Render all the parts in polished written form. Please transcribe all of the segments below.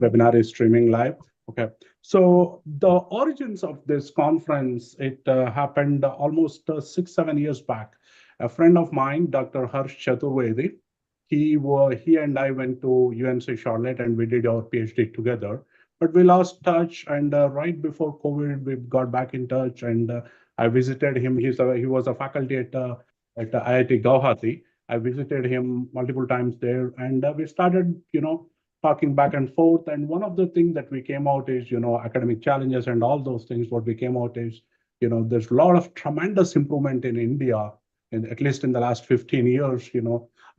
Webinar is streaming live. Okay. So the origins of this conference, it happened almost 6, 7 years back. A friend of mine, Dr. Harsh Chaturvedi, he and I went to UNC Charlotte and we did our PhD together. But we lost touch, and right before COVID, we got back in touch, and I visited him. He was a faculty at IIT Guwahati. I visited him multiple times there, and we started, talking back and forth. And one of the things that we came out is, academic challenges and all those things. What we came out is, there's a lot of tremendous improvement in India, and at least in the last 15 years.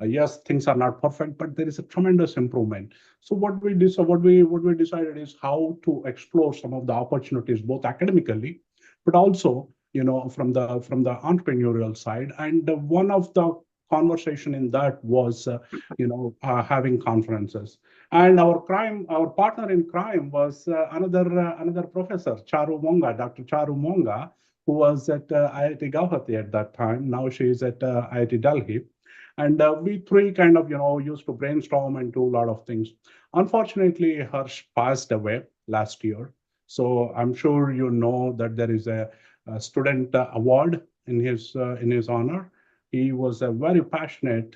Yes, things are not perfect, but there is a tremendous improvement. So what we decided is how to explore some of the opportunities, both academically, but also, from the entrepreneurial side. And one of the conversation in that was, having conferences. And our partner in crime was another professor, Charu Monga, Dr. Charu Monga, who was at IIT Guwahati at that time. Now she is at IIT Delhi. And we three kind of, used to brainstorm and do a lot of things. Unfortunately, Harsh passed away last year. So I'm sure you know that there is a student award in his honor. He was a very passionate,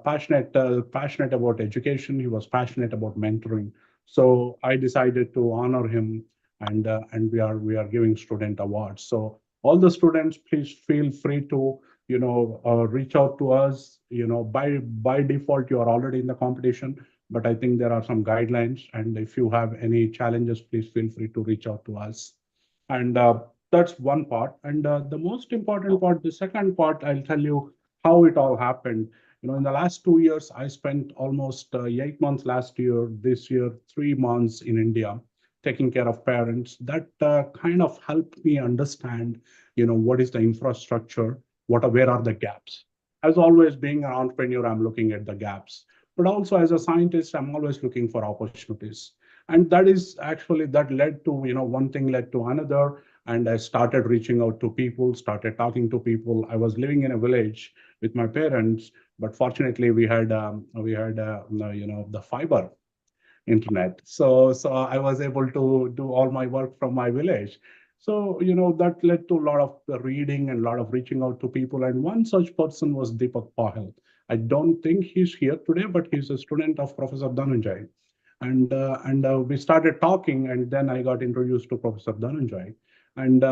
passionate about education. He was passionate about mentoring. So I decided to honor him, and we are giving student awards. So all the students, please feel free to reach out to us. By default, you are already in the competition, but I think there are some guidelines. And if you have any challenges, please feel free to reach out to us. And that's one part. And the most important part, the second part, I'll tell you how it all happened. In the last 2 years, I spent almost 8 months last year, this year, 3 months in India, taking care of parents. That kind of helped me understand, what is the infrastructure, where are the gaps. As always, being an entrepreneur, I'm looking at the gaps. But also as a scientist, I'm always looking for opportunities. And that led to, one thing led to another. And I started reaching out to people, started talking to people. I was living in a village with my parents, but fortunately we had the fiber internet. So I was able to do all my work from my village. So, that led to a lot of reading and a lot of reaching out to people. And one such person was Deepak Pahel. I don't think he's here today, but he's a student of Professor Dhananjay. And we started talking, and then I got introduced to Professor Dhananjay. And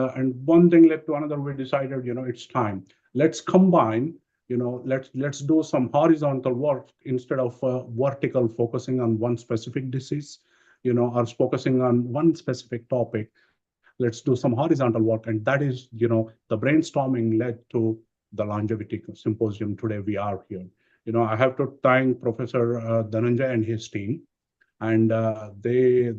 one thing led to another. We decided, it's time. Let's combine. Let's do some horizontal work instead of vertical, focusing on one specific disease, or focusing on one specific topic. Let's do some horizontal work, and that is, the brainstorming led to the longevity symposium. Today we are here. I have to thank Professor Dhananjay and his team, and they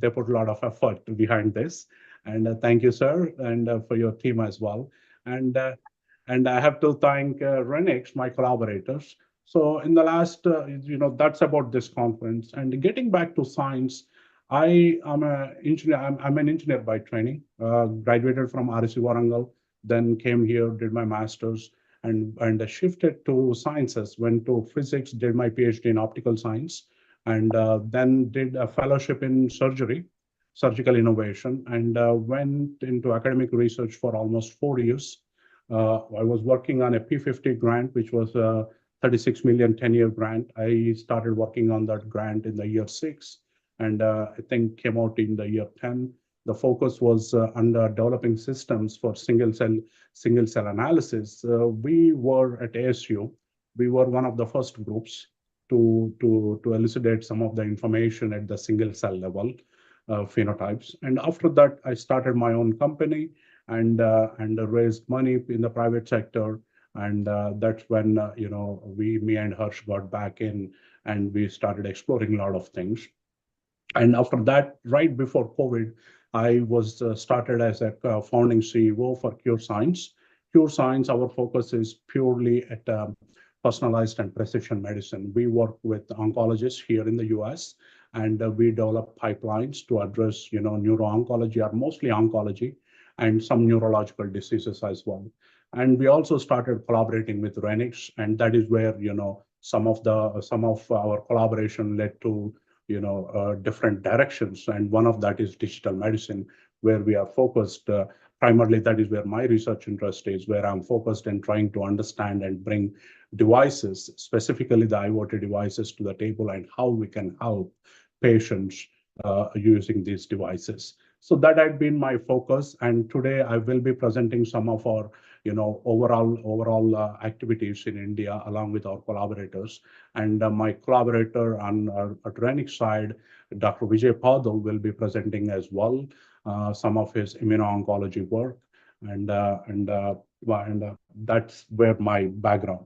put a lot of effort behind this. And thank you, sir, and for your team as well. And I have to thank Renix, my collaborators. So in the last, that's about this conference. And getting back to science, I am an engineer. I'm an engineer by training. Graduated from RSC Warangal, then came here, did my master's, and shifted to sciences. Went to physics, did my PhD in optical science, and then did a fellowship in surgical innovation, and went into academic research for almost 4 years. I was working on a P50 grant, which was a 36 million 10-year grant. I started working on that grant in the year 6, and I think came out in the year 10. The focus was under developing systems for single cell analysis. We were at ASU. We were one of the first groups to elucidate some of the information at the single cell level phenotypes. And after that, I started my own company and raised money in the private sector. And that's when me and Harsh got back in, and we started exploring a lot of things. And after that, right before COVID, I was started as a founding CEO for Cure Science. Cure Science, our focus is purely at personalized and precision medicine. We work with oncologists here in the US, and we develop pipelines to address, neuro-oncology, or mostly oncology, and some neurological diseases as well. And we also started collaborating with Renix, and that is where, some of our collaboration led to different directions. And one of that is digital medicine, where we are focused primarily. That is where my research interest is, where I'm focused in trying to understand and bring devices, specifically the IoT devices, to the table, and how we can help patients using these devices. So that had been my focus, and today I will be presenting some of our, overall activities in India along with our collaborators. And my collaborator on Adrenic side, Dr. Vijay Padal, will be presenting as well some of his immuno-oncology work, and that's where my background.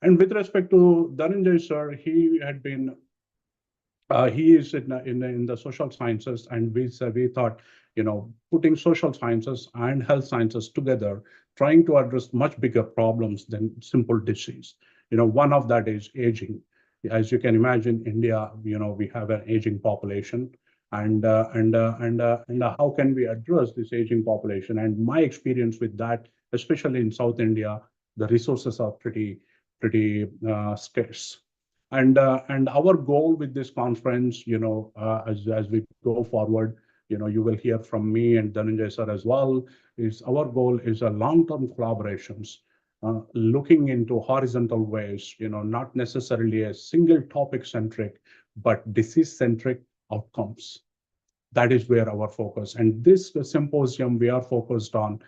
And with respect to Dhananjay sir, he had been he is in the social sciences, and we thought, putting social sciences and health sciences together, trying to address much bigger problems than simple disease. One of that is aging. As you can imagine, India, we have an aging population, and how can we address this aging population? And my experience with that, especially in South India, the resources are pretty scarce. And our goal with this conference, as we go forward, you will hear from me and Dhananjay sir as well, is our goal is a long-term collaborations, looking into horizontal ways, not necessarily a single topic centric, but disease centric outcomes. That is where our focus. And this symposium, we are focused on,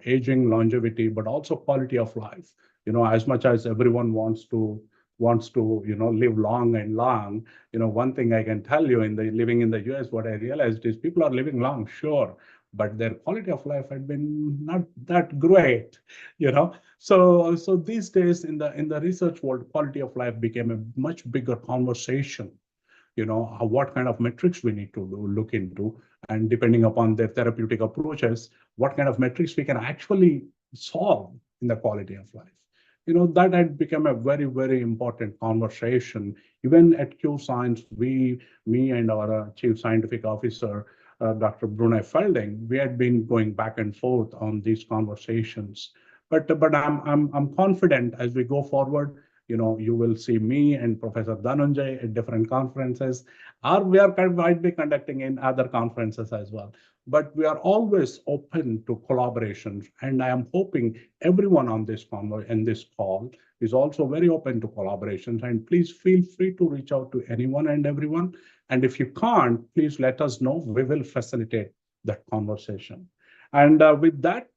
aging, longevity, but also quality of life. As much as everyone wants to live long and long, one thing I can tell you, living in the US, what I realized is people are living long, sure, but their quality of life had been not that great. So these days in the research world, quality of life became a much bigger conversation. What kind of metrics we need to look into, and depending upon their therapeutic approaches, what kind of metrics we can actually solve in the quality of life. That had become a very, very important conversation. Even at Q Science, me and our Chief Scientific Officer, Dr. Brune Felding, we had been going back and forth on these conversations. But I'm confident as we go forward, you will see me and Professor Dhananjay at different conferences, or might be conducting in other conferences as well. But we are always open to collaborations, and I am hoping everyone on this call is also very open to collaborations. And please feel free to reach out to anyone and everyone. And if you can't, please let us know. We will facilitate that conversation. And with that,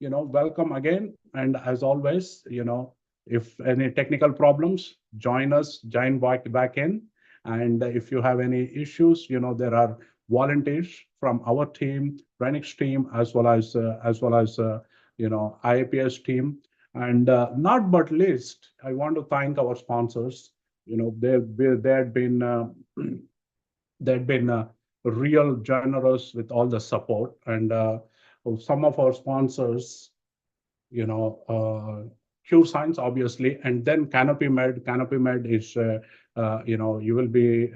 welcome again. And as always, if any technical problems, join back in. And if you have any issues, there are volunteers from our team, Restream, as well as IAPS team. And not but least, I want to thank our sponsors. They had been real generous with all the support, and some of our sponsors, Q Science, obviously, and then Canopy Med. Canopy Med is, you will be,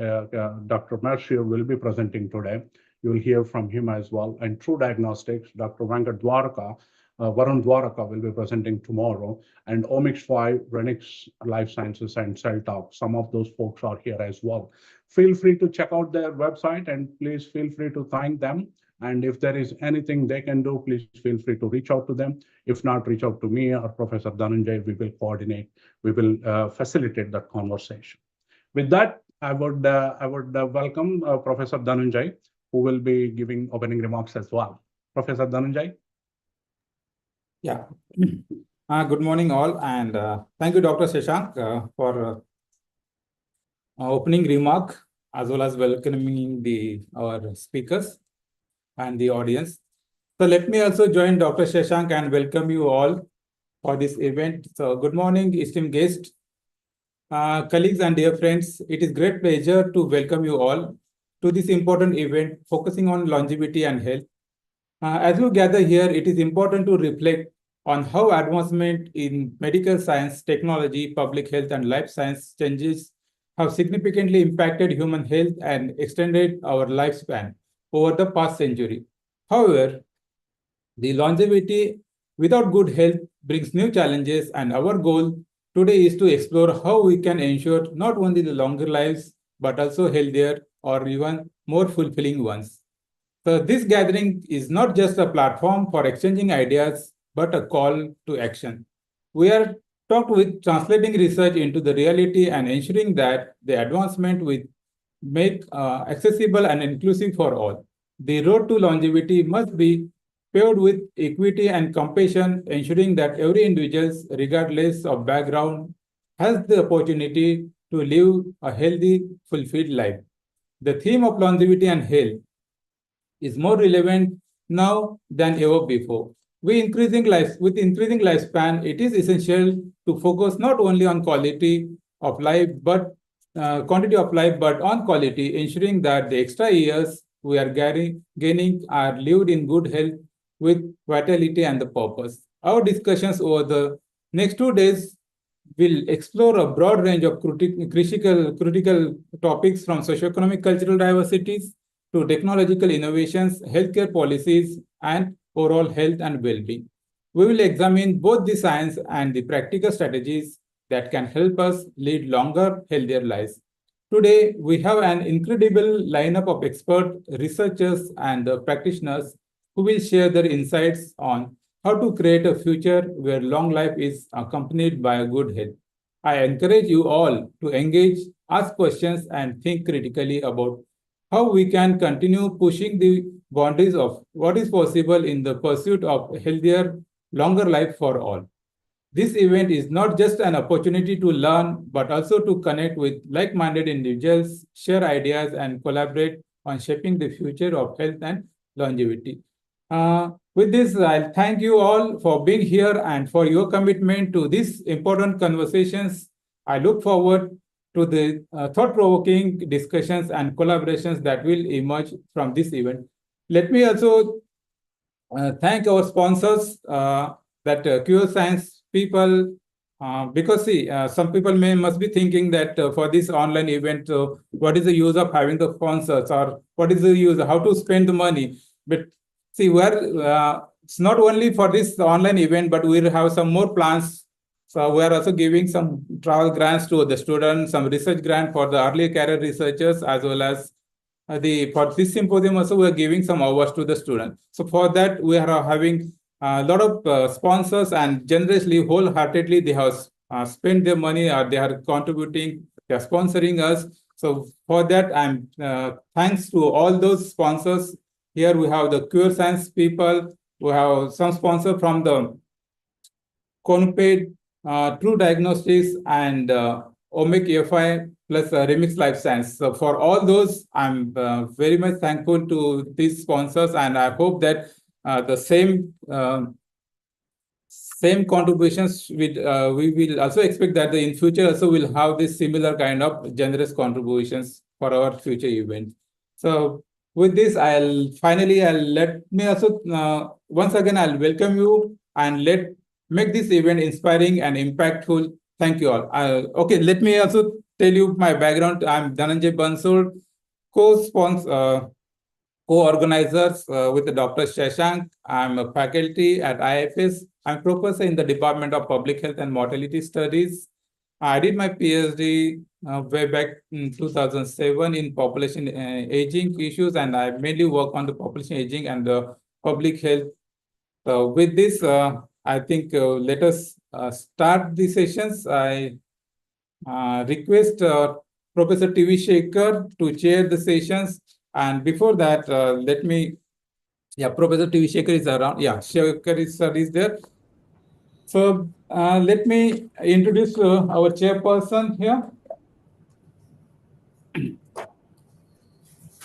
Dr. Mercier will be presenting today. You will hear from him as well. And True Diagnostics, Dr. Venkat Dwarka, Varun Dwaraka will be presenting tomorrow. And Omics5, Renix Life Sciences, and CellTalk. Some of those folks are here as well. Feel free to check out their website, and please feel free to thank them. And if there is anything they can do, please feel free to reach out to them. If not, reach out to me or Professor Dhananjay. We will coordinate. We will facilitate that conversation. With that, I would welcome Professor Dhananjay, who will be giving opening remarks as well. Professor Dhananjay. Yeah. Good morning, all, and thank you, Dr. Shashank, for opening remark, as well as welcoming our speakers and the audience. So let me also join Dr. Shashank and welcome you all for this event. So good morning, esteemed guests, colleagues and dear friends. It is great pleasure to welcome you all to this important event focusing on longevity and health. As you gather here, it is important to reflect on how advancement in medical science, technology, public health, and life science changes have significantly impacted human health and extended our lifespan over the past century. However, the longevity without good health brings new challenges, and our goal today is to explore how we can ensure not only the longer lives, but also healthier or even more fulfilling ones. So this gathering is not just a platform for exchanging ideas, but a call to action. We are talked with translating research into the reality and ensuring that the advancement will make accessible and inclusive for all. The road to longevity must be paved with equity and compassion, ensuring that every individual, regardless of background, has the opportunity to live a healthy, fulfilled life. The theme of longevity and health is more relevant now than ever before. With increasing lifespan, it is essential to focus not only on quality of life, but quantity of life, but on quality, ensuring that the extra years we are gaining are lived in good health with vitality and the purpose. Our discussions over the next 2 days will explore a broad range of critical topics from socioeconomic cultural diversities to technological innovations, healthcare policies, and overall health and well-being. We will examine both the science and the practical strategies that can help us lead longer, healthier lives. Today, we have an incredible lineup of experts, researchers, and practitioners who will share their insights on how to create a future where long life is accompanied by a good health. I encourage you all to engage, ask questions, and think critically about how we can continue pushing the boundaries of what is possible in the pursuit of a healthier, longer life for all. This event is not just an opportunity to learn, but also to connect with like minded individuals, share ideas, and collaborate on shaping the future of health and longevity. With this, I'll thank you all for being here and for your commitment to these important conversations. I look forward to the thought provoking discussions and collaborations that will emerge from this event. Let me also thank our sponsors, that Q Science people, because see, some people must be thinking that for this online event, what is the use of having the sponsors, or what is the use, how to spend the money? But see, it's not only for this online event, but we have some more plans. So we are also giving some travel grants to the students, some research grant for the early career researchers, as well as the for this symposium also we are giving some awards to the students. So for that we are having a lot of sponsors, and generously, wholeheartedly they have spent their money, or they are contributing, they are sponsoring us. So for that, I'm thanks to all those sponsors. Here we have the Cure Science people. We have some sponsor from the Conpaid, True Diagnostics, and Omic FI plus Remix Life Science. So for all those, I'm very much thankful to these sponsors, and I hope that the same contributions we will also expect that in future also will have this similar kind of generous contributions for our future events. So with this, I'll let me also once again I'll welcome you and make this event inspiring and impactful. Thank you all. Okay, let me also tell you my background. I'm Dhananjay Bansal, co-sponsor, co-organizers with Dr. Shashank. I'm a faculty at IFS. I'm professor in the Department of Public Health and Mortality Studies. I did my PhD way back in 2007 in population aging issues, and I mainly work on the population aging and the public health. So with this, I think let us start the sessions. I request Professor TV Shekhar to chair the sessions. And before that, Professor TV Shekhar is around. Yeah, Shekhar is there. So let me introduce our chairperson here.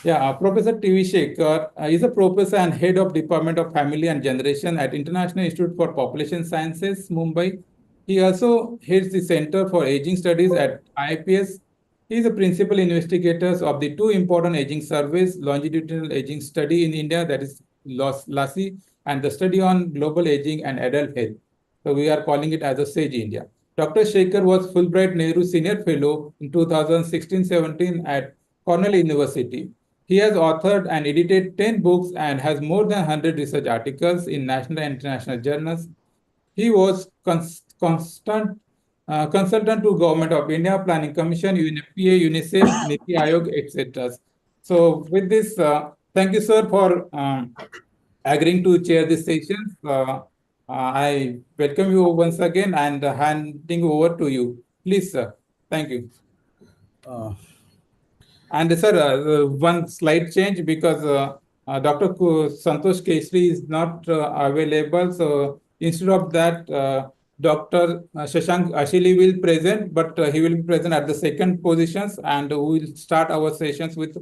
Yeah, Professor TV Shekhar is a professor and head of Department of Family and Generation at International Institute for Population Sciences, Mumbai. He also heads the Center for Aging Studies at IPS. He is a principal investigator of the two important aging surveys, longitudinal aging study in India, that is LASI, and the study on global aging and adult health. So we are calling it as a SAGE India. Dr. Shekhar was Fulbright Nehru Senior Fellow in 2016-17 at Cornell University. He has authored and edited 10 books and has more than 100 research articles in national and international journals. He was constant consultant to Government of India, Planning Commission, UNFPA, UNICEF, NITI Aayog, etc. So with this, thank you, sir, for agreeing to chair this session. I welcome you once again and handing over to you. Please, sir. Thank you. And sir, one slight change because Dr. Santosh Keshri is not available. So instead of that, Dr. Shashank Ashili will present, but he will be present at the second positions, and we will start our sessions with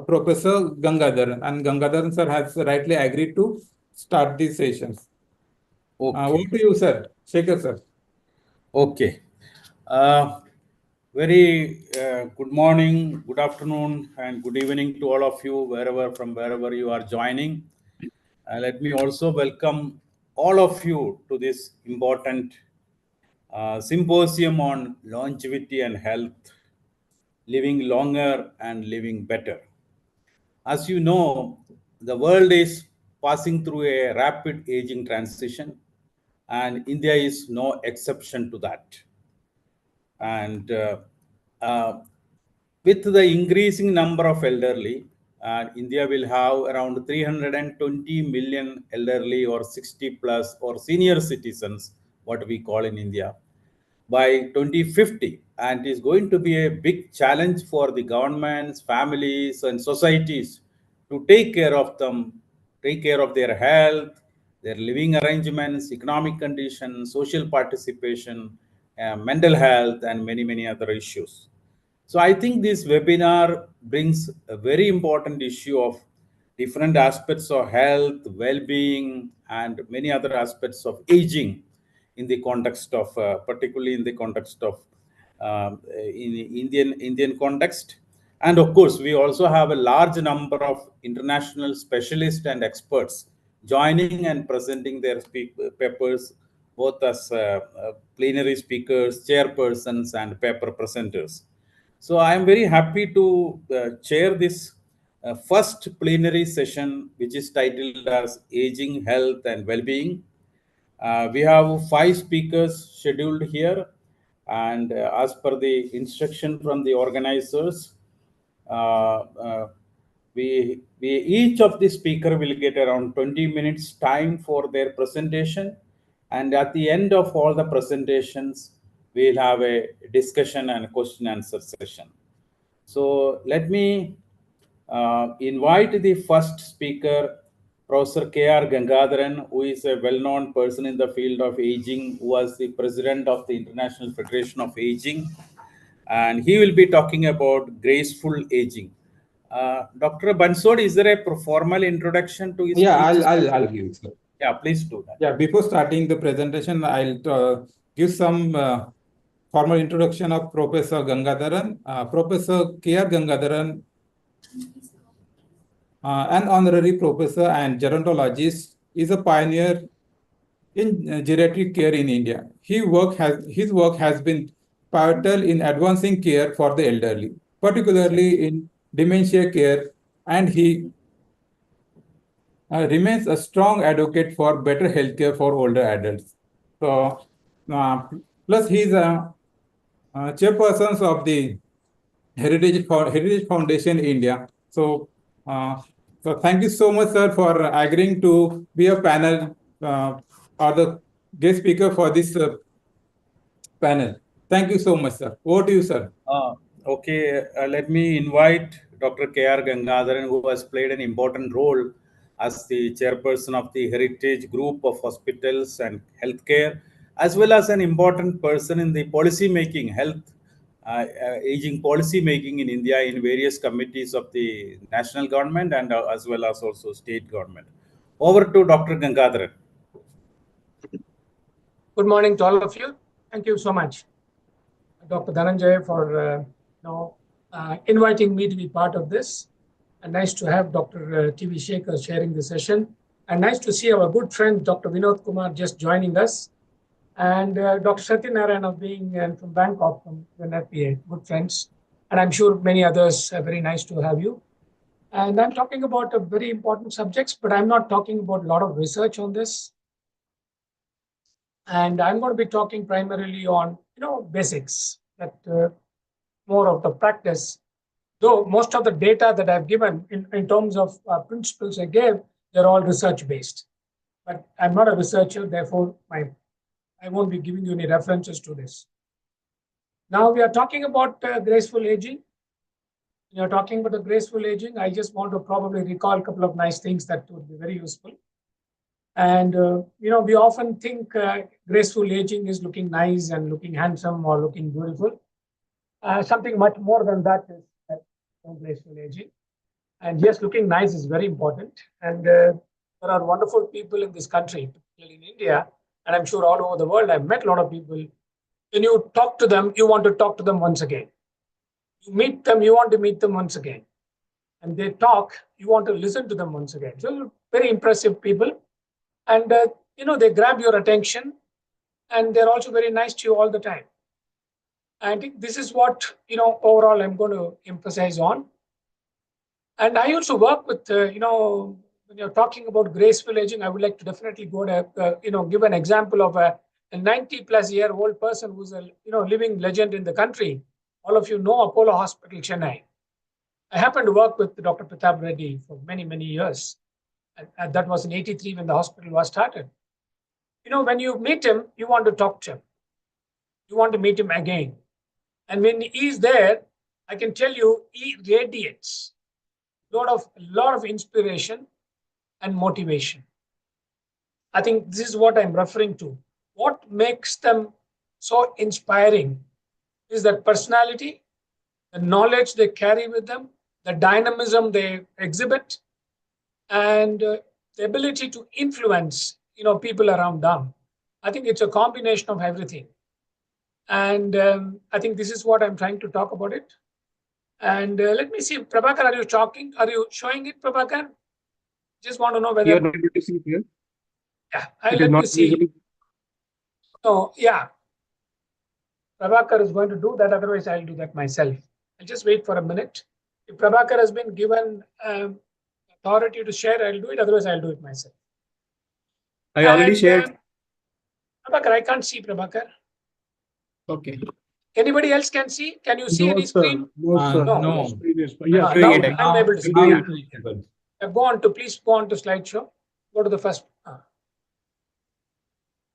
Professor Gangadharan. And Gangadharan sir has rightly agreed to start these sessions. Okay. Over to you, sir. Shekhar sir. Okay. Very good morning, good afternoon, and good evening to all of you, from wherever you are joining. Let me also welcome all of you to this important symposium on longevity and health, living longer and living better. As you know, the world is passing through a rapid aging transition, and India is no exception to that. And with the increasing number of elderly, India will have around 320 million elderly or 60 plus or senior citizens, what we call in India, by 2050. And it is going to be a big challenge for the governments, families, and societies to take care of them, take care of their health, their living arrangements, economic conditions, social participation, mental health, and many, many other issues. So I think this webinar brings a very important issue of different aspects of health, well-being, and many other aspects of aging in the context of, particularly in the context of in Indian context. And of course, we also have a large number of international specialists and experts joining and presenting their papers, both as plenary speakers, chairpersons, and paper presenters. So I am very happy to chair this first plenary session, which is titled as Aging, Health, and Well-being. We have 5 speakers scheduled here, and as per the instruction from the organizers, uh, uh, we each of the speaker will get around 20 minutes time for their presentation, and at the end of all the presentations, we'll have a discussion and question answer session. So let me invite the first speaker, Professor K.R. Gangadharan, who is a well-known person in the field of aging, who was the president of the International Federation of Aging, and he will be talking about graceful aging. Dr. Bansod, is there a formal introduction to his speech? I'll give, sir. Yeah, please do that. Yeah, before starting the presentation, I'll give some formal introduction of Professor Gangadharan. Professor K.R. Gangadharan, an honorary professor and gerontologist, is a pioneer in geriatric care in India. His work has been pivotal in advancing care for the elderly, particularly in dementia care, and he remains a strong advocate for better healthcare for older adults. So, plus he's a chairperson of the Heritage Foundation India. So, so thank you so much, sir, for agreeing to be a panel or the guest speaker for this panel. Thank you so much, sir. Over to you, sir. Okay, let me invite Dr. K.R. Gangadharan, who has played an important role as the chairperson of the Heritage Group of Hospitals and Healthcare, as well as an important person in the policy making, aging policy making in India in various committees of the national government and as well as also state government. Over to Dr. Gangadharan. Good morning to all of you. Thank you so much, Dr. Dhananjay, for inviting me to be part of this. And nice to have Dr. T.V. Shekhar sharing the session. And nice to see our good friend, Dr. Vinod Kumar, just joining us. And Dr. Satyanarayana being from Bangkok, from UNFPA, good friends. And I'm sure many others are very nice to have you. And I'm talking about a very important subjects, but I'm not talking about a lot of research on this. And I'm going to be talking primarily on basics, that more of the practice. Though most of the data that I've given in terms of principles I gave, they're all research based. But I'm not a researcher, therefore I won't be giving you any references to this. Now we are talking about graceful aging. You're talking about the graceful aging. I just want to probably recall a couple of nice things that would be very useful. And, we often think graceful aging is looking nice and looking handsome or looking beautiful. Something much more than that is graceful aging. And yes, looking nice is very important. And there are wonderful people in this country, particularly in India, and I'm sure all over the world. I've met a lot of people. When you talk to them, you want to talk to them once again. You meet them, you want to meet them once again. And they talk, you want to listen to them once again. So very impressive people. And, they grab your attention, and they're also very nice to you all the time. I think this is what, overall I'm going to emphasize on. And I also work with, when you're talking about graceful aging, I would like to definitely go to, give an example of a 90-plus-year-old person who's a, living legend in the country. All of you know Apollo Hospital, Chennai. I happened to work with Dr. Pratap Reddy for many, many years. And that was in '83 when the hospital was started. When you meet him, you want to talk to him. You want to meet him again. And when he's there, I can tell you, he radiates a lot of inspiration and motivation. I think this is what I'm referring to. What makes them so inspiring is that personality, the knowledge they carry with them, the dynamism they exhibit, and the ability to influence, people around them. I think it's a combination of everything. And I think this is what I'm trying to talk about it. And let me see, Prabhakar, are you talking? Are you showing it, Prabhakar? Just want to know whether. You're not able to see here. Yeah, I'll It is let not you see. visually. No, yeah. Prabhakar is going to do that. Otherwise, I'll do that myself. I'll just wait for a minute. If Prabhakar has been given authority to share, I'll do it. Otherwise, I'll do it myself. I already shared. Prabhakar, I can't see Prabhakar. Okay. Anybody else can see? Can you see any screen? No, sir. No. The screen is- Yeah, Yeah, showing now it. I'm able to see. Now Yeah. it is visible. Please go on to slideshow. Go to the first.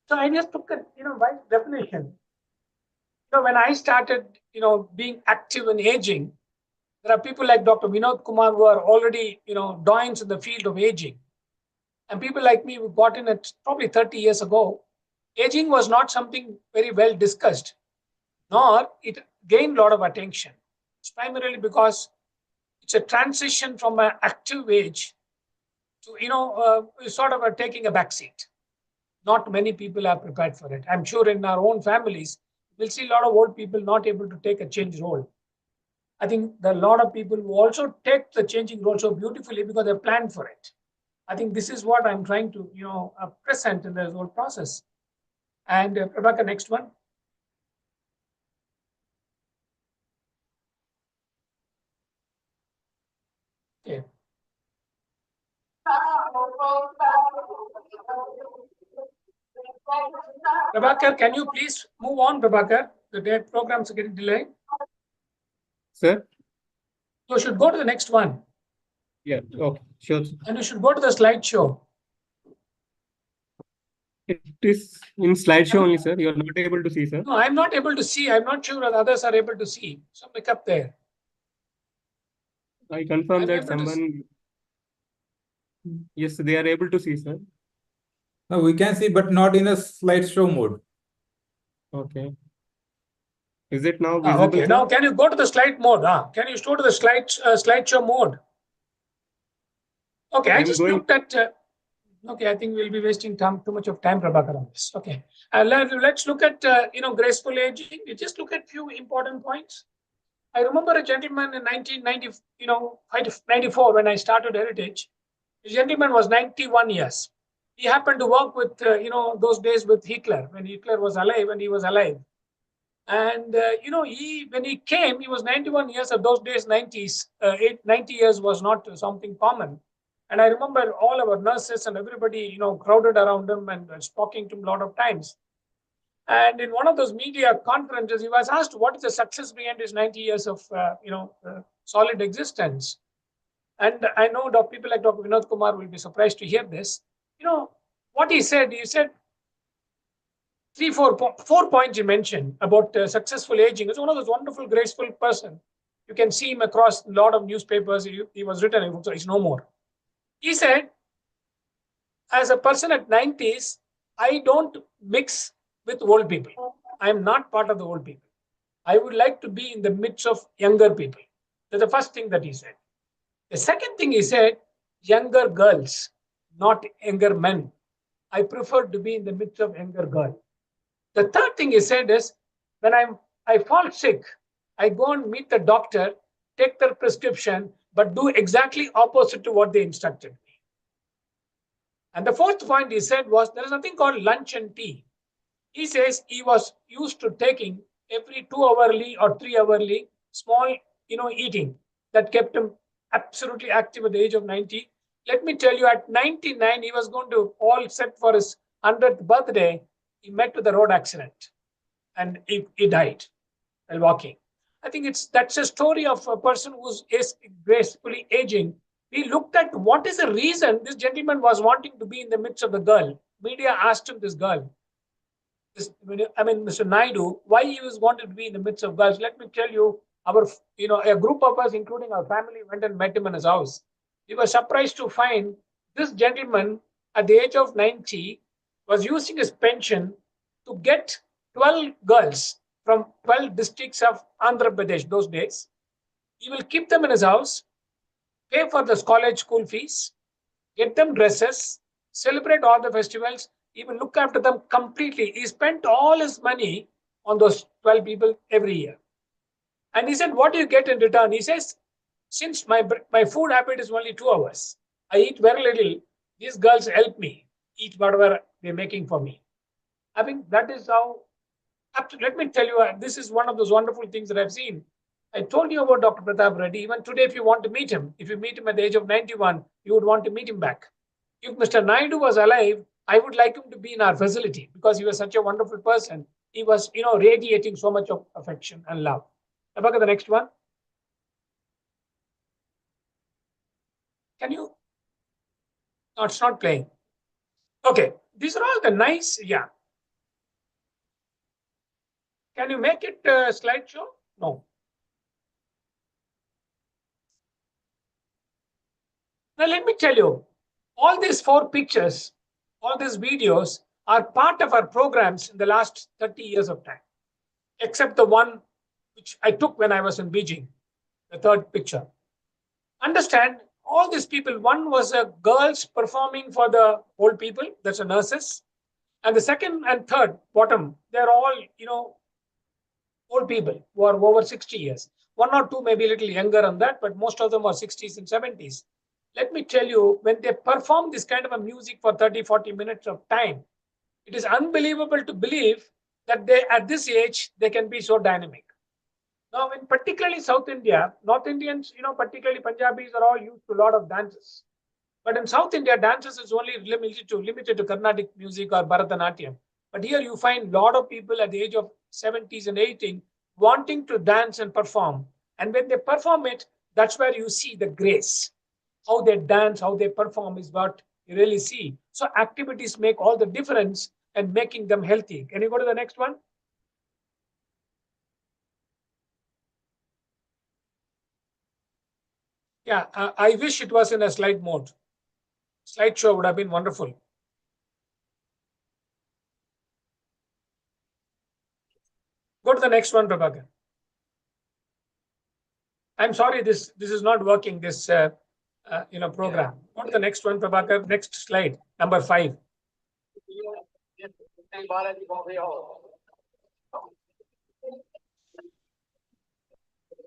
So I just took a, by definition. When I started, being active in aging, there are people like Dr. Vinod Kumar who are already, doyens in the field of aging. And people like me who got in it probably 30 years ago. Aging was not something very well discussed, nor it gained a lot of attention. It's primarily because it's a transition from an active age to, sort of taking a backseat. Not many people are prepared for it. I'm sure in our own families, we'll see a lot of old people not able to take a change role. I think there are a lot of people who also take the changing role so beautifully because they've planned for it. I think this is what I'm trying to, present in this whole process. And Rebecca, next one. Okay. Prabhakar, can you please move on, Prabhakar? The programs are getting delayed. Sir? You should go to the next one. Yeah, okay, sure. And you should go to the slideshow. It is in slideshow only, sir. You're not able to see, sir. No, I'm not able to see. I'm not sure whether others are able to see. So pick up there. I confirm I'm that able to someone. Yes, they are able to see, sir. No, we can see, but not in a slideshow mode. Okay. Is it now visible? Okay. Sir? Now, can you go to the slide mode? Can you go to the slideshow mode? Okay, I just looked at. Okay, I think we'll be wasting too much of time, Prabhakar, on this. Okay, let's look at graceful aging. We just look at few important points. I remember a gentleman in 1990, 94 when I started Heritage. The gentleman was 91 years. He happened to work with those days with Hitler when Hitler was alive and he was alive. And when he came, he was 91 years. Of those days, 90 years was not something common. And I remember all our nurses and everybody, crowded around him and talking to him a lot of times. And in one of those media conferences, he was asked what is the success behind his 90 years of solid existence. And I know people like Dr. Vinod Kumar will be surprised to hear this. What he said 4 points he mentioned about successful aging. He's one of those wonderful, graceful person. You can see him across a lot of newspapers. He was written, he's no more. He said, as a person at 90s, I don't mix with old people. I am not part of the old people. I would like to be in the midst of younger people. That's the first thing that he said. The second thing he said, younger girls, not younger men. I prefer to be in the midst of younger girls. The third thing he said is, when I fall sick, I go and meet the doctor, take their prescription, but do exactly opposite to what they instructed me. And the fourth point he said was, there is nothing called lunch and tea. He says he was used to taking every 2-hourly or 3-hourly small, eating that kept him absolutely active at the age of 90. Let me tell you, at 99, he was going to all set for his 100th birthday. He met with a road accident and he died while walking. I think that's a story of a person who's gracefully aging. We looked at what is the reason this gentleman was wanting to be in the midst of the girl. Media asked him, this girl, Mr. Naidu, why he was wanted to be in the midst of girls. Let me tell you, a group of us, including our family, went and met him in his house. We were surprised to find this gentleman at the age of 90 was using his pension to get 12 girls from 12 districts of Andhra Pradesh those days. He will keep them in his house, pay for the college school fees, get them dresses, celebrate all the festivals. He will look after them completely. He spent all his money on those 12 people every year. And he said, what do you get in return? He says, since my food habit is only 2 hours, I eat very little. These girls help me eat whatever they're making for me. I think that is how, let me tell you, this is one of those wonderful things that I've seen. I told you about Dr. Pratap Reddy. Even today, if you want to meet him, if you meet him at the age of 91, you would want to meet him back. If Mr. Naidu was alive, I would like him to be in our facility because he was such a wonderful person. He was, radiating so much of affection and love. Look at the next one. Can you? No, it's not playing. Okay, these are all the nice, yeah. Can you make it a slideshow? No. Now, let me tell you, all these 4 pictures, all these videos are part of our programs in the last 30 years of time, except the one which I took when I was in Beijing, the third picture. Understand, all these people, one was girls performing for the old people, that's the nurses. And the second and third, bottom, they're all, old people who are over 60 years. 1 or 2 may be a little younger than that, but most of them are 60s and 70s. Let me tell you, when they perform this kind of a music for 30, 40 minutes of time, it is unbelievable to believe that they, at this age, they can be so dynamic. Now, in particularly South India, North Indians, particularly Punjabis are all used to a lot of dances. But in South India, dances is only limited to Carnatic music or Bharatanatyam. But here you find a lot of people at the age of 70s and 80s wanting to dance and perform. And when they perform it, that's where you see the grace. How they dance, how they perform is what you really see. So activities make all the difference and making them healthy. Can you go to the next one? Yeah, I wish it was in a slide mode. Slideshow would have been wonderful. Go to the next one, Prabhakar. I'm sorry, this is not working, this program. Go to the next one, Prabhakar. Next slide, number 5.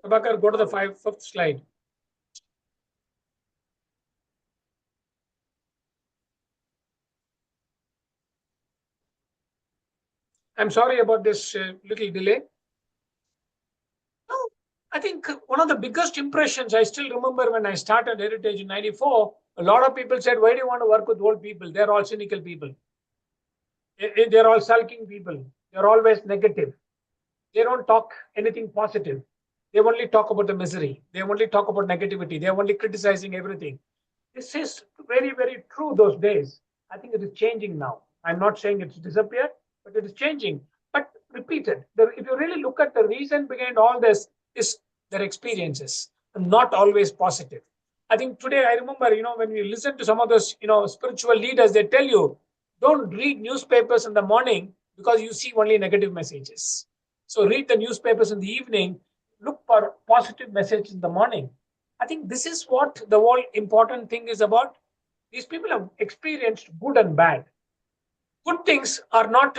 Prabhakar, go to the 5th slide. I'm sorry about this little delay. No, I think one of the biggest impressions I still remember when I started Heritage in 94, a lot of people said, why do you want to work with old people? They're all cynical people. They're all sulking people. They're always negative. They don't talk anything positive. They only talk about the misery. They only talk about negativity. They're only criticizing everything. This is very, very true those days. I think it is changing now. I'm not saying it's disappeared, but it is changing. But repeated, if you really look at the reason behind all this, is their experiences, not always positive. I think today, I remember, when we listen to some of those, spiritual leaders, they tell you, don't read newspapers in the morning because you see only negative messages. So read the newspapers in the evening, look for positive message in the morning. I think this is what the whole important thing is about. These people have experienced good and bad. Good things are not,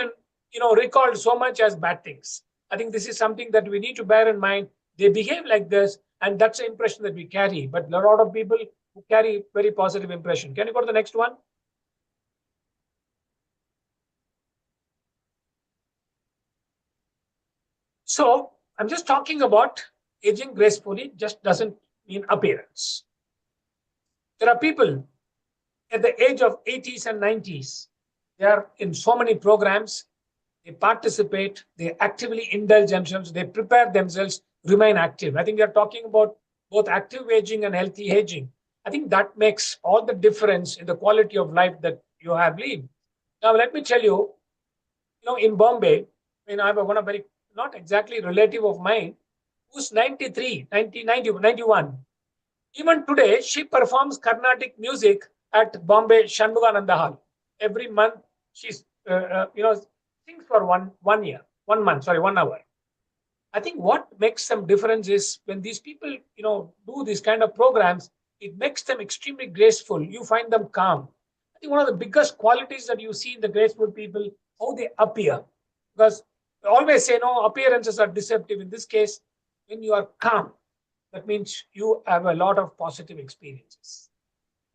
recalled so much as bad things. I think this is something that we need to bear in mind. They behave like this, and that's the impression that we carry. But a lot of people who carry very positive impression. Can you go to the next one? So I'm just talking about aging gracefully, just doesn't mean appearance. There are people at the age of 80s and 90s. They are in so many programs. They participate, they actively indulge themselves, they prepare themselves, remain active. I think we are talking about both active aging and healthy aging. I think that makes all the difference in the quality of life that you have lived. Now, let me tell you, in Bombay, I have one of very, not exactly relative of mine, who's 93, 90, 90, 91. Even today, she performs Carnatic music at Bombay Shanmugananda Hall. Every month, she's, sings for 1 hour. I think what makes some difference is when these people, do these kind of programs, it makes them extremely graceful. You find them calm. I think one of the biggest qualities that you see in the graceful people, how they appear. Because I always say, no, appearances are deceptive. In this case, when you are calm, that means you have a lot of positive experiences.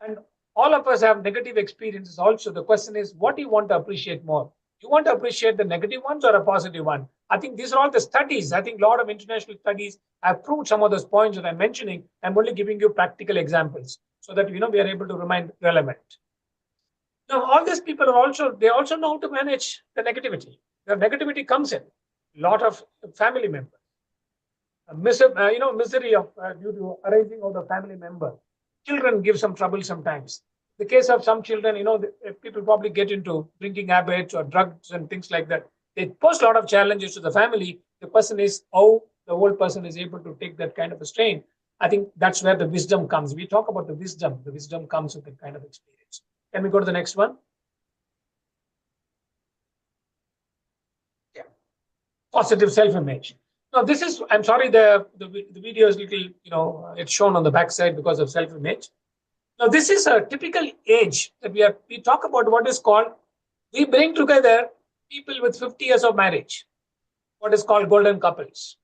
And all of us have negative experiences also. The question is, what do you want to appreciate more? You want to appreciate the negative ones or a positive one? I think these are all the studies. I think a lot of international studies have proved some of those points that I'm mentioning. I'm only giving you practical examples so that, we are able to remain relevant. Now, all these people they also know how to manage the negativity. The negativity comes in. A lot of family members. Misery of due to arising out of family member. Children give some trouble sometimes. The case of some children, people probably get into drinking habits or drugs and things like that. They pose a lot of challenges to the family. The person is how the whole person is able to take that kind of a strain. I think that's where the wisdom comes. We talk about the wisdom. The wisdom comes with that kind of experience. Can we go to the next one? Yeah. Positive self-image. Now, this is, I'm sorry, the video is little, it's shown on the backside because of self-image. Now, this is a typical age that we talk about what is called, we bring together people with 50 years of marriage, what is called golden couples.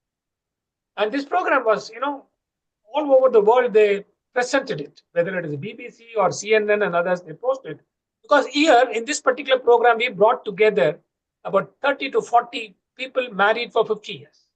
And this program was, all over the world, they presented it, whether it is BBC or CNN and others, they posted. Because here in this particular program, we brought together about 30 to 40 people married for 50 years.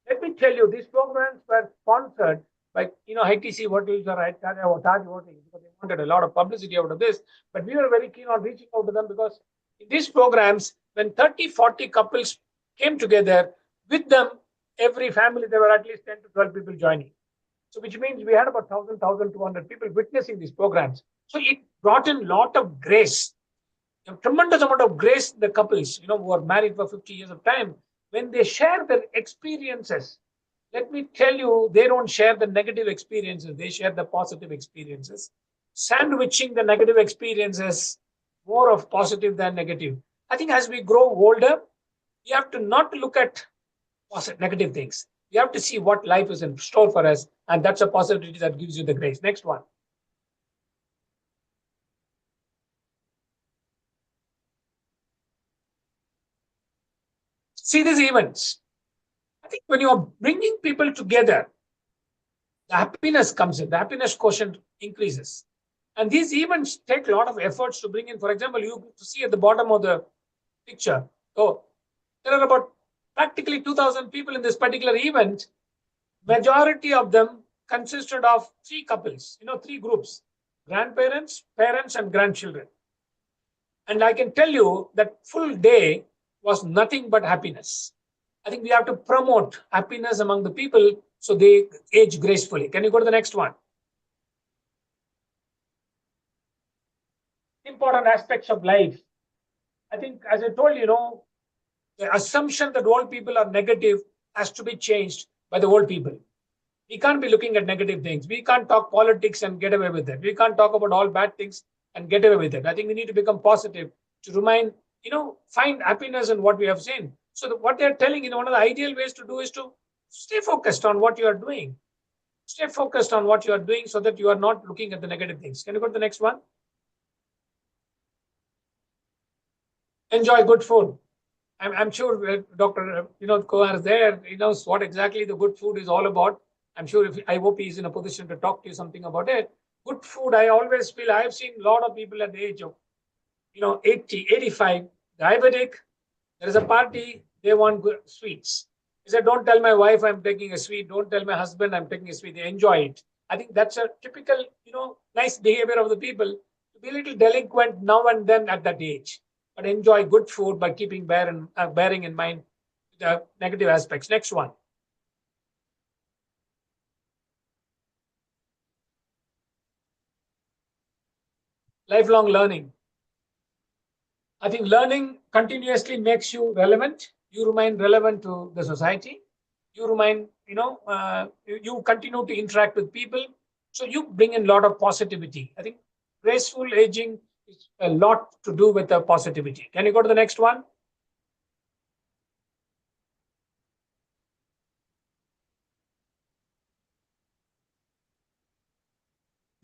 Let me tell you, these programs were sponsored by, ITC hotels or Taj hotels because they wanted a lot of publicity out of this. But we were very keen on reaching out to them because in these programs, when 30, 40 couples came together, with them, every family, there were at least 10 to 12 people joining. So which means we had about 1,000, 1,200 people witnessing these programs. So it brought in a lot of grace, a tremendous amount of grace in the couples, who are married for 50 years of time. When they share their experiences, let me tell you, they don't share the negative experiences. They share the positive experiences, sandwiching the negative experiences, more of positive than negative. I think as we grow older, we have to not look at negative things. We have to see what life is in store for us. And that's a possibility that gives you the grace. Next one. See these events. I think when you're bringing people together, the happiness comes in, the happiness quotient increases. And these events take a lot of efforts to bring in. For example, you see at the bottom of the picture, there are about practically 2,000 people in this particular event. Majority of them consisted of 3 couples, 3 groups, grandparents, parents, and grandchildren. And I can tell you that full day, was nothing but happiness. I think we have to promote happiness among the people so they age gracefully. Can you go to the next one? Important aspects of life. I think, as I told you, the assumption that old people are negative has to be changed by the old people. We can't be looking at negative things. We can't talk politics and get away with it. We can't talk about all bad things and get away with it. I think we need to become positive to remind, find happiness in what we have seen. So what they're telling, one of the ideal ways to do is to stay focused on what you are doing. Stay focused on what you are doing so that you are not looking at the negative things. Can you go to the next one? Enjoy good food. I'm sure Dr. Kohar is there. He knows what exactly the good food is all about. I'm sure I hope he's in a position to talk to you something about it. Good food, I always feel I've seen a lot of people at the age of 80, 85, diabetic. There is a party, they want good sweets. He said, don't tell my wife I'm taking a sweet. Don't tell my husband I'm taking a sweet. They enjoy it. I think that's a typical, nice behavior of the people to be a little delinquent now and then at that age. But enjoy good food by bearing in mind the negative aspects. Next one. Lifelong learning. I think learning continuously makes you relevant. You remain relevant to the society. You remain, you continue to interact with people. So you bring in a lot of positivity. I think graceful aging is a lot to do with the positivity. Can you go to the next one?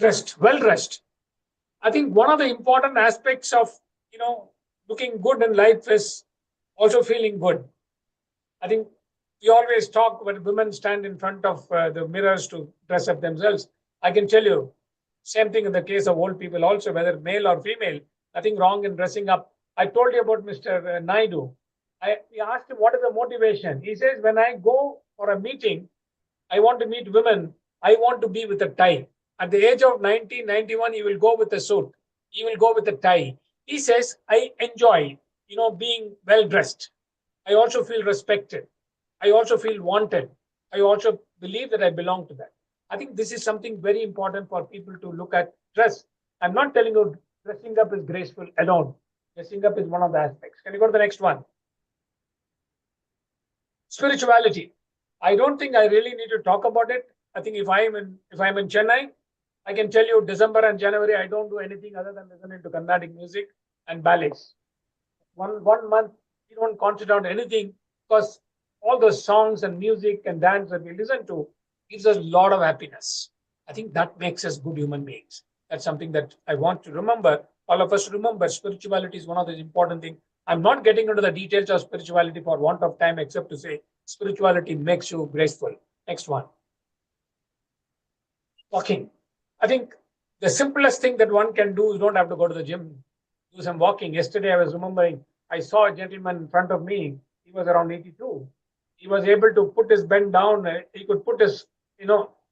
Dressed, well dressed. I think one of the important aspects of, looking good in life is also feeling good. I think we always talk when women stand in front of the mirrors to dress up themselves. I can tell you, same thing in the case of old people also, whether male or female, nothing wrong in dressing up. I told you about Mr. Naidu. We asked him, what is the motivation? He says, when I go for a meeting, I want to meet women. I want to be with a tie. At the age of 90, 91, he will go with a suit. He will go with a tie. He says, I enjoy, being well dressed. I also feel respected. I also feel wanted. I also believe that I belong to that. I think this is something very important for people to look at dress. I'm not telling you dressing up is graceful alone. Dressing up is one of the aspects. Can you go to the next one? Spirituality. I don't think I really need to talk about it. I think if I'm in Chennai, I can tell you December and January, I don't do anything other than listening to Carnatic music and ballets. One month, we don't concentrate on anything because all those songs and music and dance that we listen to gives us a lot of happiness. I think that makes us good human beings. That's something that I want to remember. All of us remember spirituality is one of the important things. I'm not getting into the details of spirituality for want of time, except to say spirituality makes you graceful. Next one. Walking. I think the simplest thing that one can do is don't have to go to the gym, do some walking. Yesterday, I was remembering, I saw a gentleman in front of me. He was around 82. He was able to put his bend down. He could put his,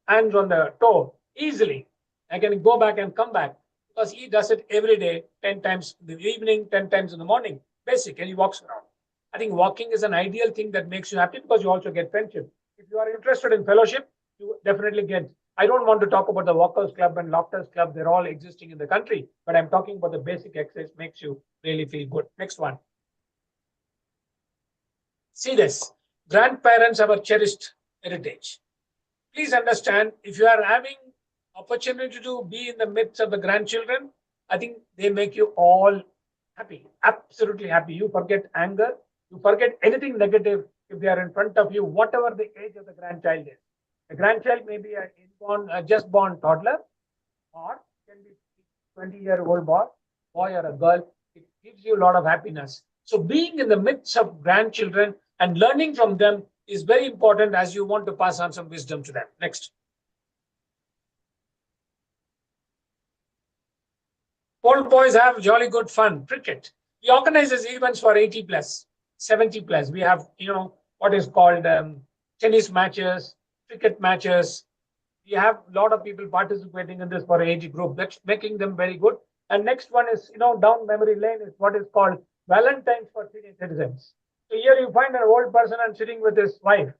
hands on the toe easily. I can go back and come back because he does it every day, 10 times in the evening, 10 times in the morning. Basic, and he walks around. I think walking is an ideal thing that makes you happy because you also get friendship. If you are interested in fellowship, you definitely get. I don't want to talk about the Walkers Club and Lofters Club. They're all existing in the country, but I'm talking about the basic exercise makes you really feel good. Next one. See this. Grandparents have a cherished heritage. Please understand, if you are having opportunity to be in the midst of the grandchildren, I think they make you all happy, absolutely happy. You forget anger, you forget anything negative if they are in front of you, whatever the age of the grandchild is. The grandchild may be a just born toddler, or can be 20-year-old boy or a girl. It gives you a lot of happiness. So being in the midst of grandchildren and learning from them is very important as you want to pass on some wisdom to them. Next. Old boys have jolly good fun. Cricket. We organize these events for 80 plus, 70 plus. We have, what is called tennis matches, cricket matches. We have a lot of people participating in this for age group. That's making them very good. And next one is, down memory lane is what is called Valentine's for senior citizens. So here you find an old person and sitting with his wife.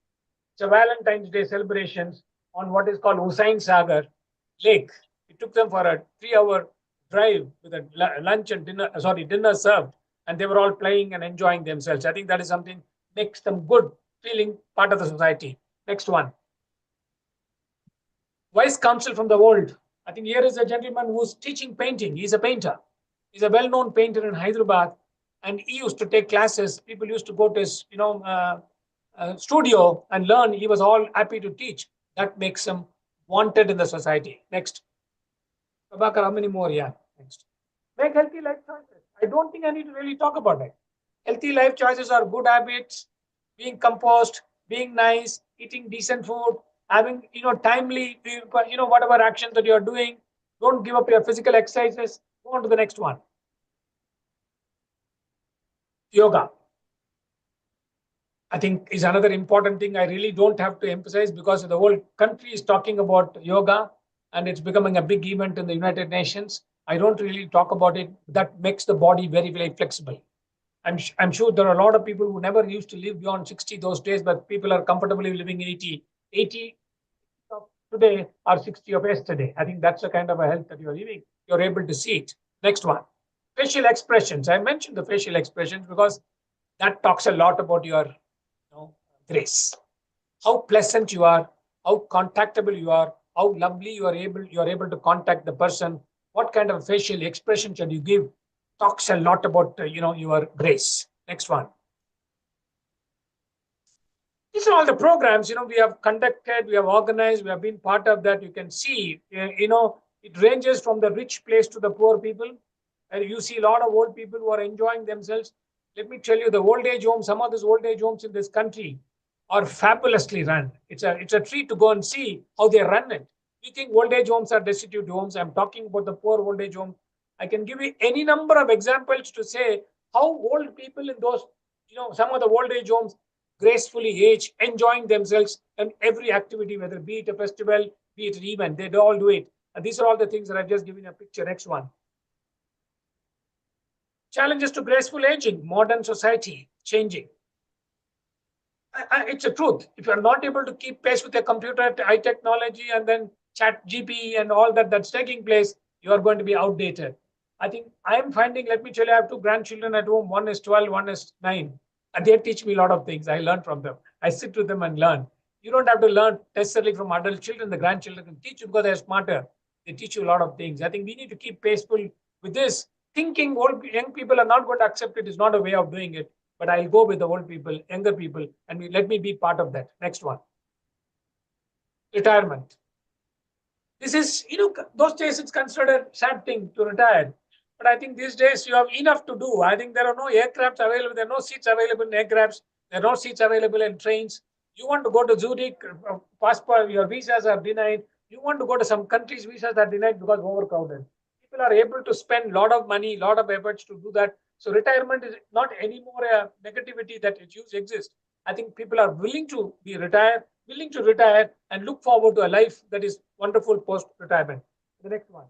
It's a Valentine's Day celebrations on what is called Hussain Sagar Lake. It took them for a 3-hour drive with a lunch and dinner served, and they were all playing and enjoying themselves. I think that is something makes them good, feeling part of the society. Next one. Wise counsel from the old. I think here is a gentleman who's teaching painting. He's a painter. He's a well-known painter in Hyderabad, and he used to take classes. People used to go to his, studio and learn. He was all happy to teach. That makes him wanted in the society. Next. Prabhakar, how many more? Yeah. Next. Make healthy life choices. I don't think I need to really talk about it. Healthy life choices are good habits, being composed, being nice, eating decent food, having, timely, whatever actions that you're doing. Don't give up your physical exercises. Go on to the next one. Yoga, I think, is another important thing I really don't have to emphasize, because the whole country is talking about yoga and it's becoming a big event in the United Nations. I don't really talk about it. That makes the body very, very flexible. I'm sure there are a lot of people who never used to live beyond 60 those days, but people are comfortably living 80. 80 of today are 60 of yesterday. I think that's the kind of a health that you're living. You're able to see it. Next one. Facial expressions. I mentioned the facial expressions because that talks a lot about your grace. How pleasant you are, how contactable you are, how lovely you are able to contact the person, what kind of facial expression should you give, talks a lot about your grace. Next one. These are all the programs we have conducted, we have organized, we have been part of that. You can see it ranges from the rich place to the poor people, and you see a lot of old people who are enjoying themselves. Let me tell you, the old age homes, some of these old age homes in this country are fabulously run. It's a treat to go and see how they run it. We think old age homes are destitute homes. I'm talking about the poor old age home. I can give you any number of examples to say how old people in those, some of the old age homes gracefully age, enjoying themselves and every activity, whether be it a festival, be it an event, they all do it. And these are all the things that I've just given you a picture. Next one. Challenges to graceful aging, modern society changing. It's a truth. If you're not able to keep pace with your computer, high technology, and then chat GP and all that's taking place, you are going to be outdated. I think I am finding, let me tell you, I have 2 grandchildren at home. One is 12, one is 9. And they teach me a lot of things. I learn from them. I sit with them and learn. You don't have to learn necessarily from adult children. The grandchildren can teach you because they're smarter. They teach you a lot of things. I think we need to keep paceful with this. Thinking young people are not going to accept it is not a way of doing it. But I'll go with the old people, younger people, and let me be part of that. Next one. Retirement. This is, those days it's considered a sad thing to retire. But I think these days you have enough to do. I think there are no aircrafts available. There are no seats available in aircrafts. There are no seats available in trains. You want to go to Zurich, passport, your visas are denied. You want to go to some countries, visas are denied because overcrowded. People are able to spend a lot of money, a lot of efforts to do that. So retirement is not anymore a negativity that it used to exist. I think people are willing to retire and look forward to a life that is wonderful post-retirement. The next one.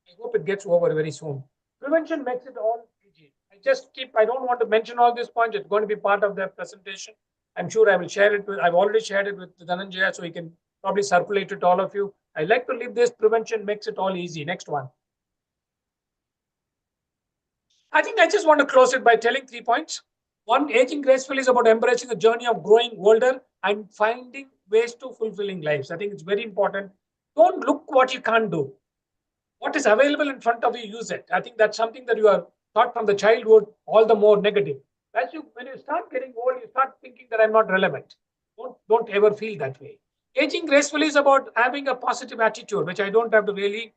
I hope it gets over very soon. Prevention makes it all easy. I don't want to mention all these points. It's going to be part of the presentation. I'm sure I will share it I've already shared it with Dhananjaya, so he can probably circulate it to all of you. I like to leave this. Prevention makes it all easy. Next one. I think I just want to close it by telling 3 points. One, aging gracefully is about embracing the journey of growing older and finding ways to fulfilling lives. I think it's very important. Don't look what you can't do. What is available in front of you, use it. I think that's something that you are taught from the childhood, all the more negative. When you start getting old, you start thinking that I'm not relevant. Don't ever feel that way. Aging gracefully is about having a positive attitude, which I don't have to really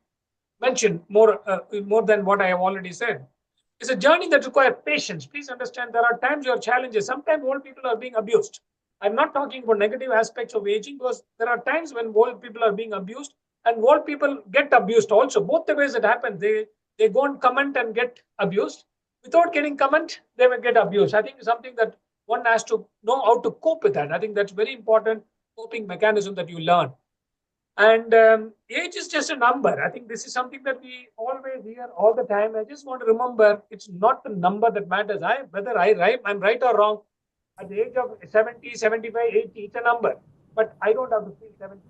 mention more than what I have already said. It's a journey that requires patience. Please understand there are times there are challenges. Sometimes old people are being abused. I'm not talking about negative aspects of aging, because there are times when old people are being abused and old people get abused also. Both the ways it happens. They go and comment and get abused. Without getting comment, they will get abused. I think it's something that one has to know how to cope with that. I think that's very important coping mechanism that you learn. And age is just a number. I think this is something that we always hear all the time. I just want to remember it's not the number that matters. Whether I'm right or wrong, at the age of 70, 75, 80, it's a number. But I don't have to feel 70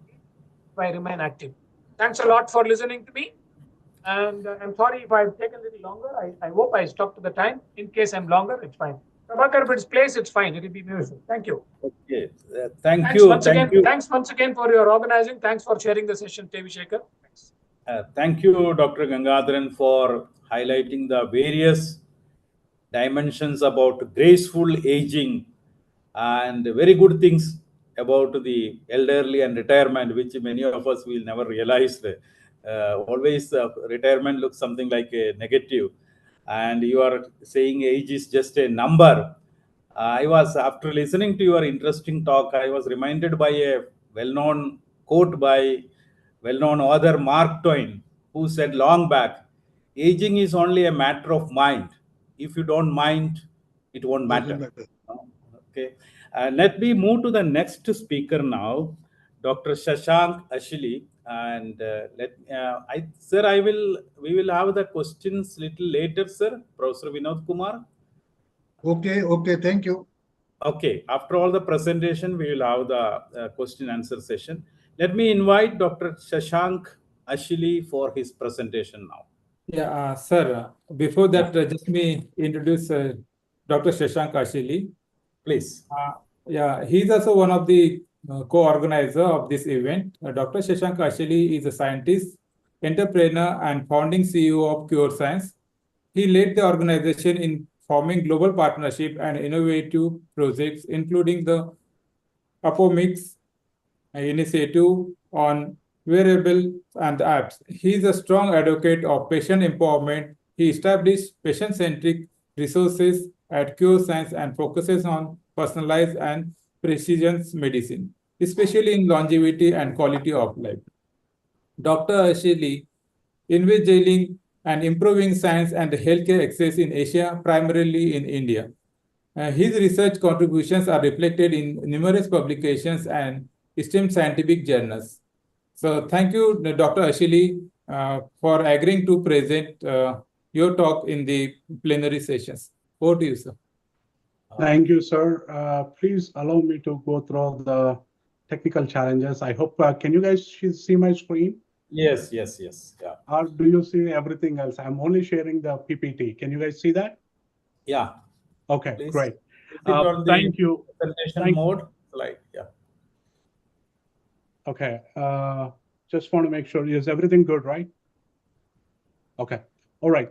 if I remain active. Thanks a lot for listening to me. And I'm sorry if I've taken a little longer. I hope I stuck to the time. In case I'm longer, it's fine. Prabhakar, if it's place, it's fine. It'll be beautiful. Thank you. Okay. Thank you. Thank you. Thanks once again for your organizing. Thanks for sharing the session, TV Shekhar. Thanks. Thank you, Dr. Gangadharan, for highlighting the various dimensions about graceful aging and very good things about the elderly and retirement, which many of us will never realize. Always retirement looks something like a negative, and you are saying age is just a number. I was, after listening to your interesting talk, I was reminded by a well-known quote by well-known author Mark Twain, who said long back, aging is only a matter of mind. If you don't mind, it won't matter. Okay. Let me move to the next speaker now, Dr. Shashank Ashili. And we will have the questions little later, sir. Professor Vinod Kumar. Okay, thank you. Okay, after all the presentation, we will have the question answer session. Let me invite Dr. Shashank Ashili for his presentation now. Yeah, sir, before that, just me introduce Dr. Shashank Ashili. Please. Yeah, he's also one of the co-organizer of this event. Dr. Shashank Ashili is a scientist, entrepreneur, and founding CEO of Cure Science. He led the organization in forming global partnership and innovative projects, including the Apomix initiative on wearable and apps. He is a strong advocate of patient empowerment. He established patient-centric resources at Cure Science and focuses on personalized and precision medicine, especially in longevity and quality of life. Dr. Ashili envisioning and improving science and healthcare access in Asia, primarily in India. His research contributions are reflected in numerous publications and esteemed scientific journals. So thank you, Dr. Ashili, for agreeing to present your talk in the plenary sessions. Over to you, sir. Thank you, sir. Please allow me to go through the technical challenges. I hope, can you guys see my screen? Yes. Yeah. Or do you see everything else? I'm only sharing the PPT. Can you guys see that? Yeah. Okay, Please. great. Thank you. Presentation mode slide. Yeah. Okay. Just want to make sure, is everything good, right? Okay. All right.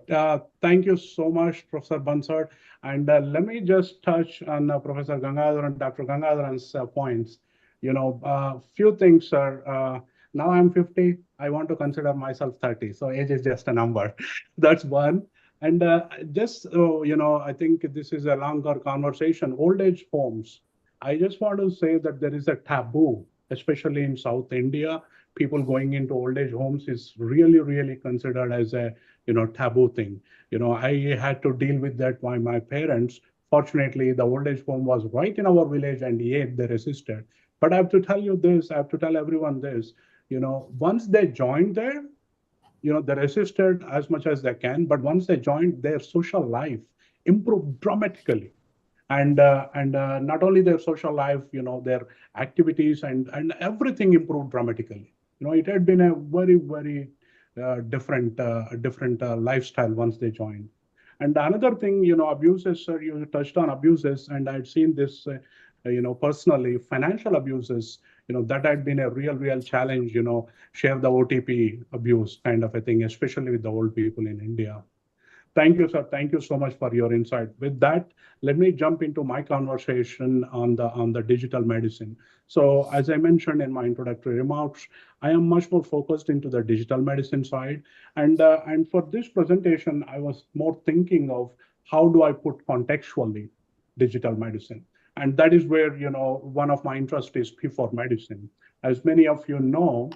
Thank you so much, Professor Bansard. And let me just touch on Professor Gangadhar and Dr. Gangadharan's points. Few things, sir. Now I'm 50. I want to consider myself 30. So age is just a number. That's one. And I think this is a longer conversation. Old age homes. I just want to say that there is a taboo, especially in South India. People going into old age homes is really, really considered as a taboo thing. I had to deal with that by my parents. Fortunately, the old age home was right in our village, and yet they resisted. But I have to tell you this, I have to tell everyone this, once they joined there, they resisted as much as they can, but once they joined, their social life improved dramatically. And not only their social life, their activities and everything improved dramatically. It had been a very, very different lifestyle once they joined. And another thing, abuses, sir, you touched on abuses, and I'd seen this, personally, financial abuses, that had been a real challenge, share the OTP abuse kind of a thing, especially with the old people in India. Thank you, sir. Thank you so much for your insight. With that, let me jump into my conversation on the digital medicine. So as I mentioned in my introductory remarks, I am much more focused into the digital medicine side. And for this presentation, I was more thinking of how do I put contextually digital medicine? And that is where, one of my interests is P4 medicine. As many of you know,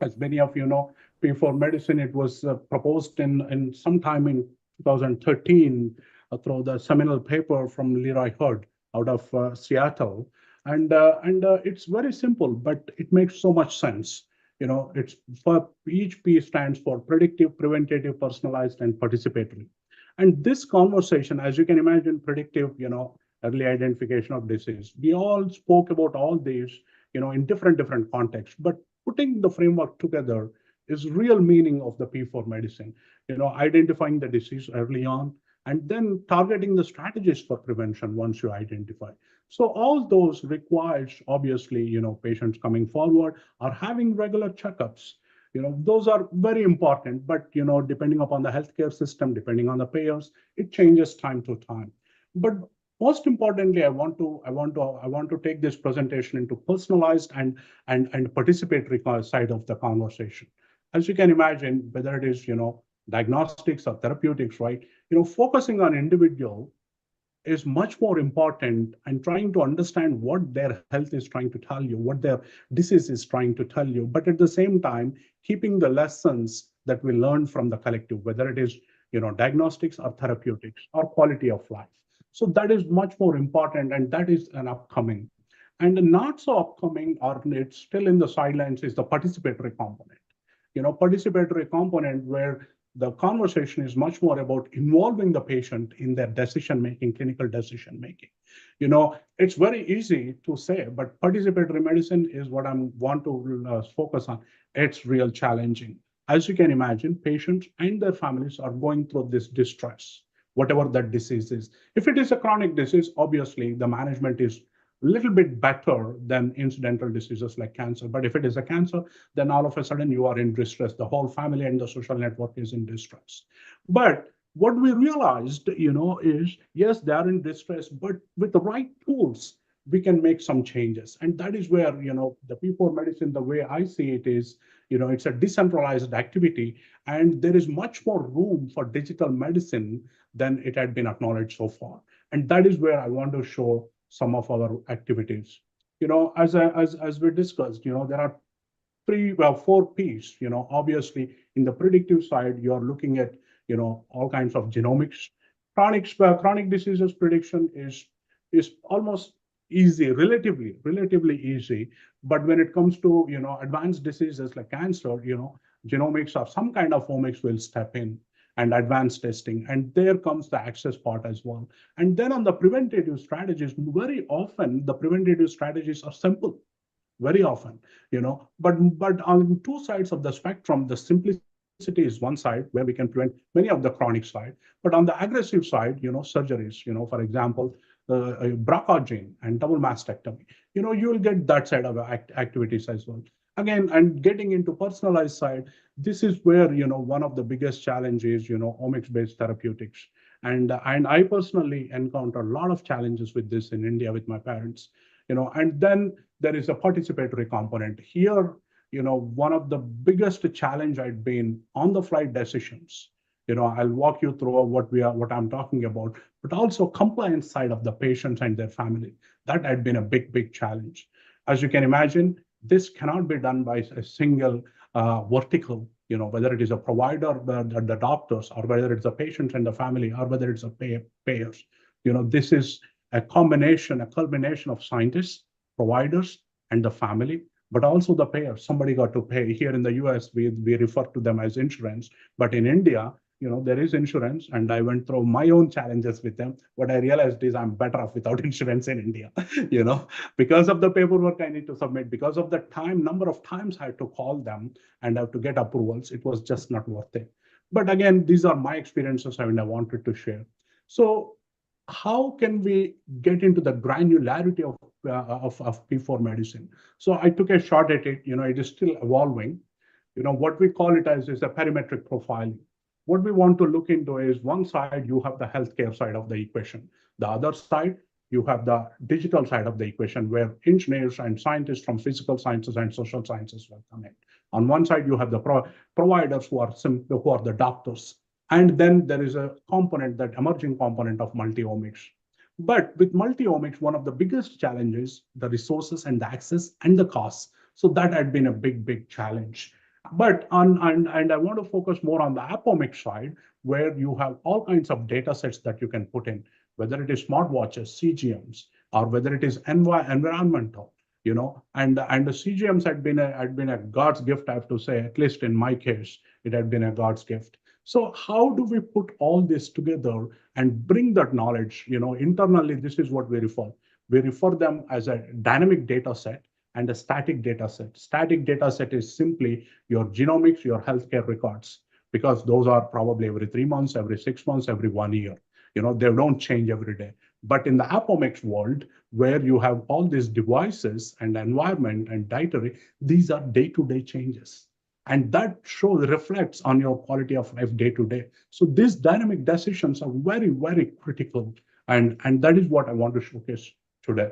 P4 medicine, it was proposed in sometime in 2013 through the seminal paper from Leroy Hurd out of Seattle. And it's very simple, but it makes so much sense. It's for each P stands for predictive, preventative, personalized, and participatory. And this conversation, as you can imagine, predictive, early identification of disease. We all spoke about all these, in different contexts, but putting the framework together is real meaning of the P4 medicine, identifying the disease early on and then targeting the strategies for prevention once you identify. So all those requires, obviously, patients coming forward or having regular checkups. Those are very important, but, depending upon the healthcare system, depending on the payers, it changes time to time. But most importantly, I want to take this presentation into personalized and participatory side of the conversation. As you can imagine, whether it is, diagnostics or therapeutics, right? Focusing on individual is much more important and trying to understand what their health is trying to tell you, what their disease is trying to tell you, but at the same time, keeping the lessons that we learn from the collective, whether it is, diagnostics or therapeutics or quality of life. So that is much more important, and that is an upcoming. And not so upcoming, or it's still in the sidelines, is the participatory component. Participatory component where the conversation is much more about involving the patient in their decision-making, clinical decision-making. It's very easy to say, but participatory medicine is what I want to focus on. It's real challenging. As you can imagine, patients and their families are going through this distress, whatever that disease is. If it is a chronic disease, obviously the management is a little bit better than incidental diseases like cancer. But if it is a cancer, then all of a sudden you are in distress. The whole family and the social network is in distress. But what we realized, is yes, they are in distress, but with the right tools, we can make some changes. And that is where, the P4 medicine, the way I see it is, it's a decentralized activity, and there is much more room for digital medicine than it had been acknowledged so far. And that is where I want to show some of our activities. As we discussed, there are four P's. Obviously, in the predictive side, you are looking at, all kinds of genomics. Chronic diseases prediction is almost easy, relatively easy. But when it comes to, advanced diseases like cancer, genomics or some kind of omics will step in, and advanced testing. And there comes the access part as well. And then on the preventative strategies, very often the preventative strategies are simple, very often, but on two sides of the spectrum, the simplicity is one side where we can prevent many of the chronic side. But on the aggressive side, surgeries, for example, BRCA gene and double mastectomy, you will get that side of activities as well. Again, and getting into personalized side, this is where, one of the biggest challenges, omics-based therapeutics. And I personally encounter a lot of challenges with this in India with my parents, and then there is a participatory component. Here, one of the biggest challenge I'd been on the flight decisions. I'll walk you through what I'm talking about, but also compliance side of the patients and their family. That had been a big challenge. As you can imagine, this cannot be done by a single vertical, whether it is a provider, the doctors, or whether it's a patient and the family, or whether it's a payers. This is a culmination of scientists, providers, and the family, but also the payers. Somebody got to pay. Here in the US, we refer to them as insurance, but in India, there is insurance, and I went through my own challenges with them. What I realized is I'm better off without insurance in India, because of the paperwork I need to submit, because of the number of times I had to call them and have to get approvals. It was just not worth it. But again, these are my experiences and I wanted to share. So how can we get into the granularity of P4 medicine? So I took a shot at it. It is still evolving. What we call it as is a parametric profiling. What we want to look into is one side, you have the healthcare side of the equation. The other side, you have the digital side of the equation, where engineers and scientists from physical sciences and social sciences will come in. On one side, you have the providers who are the doctors. And then there is a component, that emerging component of multi-omics. But with multi-omics, one of the biggest challenges, the resources and the access and the costs. So that had been a big challenge. But and I want to focus more on the apomics side, where you have all kinds of data sets that you can put in, whether it is smartwatches, CGMs, or whether it is environmental. and the CGMs had been a God's gift, I have to say, at least in my case, it had been a God's gift. So how do we put all this together and bring that knowledge? Internally, this is what we refer. We refer them as a dynamic data set and a static data set. Static data set is simply your genomics, your healthcare records, because those are probably every 3 months, every 6 months, every 1 year. They don't change every day. But in the Apomex world, where you have all these devices and environment and dietary, these are day-to-day changes. And that reflects on your quality of life day to day. So these dynamic decisions are very, very critical. And that is what I want to showcase today.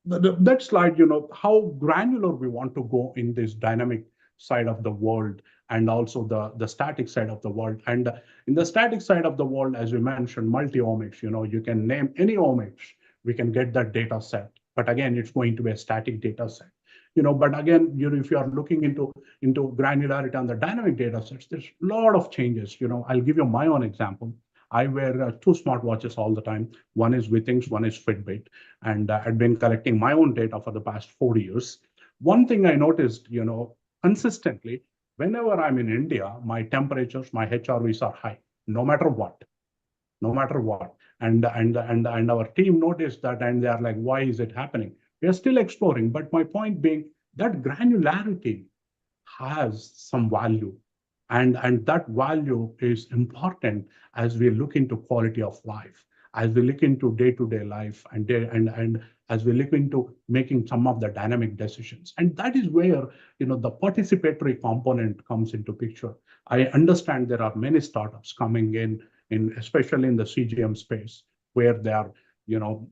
That slide, how granular we want to go in this dynamic side of the world and also the static side of the world. And in the static side of the world, as we mentioned, multi-omics, you can name any omics, we can get that data set. But again, it's going to be a static data set. But again, if you are looking into granularity on the dynamic data sets, there's a lot of changes. I'll give you my own example. I wear 2 smartwatches all the time. One is Withings, one is Fitbit. And I've been collecting my own data for the past 4 years. One thing I noticed, consistently, whenever I'm in India, my temperatures, my HRVs are high, no matter what. And our team noticed that, and they are like, why is it happening? We are still exploring. But my point being that granularity has some value. And that value is important as we look into quality of life, as we look into day-to-day life, and as we look into making some of the dynamic decisions. And that is where the participatory component comes into picture. I understand there are many startups coming in especially in the CGM space, where they are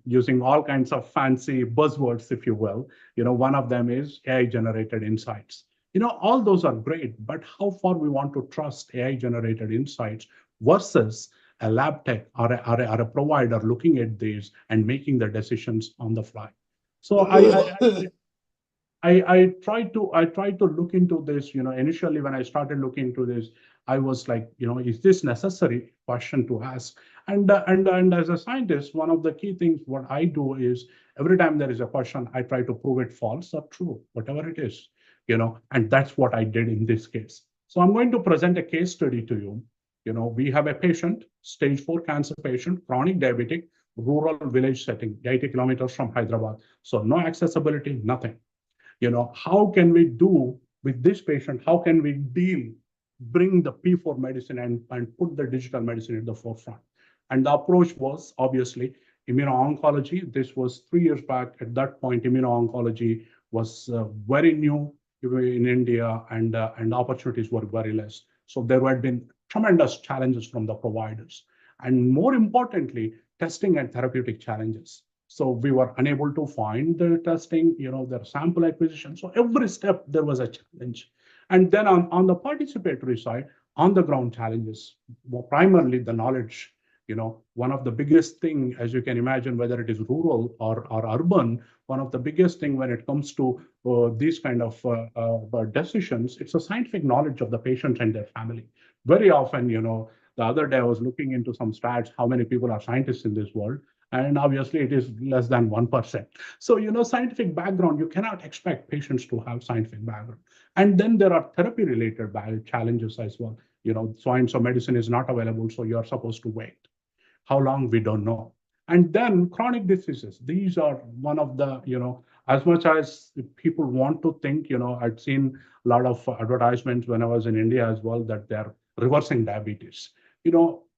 using all kinds of fancy buzzwords, if you will. One of them is AI-generated insights. All those are great, but how far we want to trust AI-generated insights versus a lab tech or a provider looking at these and making the decisions on the fly. So I tried to look into this. Initially when I started looking into this, I was like, is this necessary question to ask? And as a scientist, one of the key things what I do is every time there is a question, I try to prove it false or true, whatever it is. And that's what I did in this case. So I'm going to present a case study to you. We have a patient, stage 4 cancer patient, chronic diabetic, rural village setting, 80 kilometers from Hyderabad. So no accessibility, nothing. How can we do with this patient? How can we bring the P4 medicine and put the digital medicine at the forefront? And the approach was obviously immuno-oncology. This was 3 years back. At that point, immuno-oncology was very new in India, and opportunities were very less. So there had been tremendous challenges from the providers, and more importantly, testing and therapeutic challenges. So we were unable to find the testing, their sample acquisition. So every step there was a challenge. And then on the participatory side, on the ground challenges, primarily the knowledge. One of the biggest thing, as you can imagine, whether it is rural or urban, one of the biggest thing when it comes to these kind of decisions, it's a scientific knowledge of the patient and their family. Very often, the other day I was looking into some stats, how many people are scientists in this world, and obviously it is less than 1%. So, scientific background, you cannot expect patients to have scientific background. And then there are therapy-related challenges as well. So-and-so medicine is not available, so you are supposed to wait. How long, we don't know. And then chronic diseases. These are one of the, as much as people want to think, I'd seen a lot of advertisements when I was in India as well, that they're reversing diabetes.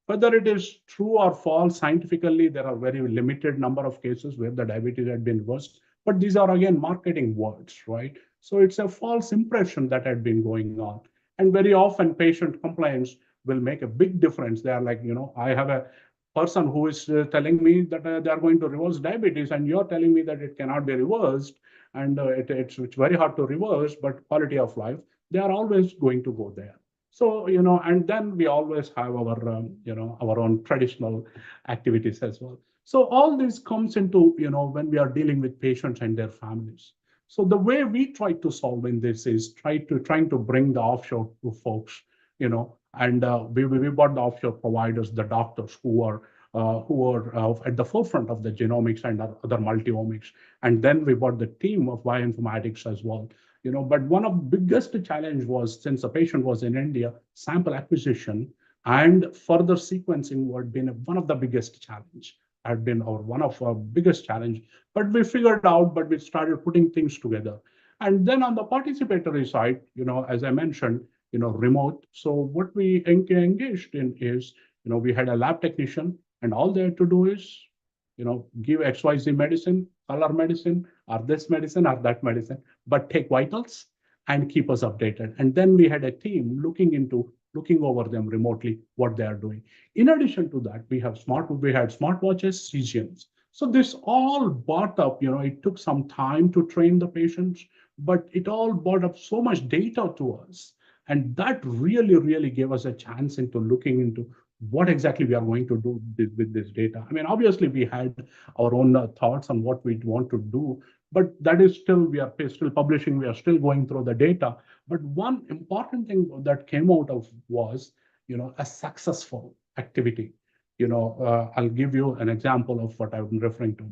Whether it is true or false, scientifically, there are very limited number of cases where the diabetes had been reversed. But these are, again, marketing words, right? So it's a false impression that had been going on. And very often patient complaints will make a big difference. They are like, I have a person who is telling me that they are going to reverse diabetes, and you're telling me that it cannot be reversed, and it's very hard to reverse, but quality of life, they are always going to go there. So, and then we always have our, our own traditional activities as well. So all this comes into, when we are dealing with patients and their families. So the way we try to solve in this is trying to bring the offshore folks, and we brought the offshore providers, the doctors who are who were at the forefront of the genomics and other multi-omics. And then we brought the team of bioinformatics as well. But one of the biggest challenge was, since the patient was in India, sample acquisition and further sequencing had been one of the biggest challenge, one of our biggest challenge. But we figured out, but we started putting things together. And then on the participatory side, as I mentioned, remote. So what we engaged in is, we had a lab technician, and all they had to do is, give XYZ medicine, color medicine, or this medicine, or that medicine, but take vitals and keep us updated. And then we had a team looking over them remotely, what they are doing. In addition to that, we had smartwatches, CGMs. So this all brought up, it took some time to train the patients, but it all brought up so much data to us. And that really, really gave us a chance into looking into what exactly we are going to do with this data. I mean, obviously we had our own thoughts on what we want to do, but that is still, we are still publishing, we are still going through the data. But one important thing that came out of was, a successful activity. I'll give you an example of what I'm referring to.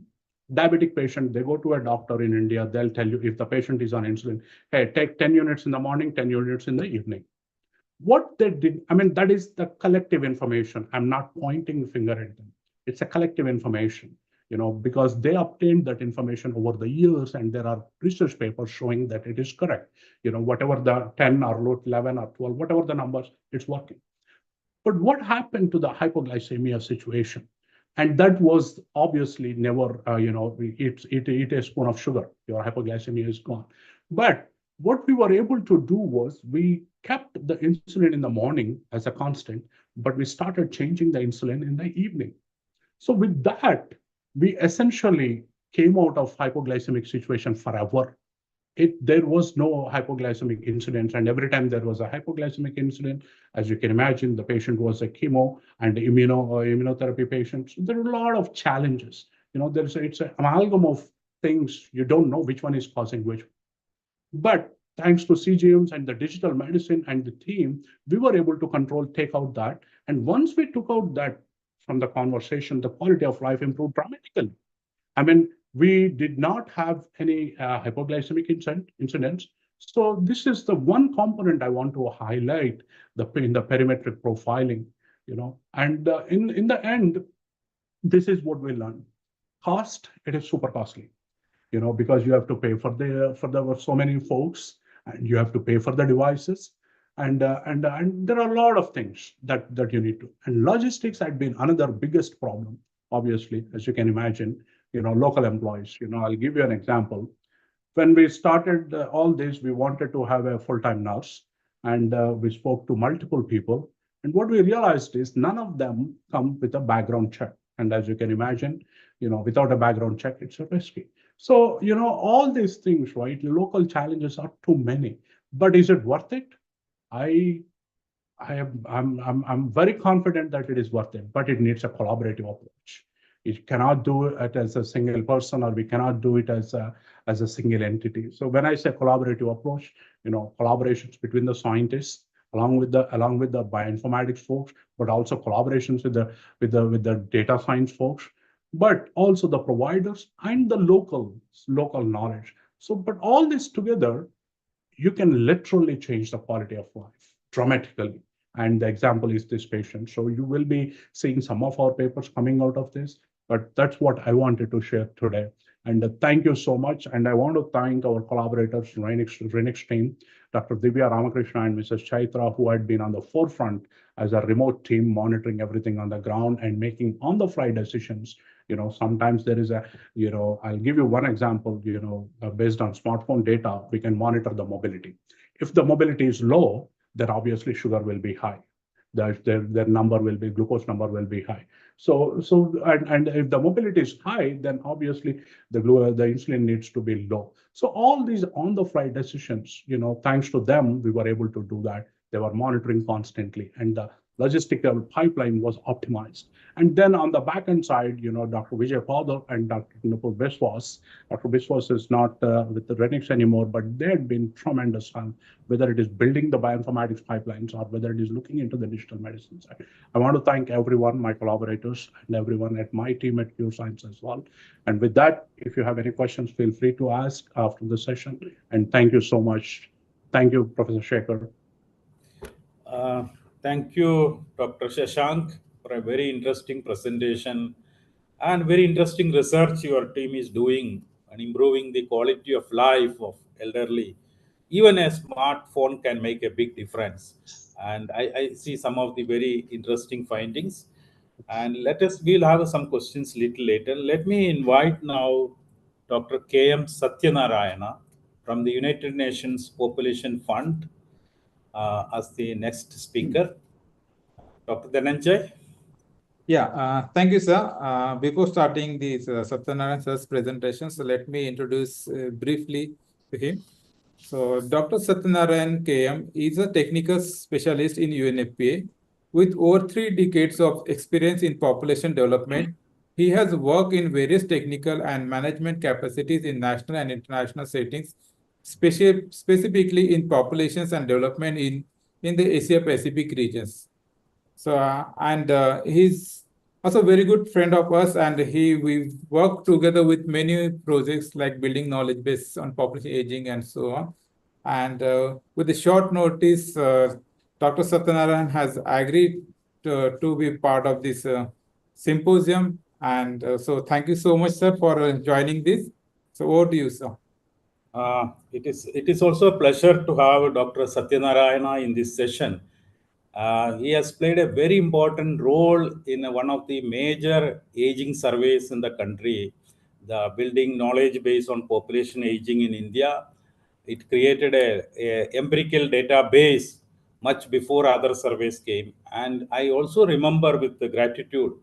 Diabetic patient, they go to a doctor in India, they'll tell you, if the patient is on insulin, hey, take 10 units in the morning, 10 units in the evening. What they did, I mean, that is the collective information. I'm not pointing a finger at them. It's a collective information, because they obtained that information over the years, and there are research papers showing that it is correct. Whatever the 10 or 11 or 12, whatever the numbers, it's working. But what happened to the hypoglycemia situation? And that was obviously never, eat a spoon of sugar, your hypoglycemia is gone. But what we were able to do was, we kept the insulin in the morning as a constant, but we started changing the insulin in the evening. So with that, we essentially came out of hypoglycemic situation forever. There was no hypoglycemic incidents, and every time there was a hypoglycemic incident, as you can imagine, the patient was a chemo and immunotherapy patient. So there are a lot of challenges. It's an amalgam of things. You don't know which one is causing which. But thanks to CGMs and the digital medicine and the team, we were able to take out that. And once we took out that from the conversation, the quality of life improved dramatically. I mean, we did not have any hypoglycemic incidents. So this is the one component I want to highlight in the perimetric profiling, and in the end, this is what we learned. Cost, it is super costly, because you have to pay for so many folks, and you have to pay for the devices. And there are a lot of things that you need to. And logistics had been another biggest problem, obviously, as you can imagine. Local employees. I'll give you an example. When we started all this, we wanted to have a full-time nurse, and we spoke to multiple people. And what we realized is none of them come with a background check. And as you can imagine, without a background check, it's risky. So, all these things, right? Local challenges are too many. But is it worth it? I'm very confident that it is worth it, but it needs a collaborative approach. It cannot do it as a single person, or we cannot do it as a single entity. So when I say collaborative approach, collaborations between the scientists, along with the bioinformatics folks, but also collaborations with the data science folks, but also the providers and the local knowledge. So, but all this together, you can literally change the quality of life dramatically. And the example is this patient. So you will be seeing some of our papers coming out of this, but that's what I wanted to share today. And thank you so much. And I want to thank our collaborators, Restream, Dr. Divya Ramakrishna and Mrs. Chaitra, who had been on the forefront as a remote team, monitoring everything on the ground and making on-the-fly decisions. Sometimes there is I'll give you one example, based on smartphone data, we can monitor the mobility. If the mobility is low, then obviously sugar will be high. Their number will be, glucose number will be high. So and if the mobility is high, then obviously the insulin needs to be low. So all these on-the-fly decisions, thanks to them, we were able to do that. They were monitoring constantly, and the logistical pipeline was optimized. And then on the back-end side, Dr. Vijay Padar and Dr. Nupur Biswas. Dr. Biswas is not with the Renix anymore, but they had been tremendous help, whether it is building the bioinformatics pipelines or whether it is looking into the digital medicine side. I want to thank everyone, my collaborators, and everyone at my team at Pure Science as well. And with that, if you have any questions, feel free to ask after the session. And thank you so much. Thank you, Professor Shekhar. Thank you, Dr. Shashank, for a very interesting presentation and very interesting research your team is doing and improving the quality of life of elderly. Even a smartphone can make a big difference. And I see some of the very interesting findings. And we'll have some questions little later. Let me invite now Dr. K.M. Satyanarayana from the United Nations Population Fund as the next speaker. Dr. Dhananjay? Yeah, thank you, sir. Before starting this Satyanarayana sir's presentation, so let me introduce briefly to him. So Dr. Satyanarayana KM is a technical specialist in UNFPA with over 3 decades of experience in population development. He has worked in various technical and management capacities in national and international settings, specifically in populations and development in the Asia-Pacific regions. So, he's also a very good friend of us, and we work together with many projects like building knowledge base on population aging and so on. And with the short notice, Dr. Satyanarayan has agreed to be part of this symposium. And so thank you so much, sir, for joining this. So over to you, sir. It is also a pleasure to have Dr. Satyanarayana in this session. He has played a very important role in one of the major aging surveys in the country, the building knowledge base on population aging in India. It created a empirical database much before other surveys came. And I also remember with gratitude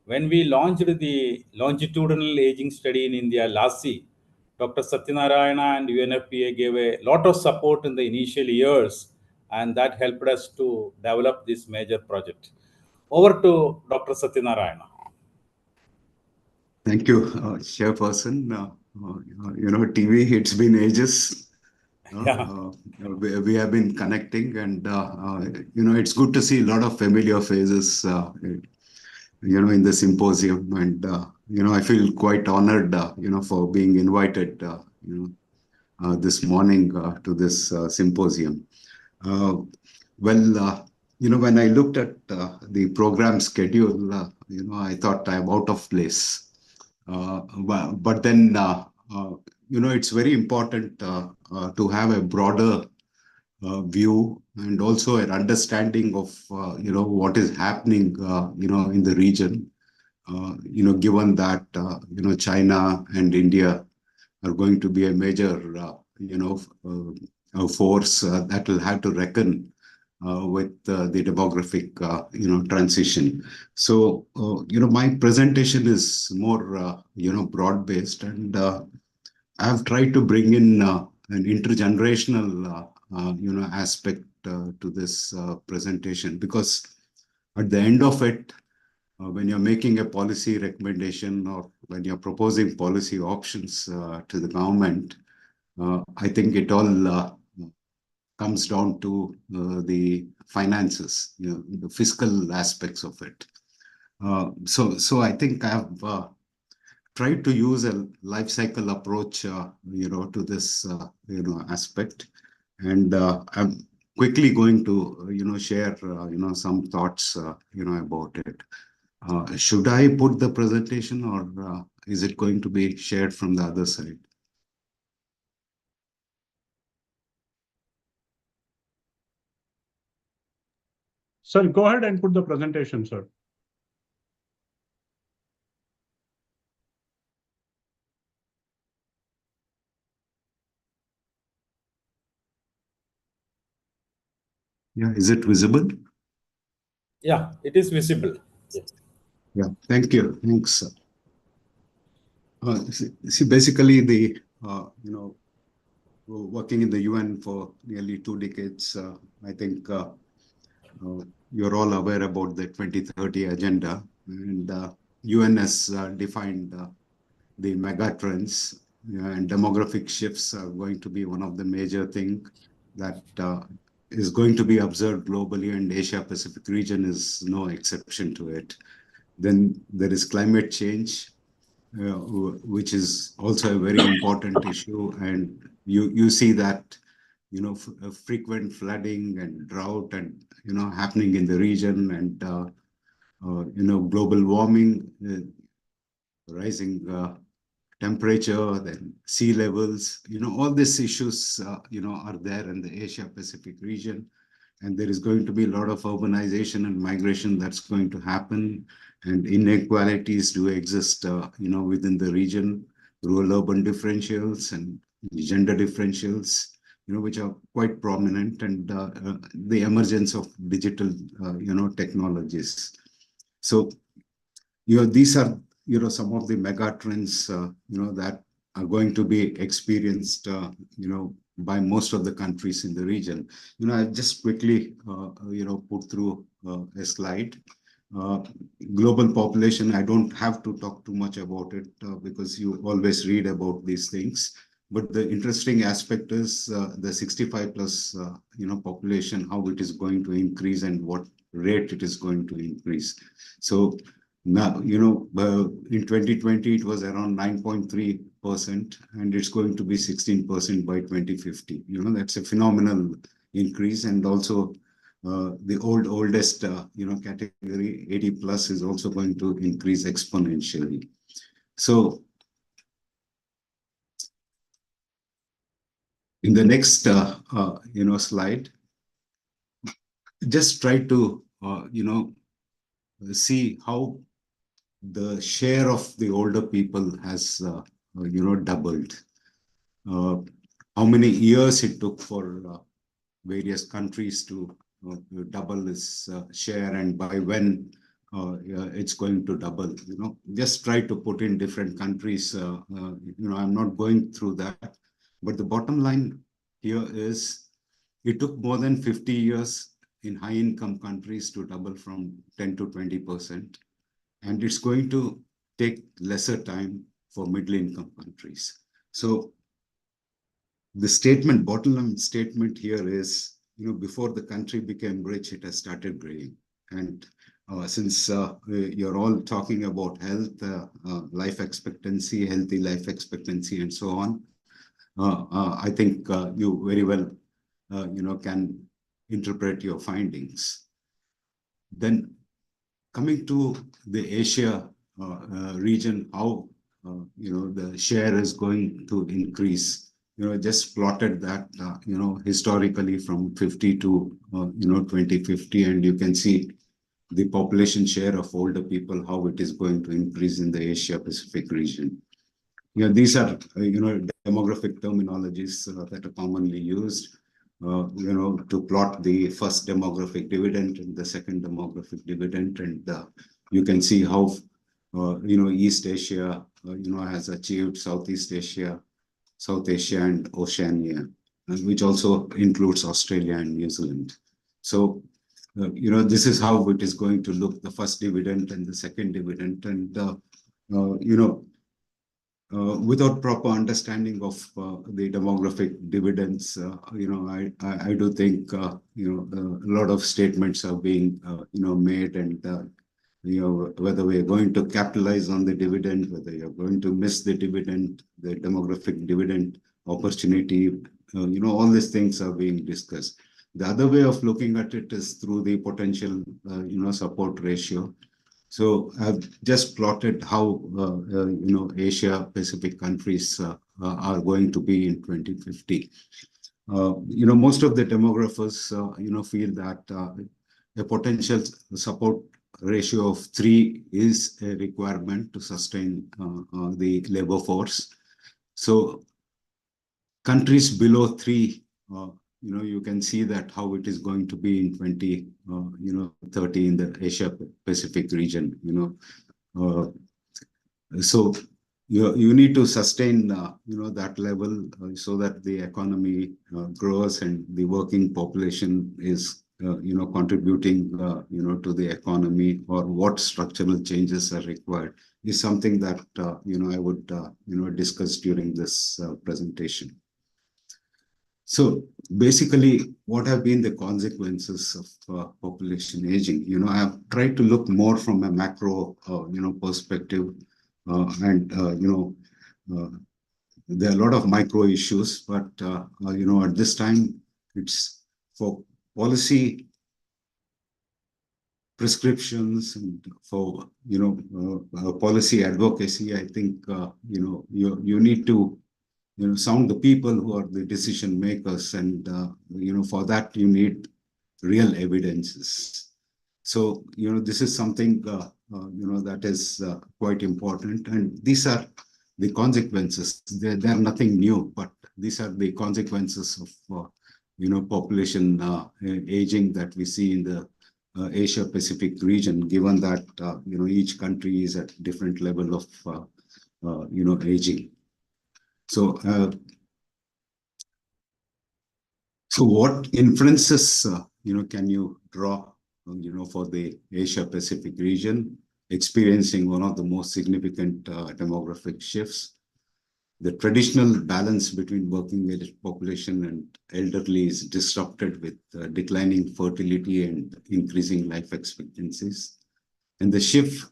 when we launched the longitudinal aging study in India, LASI. Dr. Satyanarayana and UNFPA gave a lot of support in the initial years, and that helped us to develop this major project. Over to Dr. Satyanarayana. Thank you, Chairperson. TV, it's been ages. We have been connecting, and it's good to see a lot of familiar faces, in the symposium, and I feel quite honored, for being invited, this morning to this symposium. When I looked at the program schedule, I thought I'm out of place. But then, it's very important to have a broader view and also an understanding of, what is happening, in the region, given that, China and India are going to be a major, force that will have to reckon with the demographic, transition. So, my presentation is more, broad-based, and I have tried to bring in an intergenerational, aspect to this presentation, because at the end of it, when you're making a policy recommendation or when you're proposing policy options to the government, I think it all comes down to the finances, the fiscal aspects of it. So I think I have tried to use a life cycle approach, to this, aspect, and I'm quickly going to, share, some thoughts, about it. Should I put the presentation, or is it going to be shared from the other side? Sir, go ahead and put the presentation, sir. Yeah, is it visible? Yeah, it is visible. Yeah, thank you. Thanks. See, basically, the working in the UN for nearly 2 decades, I think you're all aware about the 2030 agenda, and UN has defined the mega trends, and demographic shifts are going to be one of the major things that is going to be observed globally, and Asia Pacific region is no exception to it. Then there is climate change, which is also a very important issue, and you see that frequent flooding and drought and happening in the region, and global warming, rising temperature, then sea levels, all these issues are there in the Asia Pacific region. And there is going to be a lot of urbanization and migration that's going to happen, and inequalities do exist within the region, rural-urban differentials and gender differentials, which are quite prominent, and the emergence of digital technologies. So these are some of the mega trends that are going to be experienced by most of the countries in the region. I'll just quickly put through a slide. Global population, I don't have to talk too much about it because you always read about these things. But the interesting aspect is the 65 plus population, how it is going to increase and what rate it is going to increase. So now, in 2020, it was around 9.3%, and it's going to be 16% by 2050. That's a phenomenal increase. And also the oldest, category 80 plus is also going to increase exponentially. So in the next, slide, just try to, see how the share of the older people has, doubled. How many years it took for various countries to double its share, and by when it's going to double. Just try to put in different countries. I'm not going through that, but the bottom line here is it took more than 50 years in high-income countries to double from 10 to 20%. And it's going to take lesser time for middle-income countries. So the bottom line statement here is, before the country became rich, it has started growing. And since you're all talking about health, life expectancy, healthy life expectancy, and so on, I think you very well, can interpret your findings. Then coming to the Asia region, how the share is going to increase. Just plotted that historically from 50 to 2050, and you can see the population share of older people, how it is going to increase in the Asia Pacific region. These are demographic terminologies that are commonly used. To plot the first demographic dividend and the second demographic dividend, and you can see how East Asia has achieved Southeast Asia, South Asia, and Oceania, which also includes Australia and New Zealand. So this is how it is going to look: the first dividend and the second dividend, and without proper understanding of the demographic dividends, I do think a lot of statements are being made, and whether we are going to capitalize on the dividend, whether you're going to miss the dividend, the demographic dividend opportunity, all these things are being discussed. The other way of looking at it is through the potential support ratio. So I've just plotted how Asia Pacific countries are going to be in 2050. Most of the demographers feel that a potential support ratio of 3 is a requirement to sustain the labor force. So countries below 3, you can see that how it is going to be in 2030 in the Asia Pacific region. So you need to sustain that level so that the economy grows and the working population is contributing, to the economy, or what structural changes are required, is something that, I would, discuss during this presentation. So basically, what have been the consequences of population aging? I have tried to look more from a macro, perspective, and there are a lot of micro issues, but at this time, it's for policy prescriptions and for policy advocacy. I think you need to sound the people who are the decision makers, and for that you need real evidences. So this is something that is quite important, and these are the consequences. They're nothing new, but these are the consequences of population aging that we see in the Asia Pacific region, given that each country is at different level of aging. So, what inferences can you draw for the Asia Pacific region experiencing one of the most significant demographic shifts? The traditional balance between working age population and elderly is disrupted with declining fertility and increasing life expectancies. And the shift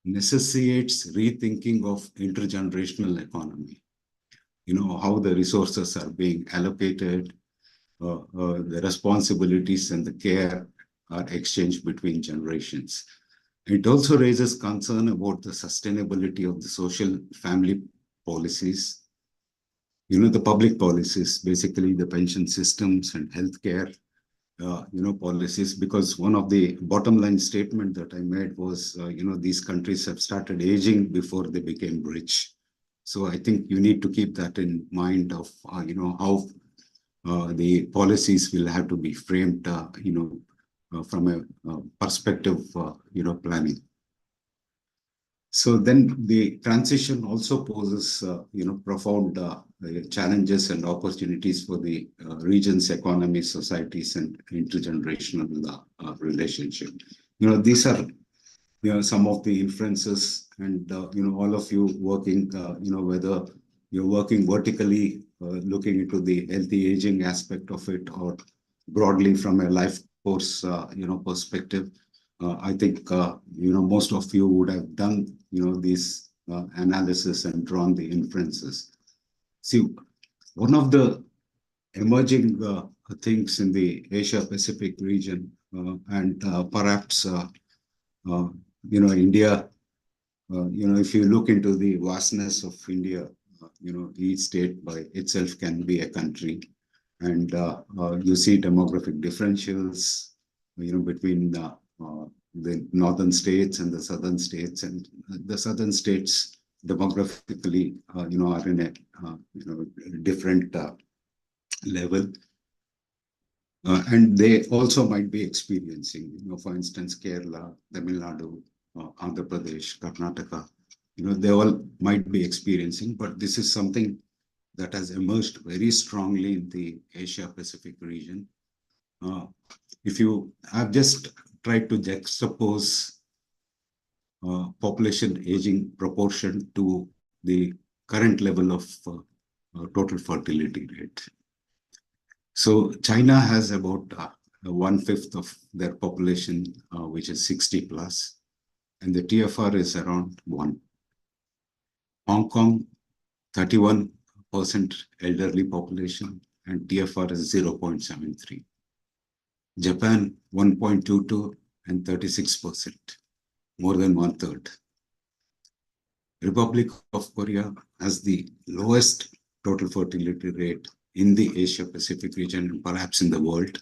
necessitates rethinking of intergenerational economy. How the resources are being allocated, the responsibilities and the care are exchanged between generations. It also raises concern about the sustainability of the social family policies, the public policies, basically the pension systems and healthcare, policies, because one of the bottom line statement that I made was, these countries have started aging before they became rich. So I think you need to keep that in mind of, how the policies will have to be framed, from a perspective, planning. So then the transition also poses, profound challenges and opportunities for the region's economy, societies, and intergenerational relationship. These are, some of the inferences, and all of you working, whether you're working vertically, looking into the healthy aging aspect of it, or broadly from a life course, perspective. I think, most of you would have done, these analysis and drawn the inferences. See, one of the emerging things in the Asia Pacific region, and perhaps, India, if you look into the vastness of India, each state by itself can be a country, and you see demographic differentials, between the northern states and the southern states, and the southern states demographically, are in a different level, and they also might be experiencing, for instance, Kerala, Tamil Nadu, Andhra Pradesh, Karnataka, they all might be experiencing, but this is something that has emerged very strongly in the Asia Pacific region. If you have just tried to juxtapose population aging proportion to the current level of total fertility rate. So China has about 1/5 of their population, which is 60 plus, and the TFR is around 1. Hong Kong, 31% elderly population, and TFR is 0.73. Japan, 1.22 and 36%, more than 1/3. Republic of Korea has the lowest total fertility rate in the Asia Pacific region, and perhaps in the world,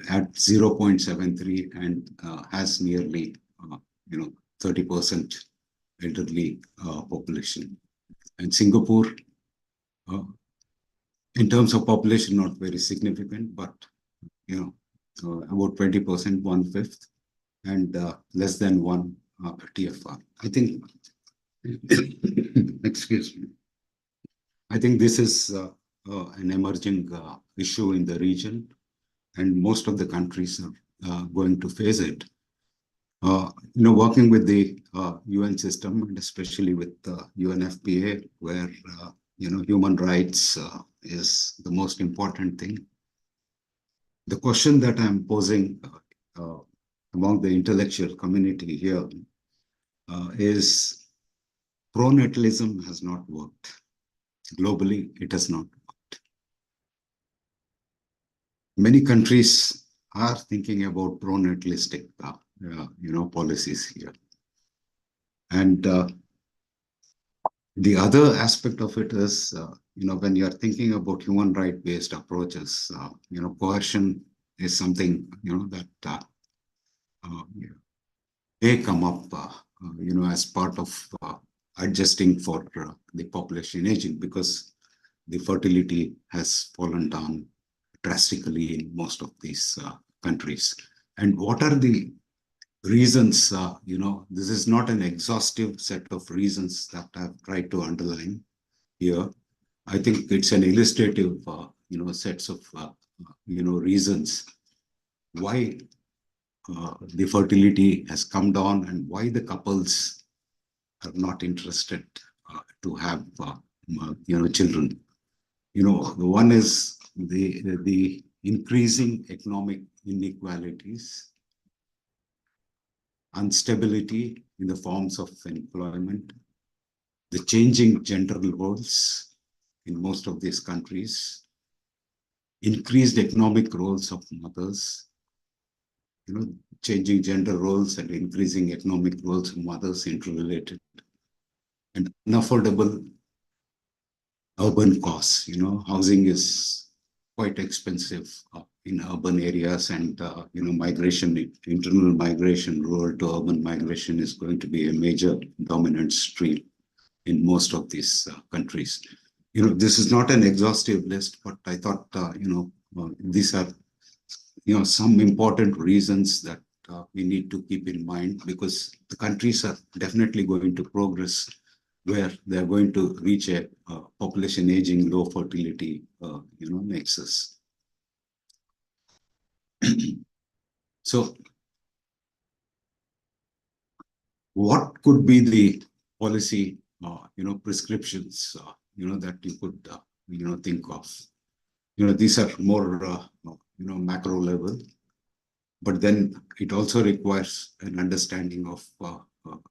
at 0.73, and has nearly 30% elderly population. And Singapore, in terms of population, not very significant, but about 20%, 1/5, and less than 1 TFR. I think, excuse me. I think this is an emerging issue in the region, and most of the countries are going to face it. Working with the UN system, and especially with UNFPA, where human rights is the most important thing. The question that I'm posing among the intellectual community here is pronatalism has not worked. Globally, it has not worked. Many countries are thinking about pronatalistic policies here. And the other aspect of it is, when you're thinking about human right-based approaches, coercion is something, that may come up, as part of adjusting for the population aging, because the fertility has fallen down drastically in most of these countries. And what are the reasons? This is not an exhaustive set of reasons that I've tried to underline here. I think it's an illustrative, sets of, reasons why the fertility has come down and why the couples are not interested to have, children. The one is the increasing economic inequalities, instability in the forms of employment, the changing gender roles in most of these countries, increased economic roles of mothers, changing gender roles and increasing economic roles of mothers interrelated, and unaffordable urban costs. Housing is quite expensive in urban areas, and migration, internal migration, rural to urban migration is going to be a major dominant stream in most of these countries. This is not an exhaustive list, but I thought, these are, some important reasons that we need to keep in mind, because the countries are definitely going to progress where they're going to reach a population aging, low fertility, nexus. So, what could be the policy, prescriptions, that you could, think of? These are more, macro level, but then it also requires an understanding of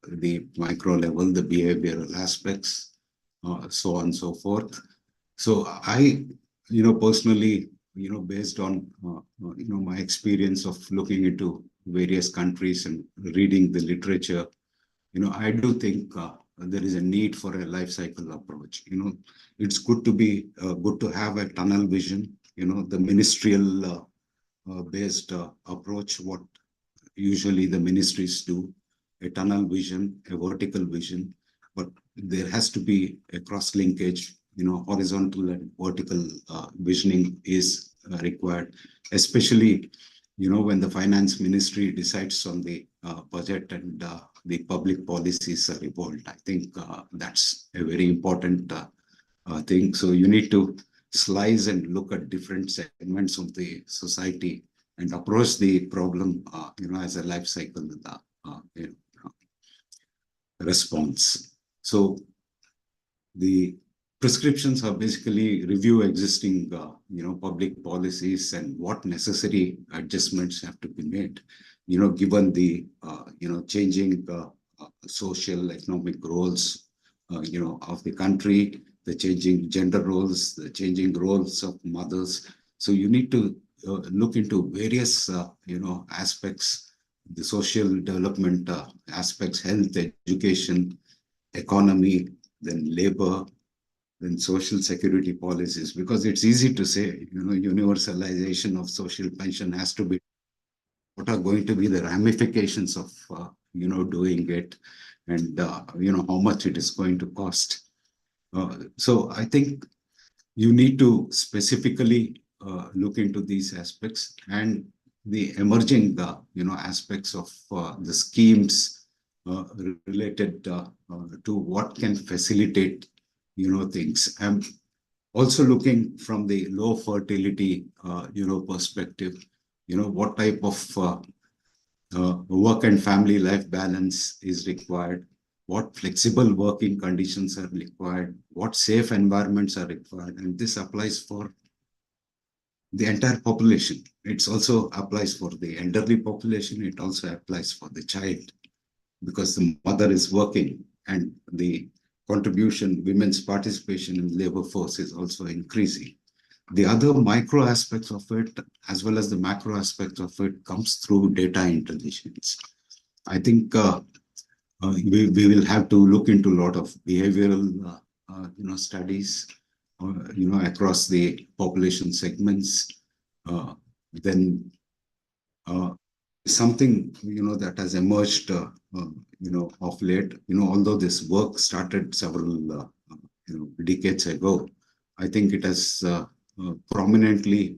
the micro level, the behavioral aspects, so on and so forth. So I, personally, based on, my experience of looking into various countries and reading the literature, I do think there is a need for a life cycle approach. It's good to be good to have a tunnel vision, the ministerial based approach, what usually the ministries do, a tunnel vision, a vertical vision, but there has to be a cross linkage, horizontal and vertical visioning is required, especially, when the finance ministry decides on the budget and the public policies are evolved. I think that's a very important thing. So you need to slice and look at different segments of the society and approach the problem, as a life cycle response. So the prescriptions are basically review existing, public policies and what necessary adjustments have to be made, given the, changing social, economic roles, of the country, the changing gender roles, the changing roles of mothers. So you need to look into various, aspects, the social development aspects, health, education, economy, then labor, then social security policies, because it's easy to say, universalization of social pension has to be, what are going to be the ramifications of, doing it, and, how much it is going to cost. So I think you need to specifically look into these aspects and the emerging, aspects of the schemes related to what can facilitate, things. Also looking from the low fertility, perspective, what type of work and family life balance is required, what flexible working conditions are required, what safe environments are required. And this applies for the entire population. It also applies for the elderly population. It also applies for the child, because the mother is working and the contribution, women's participation in the labor force is also increasing. The other micro aspects of it, as well as the macro aspects of it, comes through data intelligence. I think we will have to look into a lot of behavioral, studies, across the population segments. Then something, that has emerged, of late, although this work started several, decades ago, I think it has prominently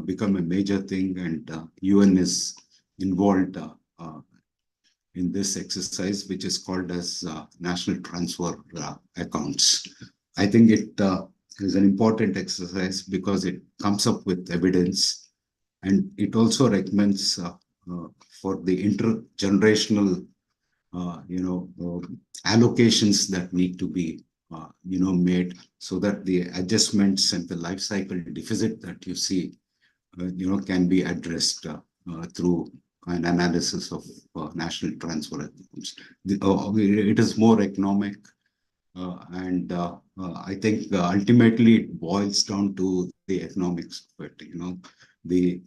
become a major thing, and UN is involved in this exercise, which is called as national transfer accounts. I think it is an important exercise because it comes up with evidence, and it also recommends for the intergenerational, allocations that need to be, made, so that the adjustments and the life cycle deficit that you see, can be addressed through an analysis of national transfer accounts. It is more economic, and I think ultimately it boils down to the economics of it. We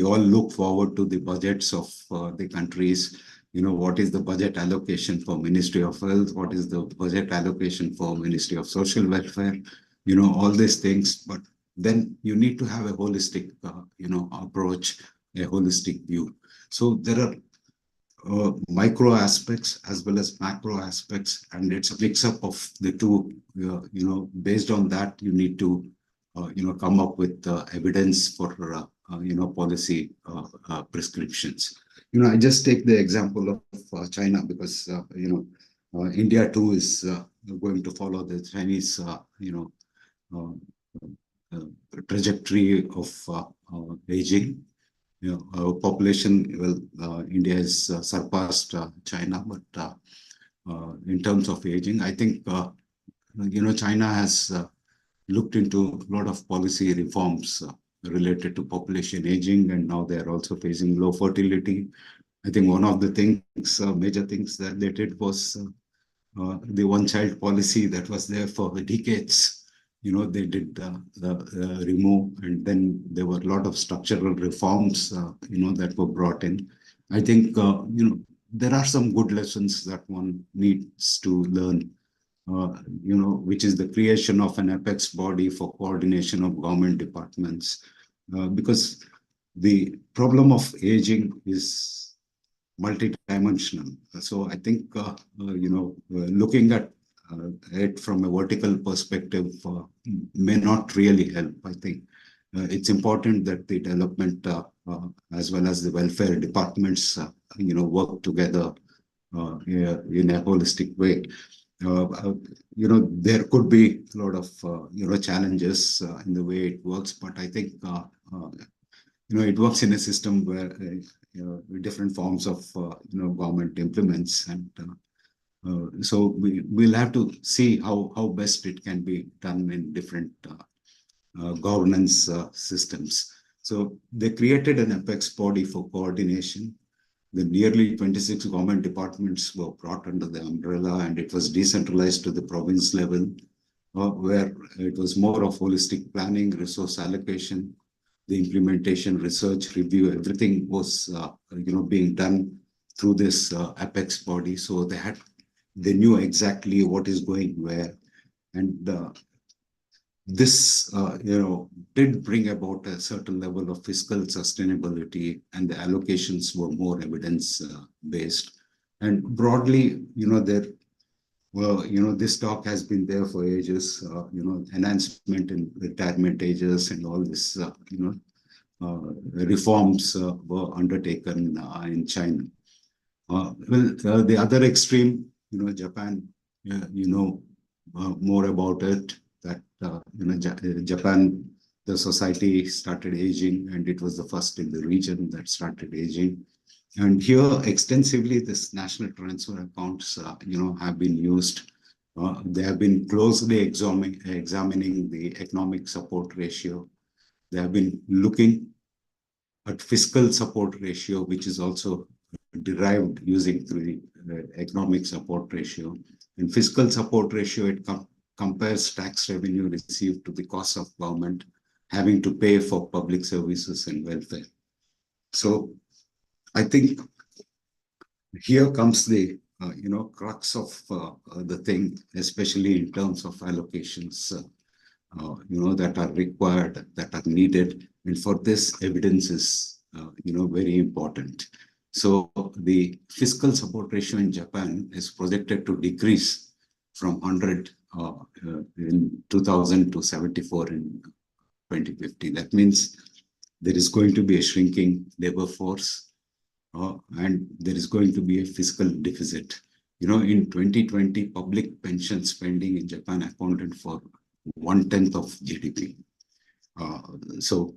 all look forward to the budgets of the countries. What is the budget allocation for Ministry of Health? What is the budget allocation for Ministry of Social Welfare? All these things. But then you need to have a holistic, approach, a holistic view. So there are micro aspects as well as macro aspects, and it's a mix-up of the two. Based on that, you need to, come up with evidence for, policy prescriptions. I just take the example of China because, India too is going to follow the Chinese, trajectory of aging. Our population, India has surpassed China, but in terms of aging, I think, China has looked into a lot of policy reforms related to population aging, and now they're also facing low fertility. I think one of the things, major things that they did was the one-child policy that was there for decades. They did remove, and then there were a lot of structural reforms, that were brought in. I think, there are some good lessons that one needs to learn, which is the creation of an apex body for coordination of government departments, because the problem of aging is multidimensional. So I think, looking at it from a vertical perspective may not really help. I think it's important that the development as well as the welfare departments, work together in a holistic way. There could be a lot of, challenges in the way it works, but I think, it works in a system where different forms of, government implements, and so we'll have to see how best it can be done in different governance systems. So they created an apex body for coordination. The nearly 26 government departments were brought under the umbrella, and it was decentralized to the province level, where it was more of holistic planning, resource allocation, the implementation, research, review, everything was, being done through this apex body. So they knew exactly what is going where, and this, did bring about a certain level of fiscal sustainability, and the allocations were more evidence-based. And broadly, this talk has been there for ages, enhancement in retirement ages and all this, reforms were undertaken in China. The other extreme, Japan, more about it. that Japan, the society started aging, and it was the first in the region that started aging. And here, extensively, this national transfer accounts, have been used. They have been closely examining the economic support ratio. They have been looking at fiscal support ratio, which is also derived using the economic support ratio. In fiscal support ratio, it compares tax revenue received to the cost of government having to pay for public services and welfare. So I think here comes the crux of the thing, especially in terms of allocations, that are required, that are needed, and for this, evidence is very important. So the fiscal support ratio in Japan is projected to decrease from 100 in 2000 to 74 in 2050. That means there is going to be a shrinking labor force, and there is going to be a fiscal deficit. In 2020, public pension spending in Japan accounted for 1/10 of GDP. So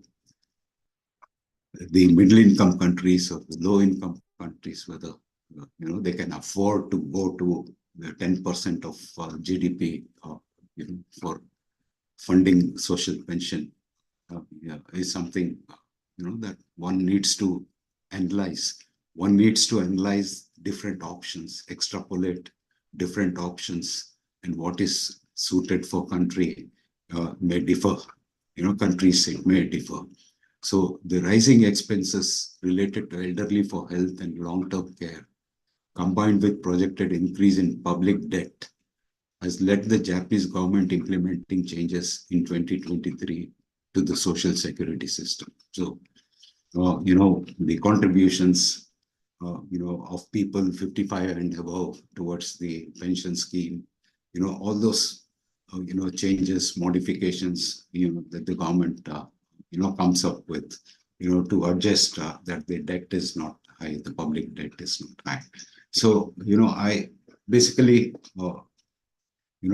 the middle-income countries or the low-income countries, whether they can afford to go to the 10% of GDP, for funding social pension, is something that one needs to analyze. One needs to analyze different options, extrapolate different options, and what is suited for country may differ. Countries, it may differ. So the rising expenses related to elderly for health and long-term care, combined with projected increase in public debt, has led the Japanese government implementing changes in 2023 to the social security system. So, the contributions, of people 55 and above towards the pension scheme, all those, changes, modifications, that the government, comes up with, to adjust that the debt is not high, the public debt is not high. So, I basically,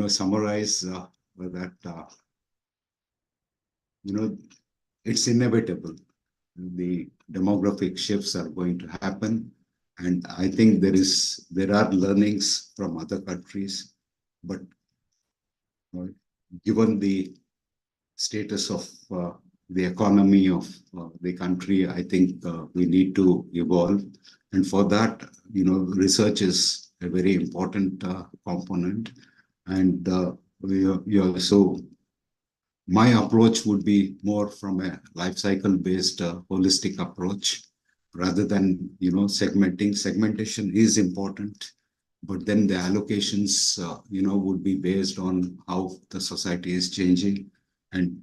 summarize that, it's inevitable. The demographic shifts are going to happen. And I think there are learnings from other countries, but given the status of the economy of the country, I think we need to evolve. And for that, research is a very important component. And so my approach would be more from a life cycle based holistic approach rather than segmenting. Segmentation is important, but then the allocations would be based on how the society is changing. And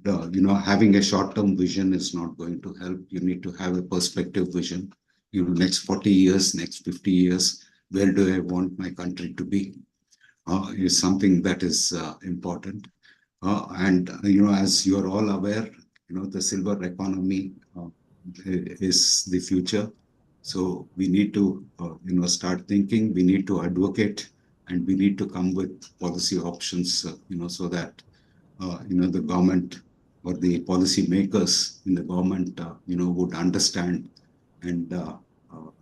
having a short-term vision is not going to help. You need to have a perspective vision. Next 40 years, next 50 years, where do I want my country to be? Is something that is important. And as you are all aware, the silver economy is the future. So we need to start thinking. We need to advocate, and we need to come with policy options. So that the government or the policy makers in the government would understand, and a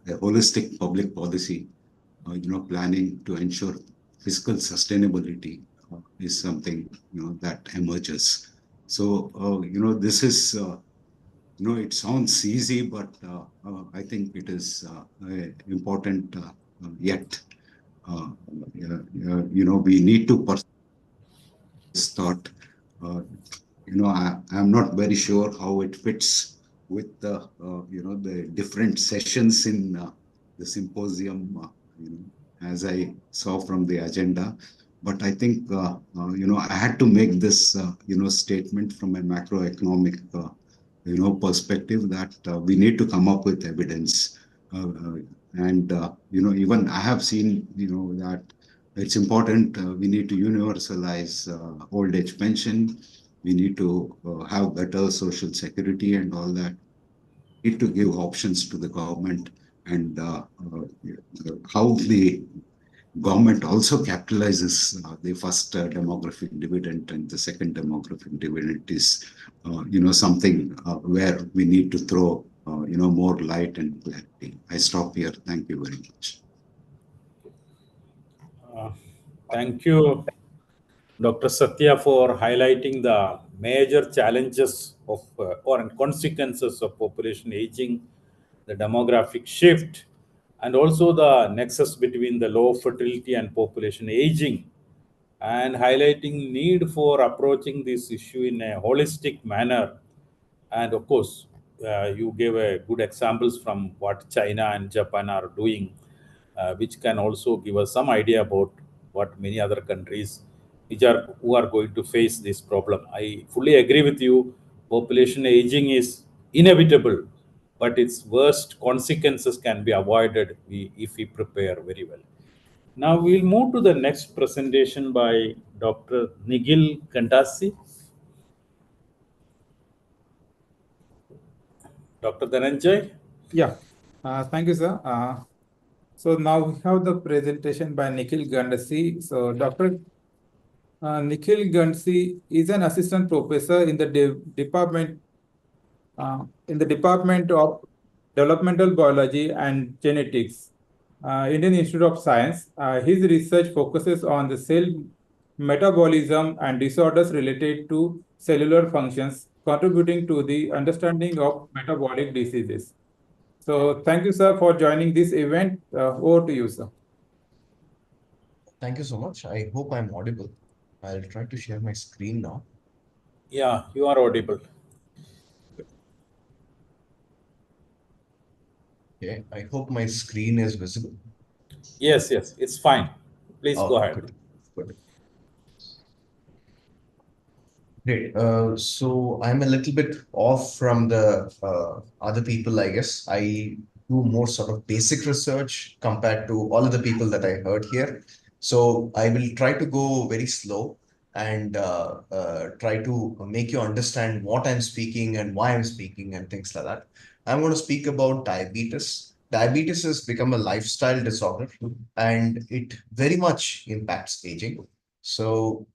holistic public policy planning to ensure fiscal sustainability is something that emerges. So this is it sounds easy, but I think it is important yet. We need to pursue this thought. I'm not very sure how it fits with the the different sessions in the symposium, as I saw from the agenda. But I think I had to make this statement from a macroeconomic perspective that we need to come up with evidence. And even I have seen that it's important. We need to universalize old age pension. We need to have better social security and all that. We need to give options to the government, and how the government also capitalizes the first demographic dividend, and the second demographic dividend is, something where we need to throw, more light and clarity. I stop here. Thank you very much. Thank you, Dr. Satya, for highlighting the major challenges of or consequences of population aging, the demographic shift, and also the nexus between the low fertility and population aging, and highlighting need for approaching this issue in a holistic manner. And of course, you gave a good examples from what China and Japan are doing, which can also give us some idea about what many other countries who are going to face this problem. I fully agree with you. Population aging is inevitable, but its worst consequences can be avoided if we prepare very well. Now we'll move to the next presentation by Dr. Nigil Kantasi. Dr. Dhananjay? Yeah, thank you, sir. So now we have the presentation by Nikhil Gandasi. So Dr. Nikhil Gandasi is an assistant professor in the Department of Developmental Biology and Genetics, Indian Institute of Science. His research focuses on the cell metabolism and disorders related to cellular functions, contributing to the understanding of metabolic diseases. So thank you, sir, for joining this event. Over to you, sir. Thank you so much. I hope I'm audible. I'll try to share my screen now. Yeah, you are audible. Okay, I hope my screen is visible. Yes, it's fine. Please go ahead. Good. Great. So I'm a little bit off from the other people, I guess. I do more sort of basic research compared to all of the people that I heard here. So I will try to go very slow and try to make you understand what I'm speaking and why I'm speaking and things like that. I'm going to speak about diabetes. Diabetes has become a lifestyle disorder and it very much impacts aging. So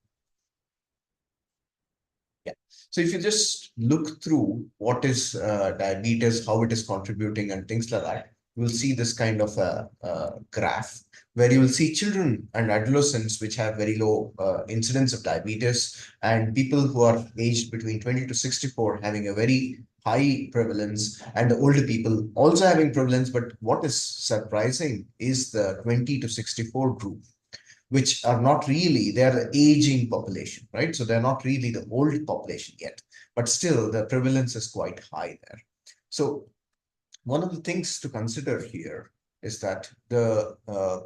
so if you just look through what is diabetes, how it is contributing and things like that, you will see this kind of a graph where you will see children and adolescents which have very low incidence of diabetes and people who are aged between 20 to 64 having a very high prevalence, and the older people also having prevalence. But what is surprising is the 20 to 64 group, which are not really, they're the aging population, right? So they're not really the old population yet, but still the prevalence is quite high there. So one of the things to consider here is that the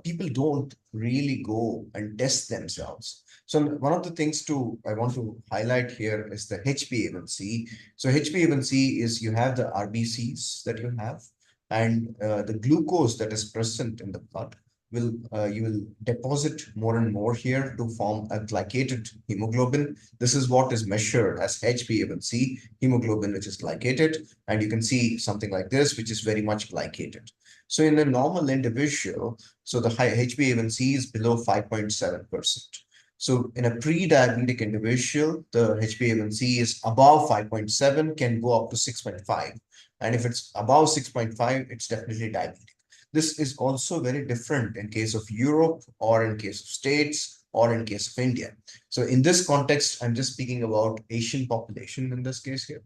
people don't really go and test themselves. So one of the things I want to highlight here is the HbA1c. So HbA1c is you have the RBCs that you have, and the glucose that is present in the blood you will deposit more and more here to form a glycated hemoglobin. This is what is measured as HbA1c, hemoglobin which is glycated, and you can see something like this, which is very much glycated. So in a normal individual, so the high HbA1c is below 5.7%. So in a pre-diabetic individual, the HbA1c is above 5.7, can go up to 6.5. And if it's above 6.5, it's definitely diabetic. This is also very different in case of Europe or in case of States or in case of India. So in this context, I'm just speaking about Asian population in this case here.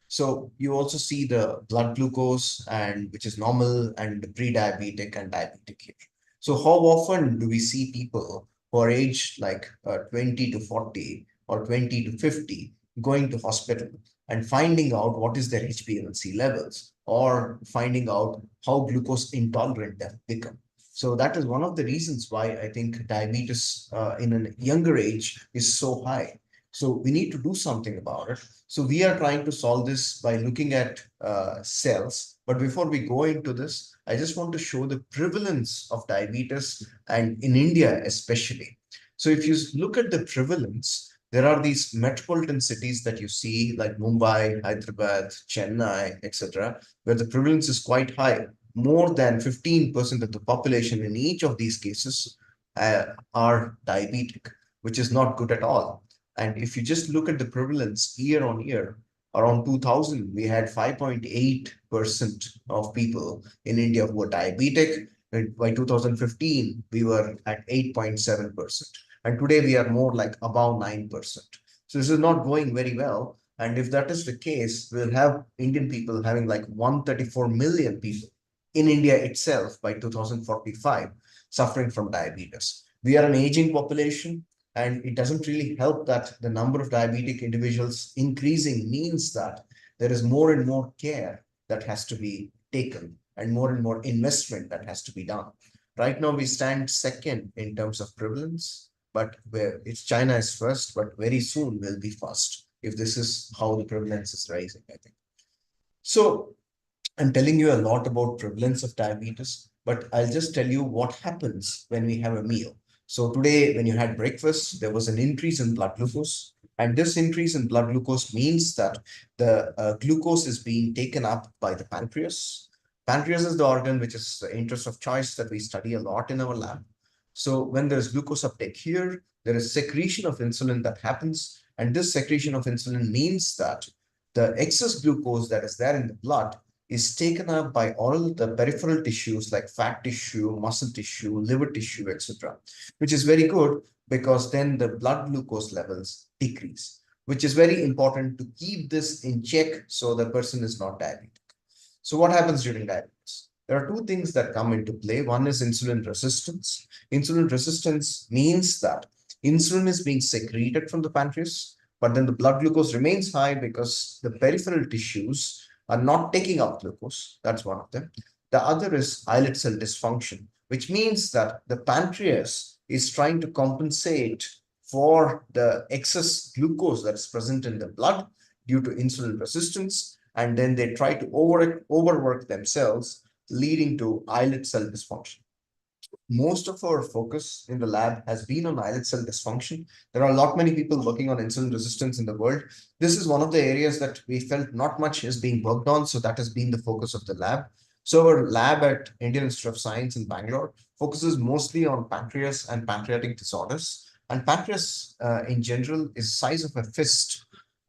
So you also see the blood glucose, and which is normal, and the pre-diabetic and diabetic here. So how often do we see people who are aged like 20 to 40 or 20 to 50 going to hospital and finding out what is their HbA1c levels, or finding out how glucose intolerant they've become? So that is one of the reasons why I think diabetes in a younger age is so high. So we need to do something about it. So we are trying to solve this by looking at cells. But before we go into this, I just want to show the prevalence of diabetes, and in India especially. So if you look at the prevalence, there are these metropolitan cities that you see like Mumbai, Hyderabad, Chennai, etc., where the prevalence is quite high. More than 15% of the population in each of these cases are diabetic, which is not good at all. And if you just look at the prevalence year on year, around 2000, we had 5.8% of people in India who were diabetic. And by 2015, we were at 8.7%. And today we are more like above 9%. So this is not going very well. And if that is the case, we'll have Indian people having like 134 million people in India itself by 2045 suffering from diabetes. We are an aging population, and it doesn't really help that the number of diabetic individuals increasing means that there is more and more care that has to be taken and more investment that has to be done. Right now, we stand second in terms of prevalence, but where it's China is first, but very soon will be first if this is how the prevalence is rising, I think. So I'm telling you a lot about prevalence of diabetes, but I'll just tell you what happens when we have a meal. So today, when you had breakfast, there was an increase in blood glucose. And this increase in blood glucose means that the glucose is being taken up by the pancreas. Pancreas is the organ which is the interest of choice that we study a lot in our lab. So when there's glucose uptake here, there is secretion of insulin that happens. And this secretion of insulin means that the excess glucose that is there in the blood is taken up by all the peripheral tissues like fat tissue, muscle tissue, liver tissue, etc., which is very good because then the blood glucose levels decrease, which is very important to keep this in check so the person is not diabetic. So what happens during diabetes? There are two things that come into play. One is insulin resistance. Insulin resistance means that insulin is being secreted from the pancreas, but then the blood glucose remains high because the peripheral tissues are not taking up glucose. That's one of them. The other is islet cell dysfunction, which means that the pancreas is trying to compensate for the excess glucose that's present in the blood due to insulin resistance. And then they try to overwork themselves, leading to islet cell dysfunction. Most of our focus in the lab has been on islet cell dysfunction. There are a lot many people working on insulin resistance in the world. This is one of the areas that we felt not much is being worked on. So that has been the focus of the lab. So our lab at Indian Institute of Science in Bangalore focuses mostly on pancreas and pancreatic disorders. And pancreas in general is the size of a fist.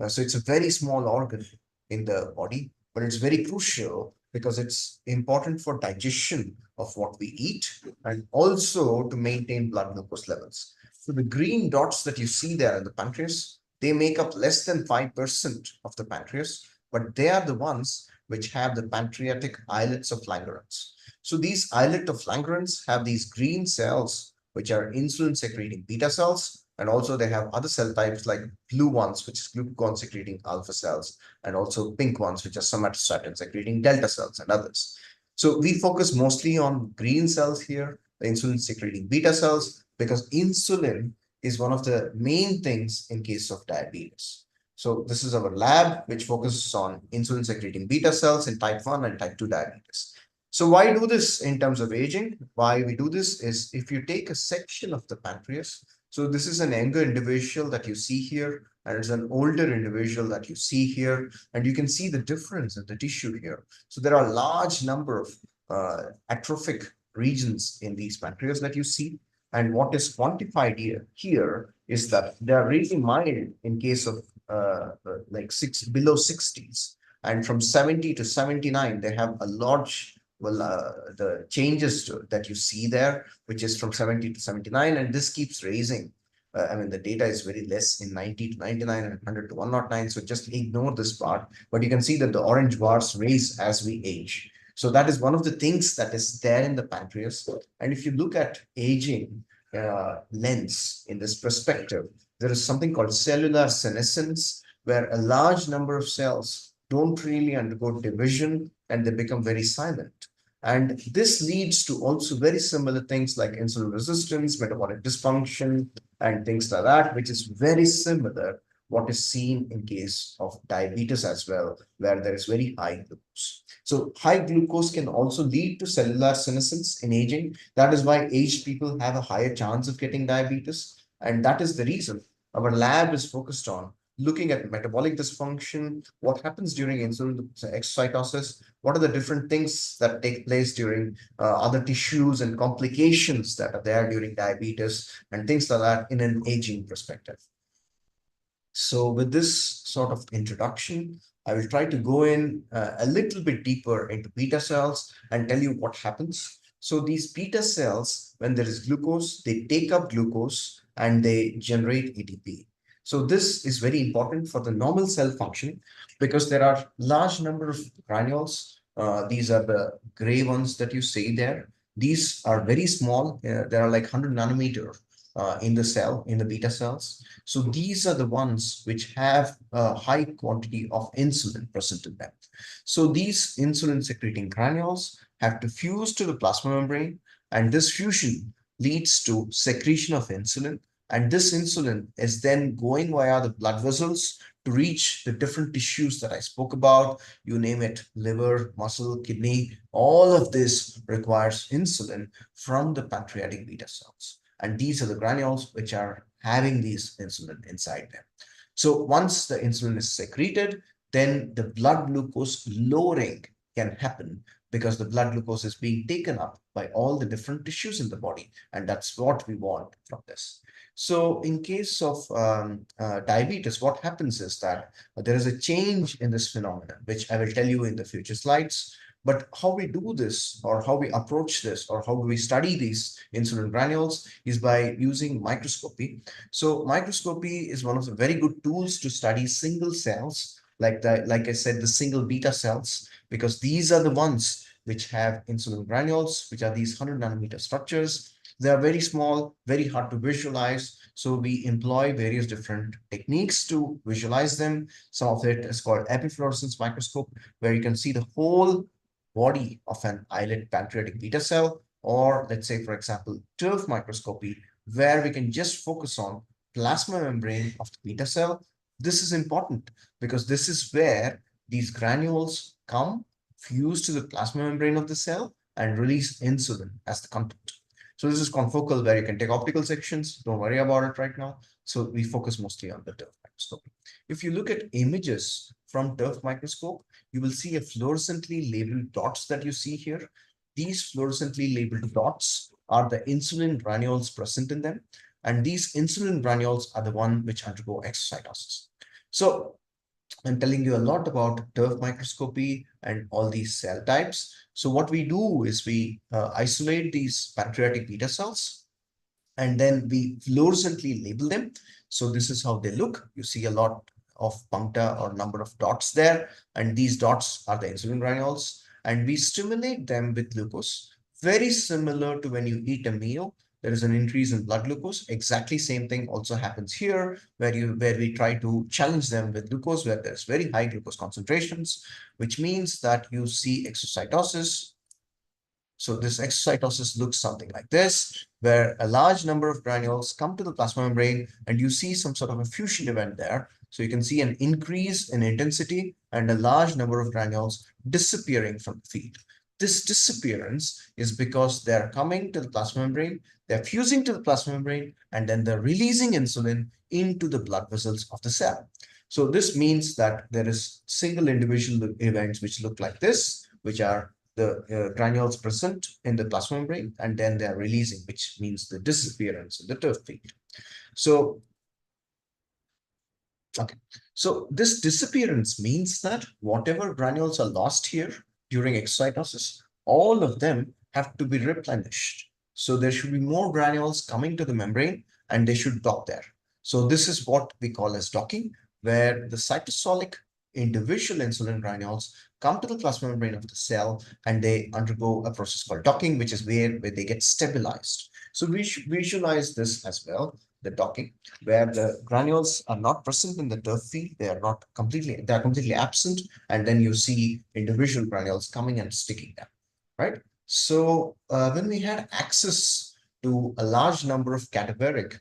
So it's a very small organ in the body, but it's very crucial because it's important for digestion of what we eat and also to maintain blood glucose levels. So the green dots that you see there in the pancreas, they make up less than 5% of the pancreas, but they are the ones which have the pancreatic islets of Langerhans. So these islet of Langerhans have these green cells, which are insulin secreting beta cells. And also they have other cell types like blue ones, which is glucagon secreting alpha cells, and also pink ones, which are somatostatin secreting delta cells and others. So we focus mostly on green cells here, the insulin secreting beta cells, because insulin is one of the main things in case of diabetes. So this is our lab, which focuses on insulin secreting beta cells in type 1 and type 2 diabetes. So why do this in terms of aging? Why we do this is if you take a section of the pancreas, so this is an younger individual that you see here, and it's an older individual that you see here, and you can see the difference in the tissue here. So there are a large number of atrophic regions in these pancreas that you see. And what is quantified here is that they are really mild in case of like below 60s. And from 70 to 79, they have a large, the changes that you see there, which is from 70 to 79, and this keeps raising. I mean, the data is very less in 90 to 99 and 100 to 109. So just ignore this part. But you can see that the orange bars raise as we age. So that is one of the things that is there in the pancreas. And if you look at aging lens in this perspective, there is something called cellular senescence, where a large number of cells don't really undergo division and they become very silent. And this leads to also very similar things like insulin resistance, metabolic dysfunction, and things like that, which is very similar what is seen in case of diabetes as well, where there is very high glucose. So high glucose can also lead to cellular senescence in aging. That is why aged people have a higher chance of getting diabetes. And that is the reason our lab is focused on looking at metabolic dysfunction, what happens during insulin exocytosis, what are the different things that take place during other tissues and complications that are there during diabetes and things like that in an aging perspective. So with this sort of introduction, I will try to go in a little bit deeper into beta cells and tell you what happens. So these beta cells, when there is glucose, they take up glucose and they generate ATP. So this is very important for the normal cell function because there are large number of granules. These are the gray ones that you see there. These are very small. There are like 100 nanometer in the cell, in the beta cells. So these are the ones which have a high quantity of insulin present in them. So these insulin secreting granules have to fuse to the plasma membrane, and this fusion leads to secretion of insulin. And this insulin is then going via the blood vessels to reach the different tissues that I spoke about. You name it, liver, muscle, kidney, all of this requires insulin from the pancreatic beta cells. And these are the granules which are having these insulin inside them. So once the insulin is secreted, then the blood glucose lowering can happen because the blood glucose is being taken up by all the different tissues in the body. And that's what we want from this. So in case of diabetes, what happens is that there is a change in this phenomenon, which I will tell you in the future slides. But how we do this, or how we approach this, or how do we study these insulin granules is by using microscopy. So microscopy is one of the very good tools to study single cells, like I said, the single beta cells, because these are the ones which have insulin granules, which are these 100 nanometer structures. They are very small, very hard to visualize. So we employ various different techniques to visualize them. Some of it is called epifluorescence microscope, where you can see the whole body of an islet pancreatic beta cell, or let's say, for example, TIRF microscopy, where we can just focus on plasma membrane of the beta cell. This is important because this is where these granules come, fuse to the plasma membrane of the cell, and release insulin as the content. So this is confocal, where you can take optical sections. Don't worry about it right now. So we focus mostly on the TIRF microscope. If you look at images from TIRF microscope, you will see a fluorescently labeled dots that you see here. These fluorescently labeled dots are the insulin granules present in them. And these insulin granules are the one which undergo exocytosis. So I'm telling you a lot about TIRF microscopy and all these cell types. So what we do is we isolate these pancreatic beta cells, and then we fluorescently label them. So this is how they look. You see a lot of puncta or number of dots there, and these dots are the insulin granules, and we stimulate them with glucose, very similar to when you eat a meal. There is an increase in blood glucose. Exactly same thing also happens here, where we try to challenge them with glucose, where there's very high glucose concentrations, which means that you see exocytosis. So this exocytosis looks something like this, where a large number of granules come to the plasma membrane, and you see some sort of a fusion event there. So you can see an increase in intensity and a large number of granules disappearing from the field. This disappearance is because they're coming to the plasma membrane, they're fusing to the plasma membrane, and then they're releasing insulin into the blood vessels of the cell. So this means that there is single individual events which look like this, which are the granules present in the plasma membrane, and then they're releasing, which means the disappearance in the TIRF field. So, okay. So this disappearance means that whatever granules are lost here during exocytosis, all of them have to be replenished. So there should be more granules coming to the membrane, and they should dock there. So this is what we call as docking, where the cytosolic individual insulin granules come to the plasma membrane of the cell, and they undergo a process called docking, which is where they get stabilized. So we should visualize this as well, the docking, where the granules are not present in the TIRF field. They are completely absent. And then you see individual granules coming and sticking there, right? So when we had access to a large number of cadaveric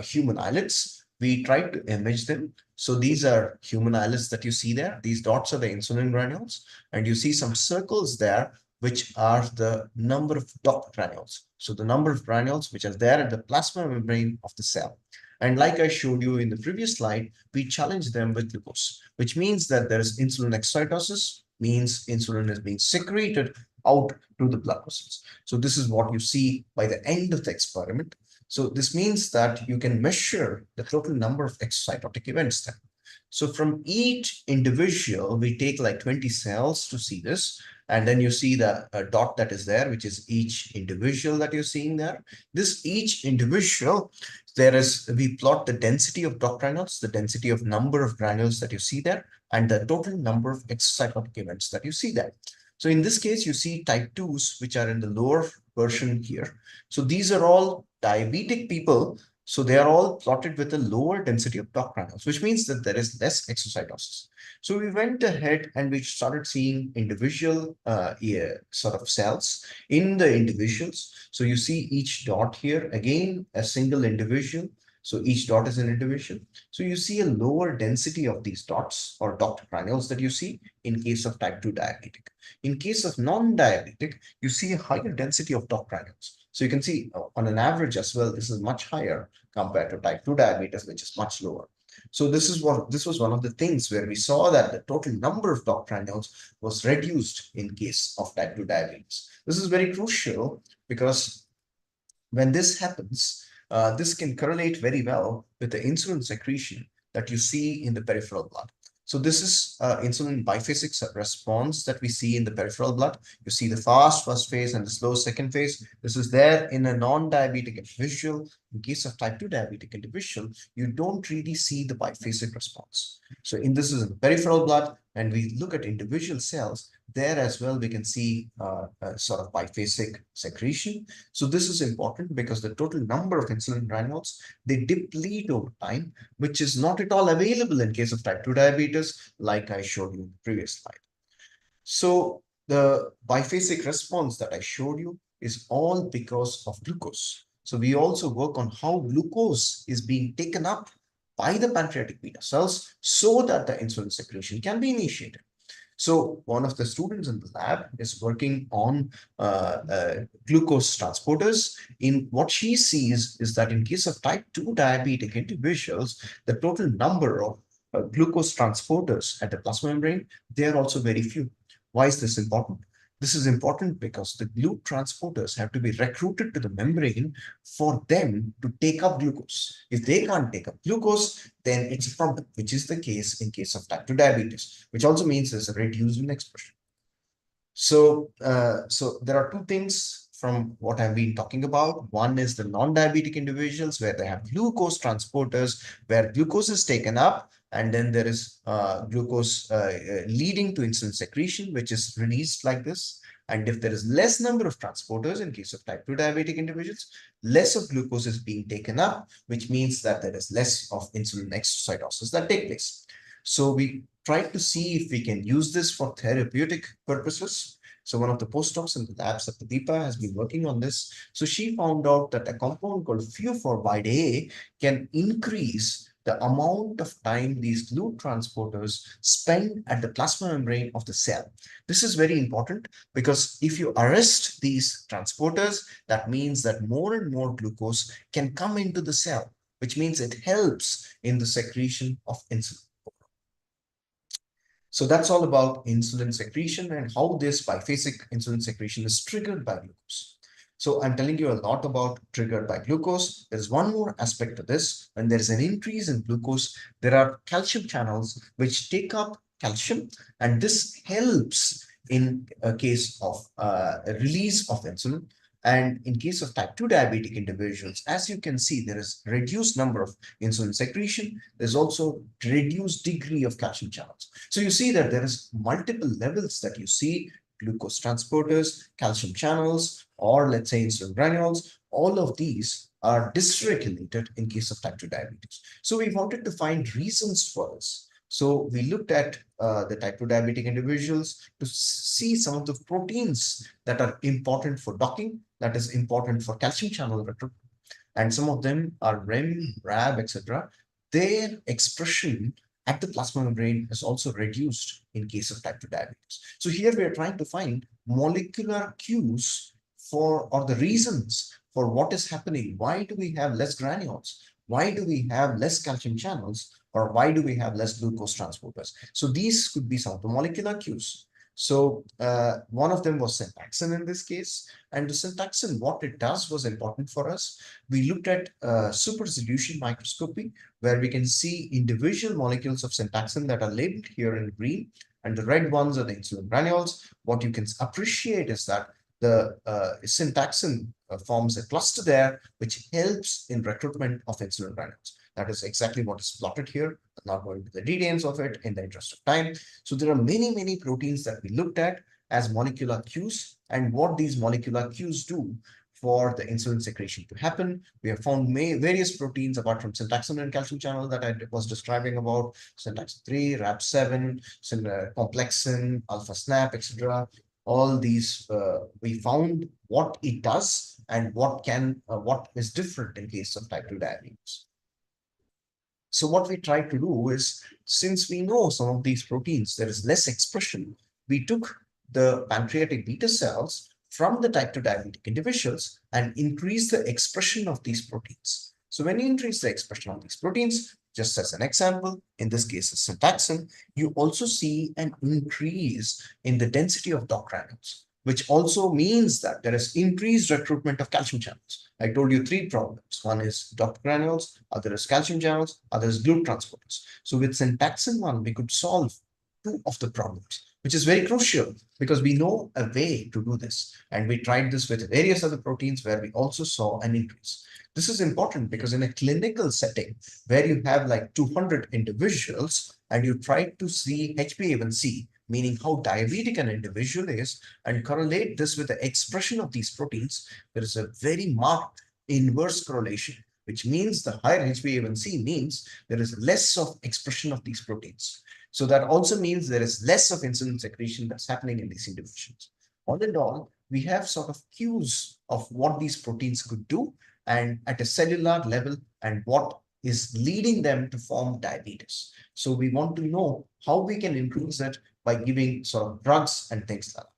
human islets, we tried to image them. So these are human islets that you see there. These dots are the insulin granules, and you see some circles there, which are the number of docked granules. So the number of granules which are there at the plasma membrane of the cell. And like I showed you in the previous slide, we challenge them with glucose, which means that there is insulin excitosis, means insulin is being secreted out to the blood vessels. So this is what you see by the end of the experiment. So this means that you can measure the total number of excitotic events then. So from each individual, we take like 20 cells to see this. And then you see the dot that is there, which is each individual that you're seeing there. This each individual, we plot the density of dot granules, the density of number of granules that you see there, and the total number of excitotic events that you see there. So in this case, you see type 2s, which are in the lower version here. So these are all diabetic people. So they are all plotted with a lower density of dot granules, which means that there is less exocytosis. So we went ahead and we started seeing individual sort of cells in the individuals. So you see each dot here, again, a single individual. So each dot is an individual. So you see a lower density of these dots or dot granules that you see in case of type 2 diabetic. In case of non-diabetic, you see a higher density of dot granules. So you can see on an average as well, this is much higher compared to type 2 diabetes, which is much lower. So this was one of the things where we saw that the total number of dot granules was reduced in case of type 2 diabetes. This is very crucial because when this happens, this can correlate very well with the insulin secretion that you see in the peripheral blood. So this is insulin biphasic response that we see in the peripheral blood. You see the fast first phase and the slow second phase. This is there in a non-diabetic individual. In case of type 2 diabetic individual, you don't really see the biphasic response. So this is in the peripheral blood, and we look at individual cells. There as well, we can see a sort of biphasic secretion. So this is important because the total number of insulin granules, they deplete over time, which is not at all available in case of type 2 diabetes, like I showed you in the previous slide. So the biphasic response that I showed you is all because of glucose. So we also work on how glucose is being taken up by the pancreatic beta cells so that the insulin secretion can be initiated. So one of the students in the lab is working on glucose transporters. In what she sees is that in case of type 2 diabetic individuals, the total number of glucose transporters at the plasma membrane, they are also very few. Why is this important? This is important because the GLUT transporters have to be recruited to the membrane for them to take up glucose. If they can't take up glucose, then it's a problem, which is the case in case of type 2 diabetes, which also means there's a reduced in expression. So, there are two things from what I've been talking about. One is the non-diabetic individuals where they have glucose transporters, where glucose is taken up, and then there is glucose leading to insulin secretion, which is released like this. And if there is less number of transporters in case of type 2 diabetic individuals, less of glucose is being taken up, which means that there is less of insulin exocytosis that take place. So we tried to see if we can use this for therapeutic purposes. So one of the postdocs in the labs at Pradeepa has been working on this. So she found out that a compound called FU4 A can increase the amount of time these GLUT transporters spend at the plasma membrane of the cell. This is very important because if you arrest these transporters, that means that more and more glucose can come into the cell, which means it helps in the secretion of insulin. So that's all about insulin secretion and how this biphasic insulin secretion is triggered by glucose. So I'm telling you a lot about triggered by glucose. There's one more aspect to this. When there's an increase in glucose, there are calcium channels which take up calcium, and this helps in a case of a release of insulin. And in case of type 2 diabetic individuals, as you can see, there is reduced number of insulin secretion. There's also reduced degree of calcium channels. So you see that there is multiple levels that you see: glucose transporters, calcium channels, or let's say insulin granules. All of these are dysregulated in case of type 2 diabetes. So we wanted to find reasons for this. So we looked at the type 2 diabetic individuals to see some of the proteins that are important for docking, that is important for calcium channel recruitment. And some of them are REM, RAB, etc. Their expression at the plasma membrane is also reduced in case of type 2 diabetes. So here we are trying to find molecular cues or the reasons for what is happening. Why do we have less granules? Why do we have less calcium channels? Or why do we have less glucose transporters? So these could be some of the molecular cues. So one of them was syntaxin in this case. And the syntaxin, what it does was important for us. We looked at super resolution microscopy, where we can see individual molecules of syntaxin that are labeled here in green, and the red ones are the insulin granules. What you can appreciate is that the syntaxin forms a cluster there, which helps in recruitment of insulin granules. That is exactly what is plotted here. I'm not going into the details of it in the interest of time. So there are many, many proteins that we looked at as molecular cues, and what these molecular cues do for the insulin secretion to happen. We have found various proteins apart from syntaxin and calcium channel that I was describing about, syntaxin 3, RAP7, complexin, alpha SNAP, etc. All these, we found what it does and what is different in case of type 2 diabetes. So what we tried to do is, since we know some of these proteins, there is less expression, we took the pancreatic beta cells from the type 2 diabetic individuals and increased the expression of these proteins. So when you increase the expression of these proteins, just as an example, in this case, is syntaxin, you also see an increase in the density of DOCK granules, which also means that there is increased recruitment of calcium channels. I told you 3 problems. One is DOCK granules, other is calcium channels, other is GLUT transporters. So with syntaxin 1, we could solve 2 of the problems, which is very crucial because we know a way to do this. And we tried this with various other proteins where we also saw an increase. This is important because in a clinical setting where you have like 200 individuals and you try to see HbA1c, meaning how diabetic an individual is, and correlate this with the expression of these proteins, there is a very marked inverse correlation, which means the higher HbA1c means there is less of expression of these proteins. So that also means there is less of insulin secretion that's happening in these individuals. All in all, we have sort of cues of what these proteins could do and at a cellular level and what is leading them to form diabetes. So we want to know how we can increase it by giving sort of drugs and things like that.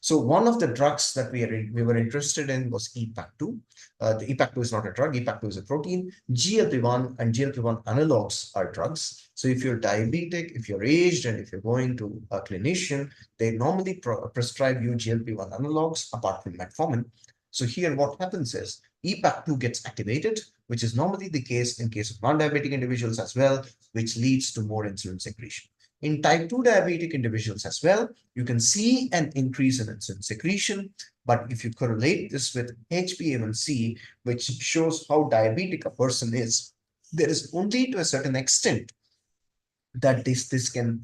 So one of the drugs that we were interested in was EPAC2. The EPAC2 is not a drug, EPAC2 is a protein. GLP-1 and GLP-1 analogs are drugs. So if you're diabetic, if you're aged, and if you're going to a clinician, they normally prescribe you GLP-1 analogs apart from metformin. So here what happens is EPAC2 gets activated, which is normally the case in case of non-diabetic individuals as well, which leads to more insulin secretion. In type 2 diabetic individuals as well, you can see an increase in insulin secretion. But if you correlate this with HbA1c, which shows how diabetic a person is, there is only to a certain extent that this can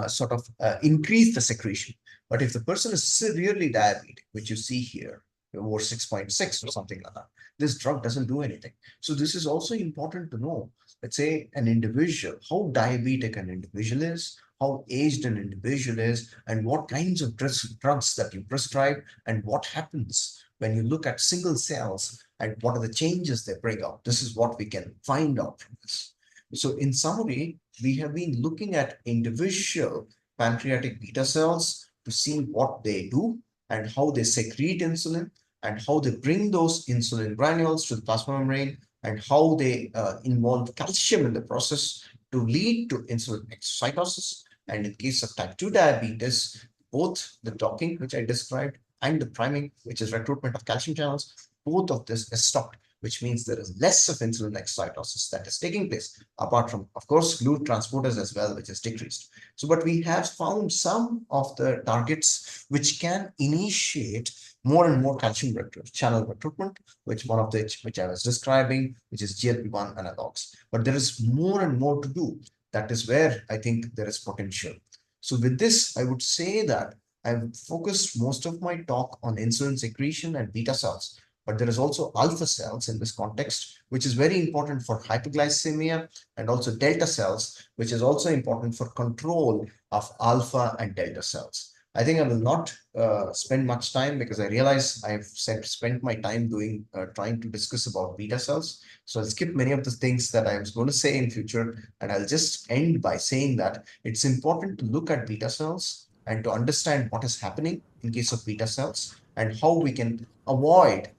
sort of increase the secretion. But if the person is severely diabetic, which you see here, over 6.6 or something like that, this drug doesn't do anything. So this is also important to know. Let's say an individual, how diabetic an individual is, how aged an individual is, and what kinds of drugs that you prescribe, and what happens when you look at single cells and what are the changes they bring out. This is what we can find out from this. So in summary, we have been looking at individual pancreatic beta cells to see what they do and how they secrete insulin and how they bring those insulin granules to the plasma membrane and how they involve calcium in the process to lead to insulin exocytosis. And in case of type 2 diabetes, both the docking, which I described, and the priming, which is recruitment of calcium channels, both of this is stopped, which means there is less of insulin exocytosis that is taking place, apart from, of course, GLUT transporters as well, which is decreased. So, but we have found some of the targets which can initiate more and more calcium channel recruitment, which one of which I was describing, which is GLP-1 analogs. But there is more and more to do. That is where I think there is potential. So with this, I would say that I've focused most of my talk on insulin secretion and beta cells, but there is also alpha cells in this context, which is very important for hyperglycemia, and also delta cells, which is also important for control of alpha and delta cells. I think I will not spend much time because I realize I've spent my time trying to discuss about beta cells. So I'll skip many of the things that I was going to say in future, and I'll just end by saying that it's important to look at beta cells and to understand what is happening in case of beta cells and how we can avoid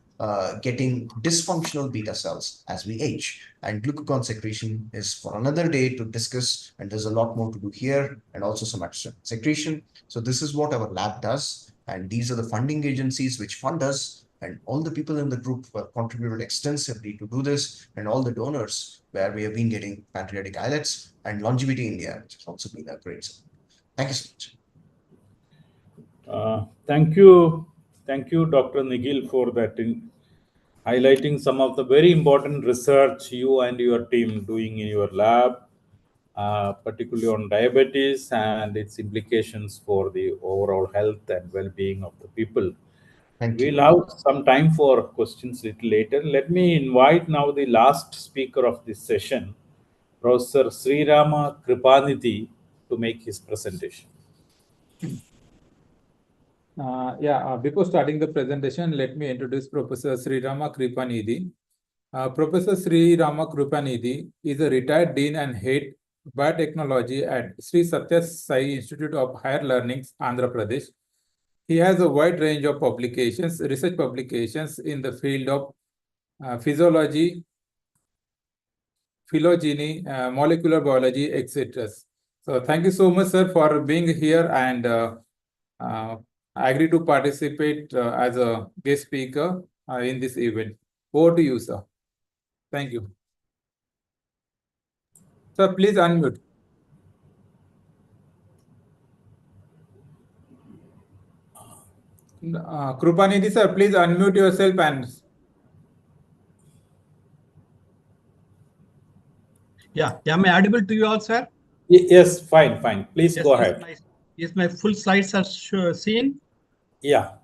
getting dysfunctional beta cells as we age. And glucagon secretion is for another day to discuss, and there's a lot more to do here, and also some extra secretion. So this is what our lab does, and these are the funding agencies which fund us, and all the people in the group have contributed extensively to do this, and all the donors where we have been getting pancreatic islets, and Longevity India, which has also been a great support. Thank you so much. Thank you, Dr. Nigil, for that highlighting some of the very important research you and your team doing in your lab, particularly on diabetes and its implications for the overall health and well-being of the people. Thank you. We'll have some time for questions a little later. Let me invite now the last speaker of this session, Professor Srirama Kripanidhi, to make his presentation. Before starting the presentation, let me introduce Professor Srirama Kripanidhi. Professor Srirama Kripanidhi is a retired Dean and Head Biotechnology at Sri Satya Sai Institute of Higher Learning, Andhra Pradesh. He has a wide range of publications, research publications in the field of physiology, phylogeny, molecular biology, etc. So thank you so much, sir, for being here, and I agree to participate as a guest speaker in this event. Over to you, sir. Thank you. Sir, please unmute. Kripanidhi, sir, please unmute yourself and... Yeah, am I audible to you all, sir? Yes, fine. Please Yes, go ahead. Yes, my full slides are seen? Yeah.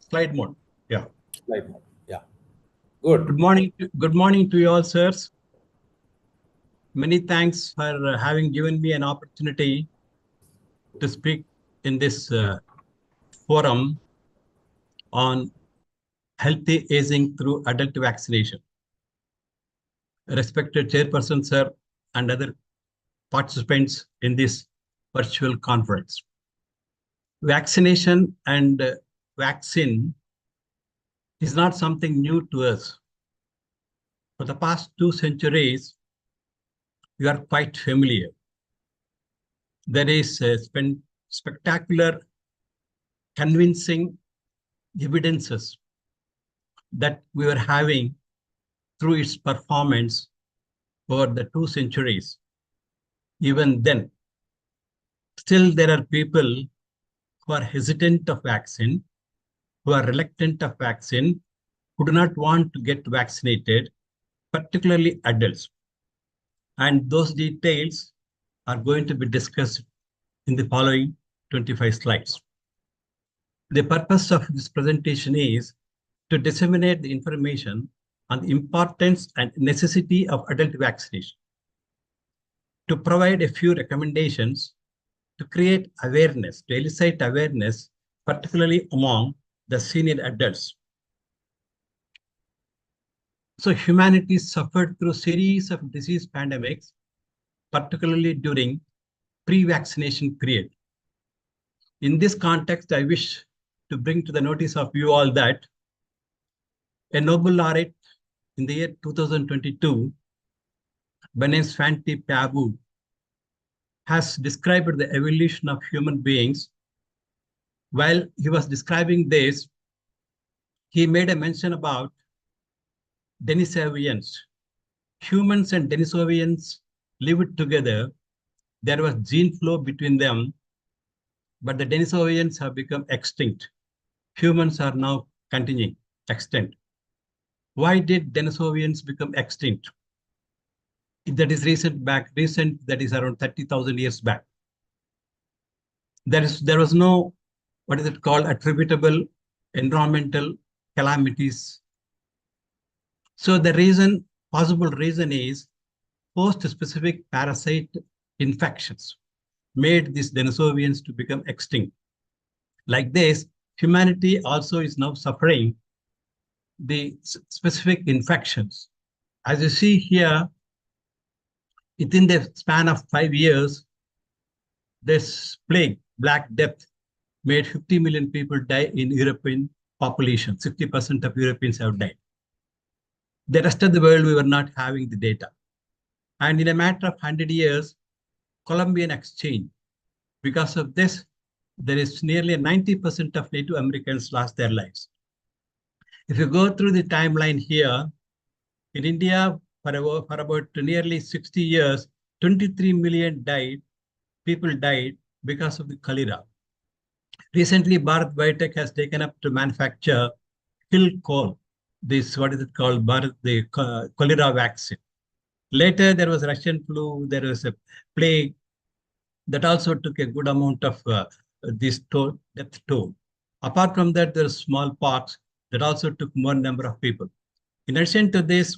Slide mode. Yeah. Slide mode. Yeah. Good. Good morning to you all, sirs. Many thanks for having given me an opportunity to speak in this forum on healthy aging through adult vaccination. Respected chairperson, sir, and other participants in this virtual conference. Vaccination and vaccine is not something new to us. For the past 2 centuries, we are quite familiar. There is spectacular, convincing evidences that we were having through its performance over the 2 centuries. Even then, still there are people who are hesitant of vaccine, who are reluctant of vaccine, who do not want to get vaccinated, particularly adults. And those details are going to be discussed in the following 25 slides. The purpose of this presentation is to disseminate the information on the importance and necessity of adult vaccination, to provide a few recommendations to create awareness, to elicit awareness, particularly among the senior adults. So humanity suffered through a series of disease pandemics, particularly during pre-vaccination period. In this context, I wish to bring to the notice of you all that a Nobel laureate in the year 2022, Benes Fanti Pabu, has described the evolution of human beings. While he was describing this, he made a mention about Denisovians. Humans and Denisovians lived together. There was gene flow between them, but the Denisovians have become extinct. Humans are now continuing extinct. Why did Denisovians become extinct? That is recent, that is around 30,000 years back. There was no, what is it called, attributable environmental calamities. So the possible reason is post-specific parasite infections made these Denisovians to become extinct. Like this, humanity also is now suffering the specific infections. As you see here, within the span of 5 years, this plague, Black Death, made 50 million people die in European population. 60% of Europeans have died. The rest of the world, we were not having the data. And in a matter of 100 years, Columbian exchange, because of this, there is nearly 90% of Native Americans lost their lives. If you go through the timeline here, in India, for about nearly 60 years, 23 million people died because of the cholera. Recently, Bharat Biotech has taken up to manufacture kill coal. This, what is it called? The cholera vaccine. Later, there was Russian flu, there was a plague that also took a good amount of this death toll. Apart from that, there was smallpox that also took more number of people. In addition to this,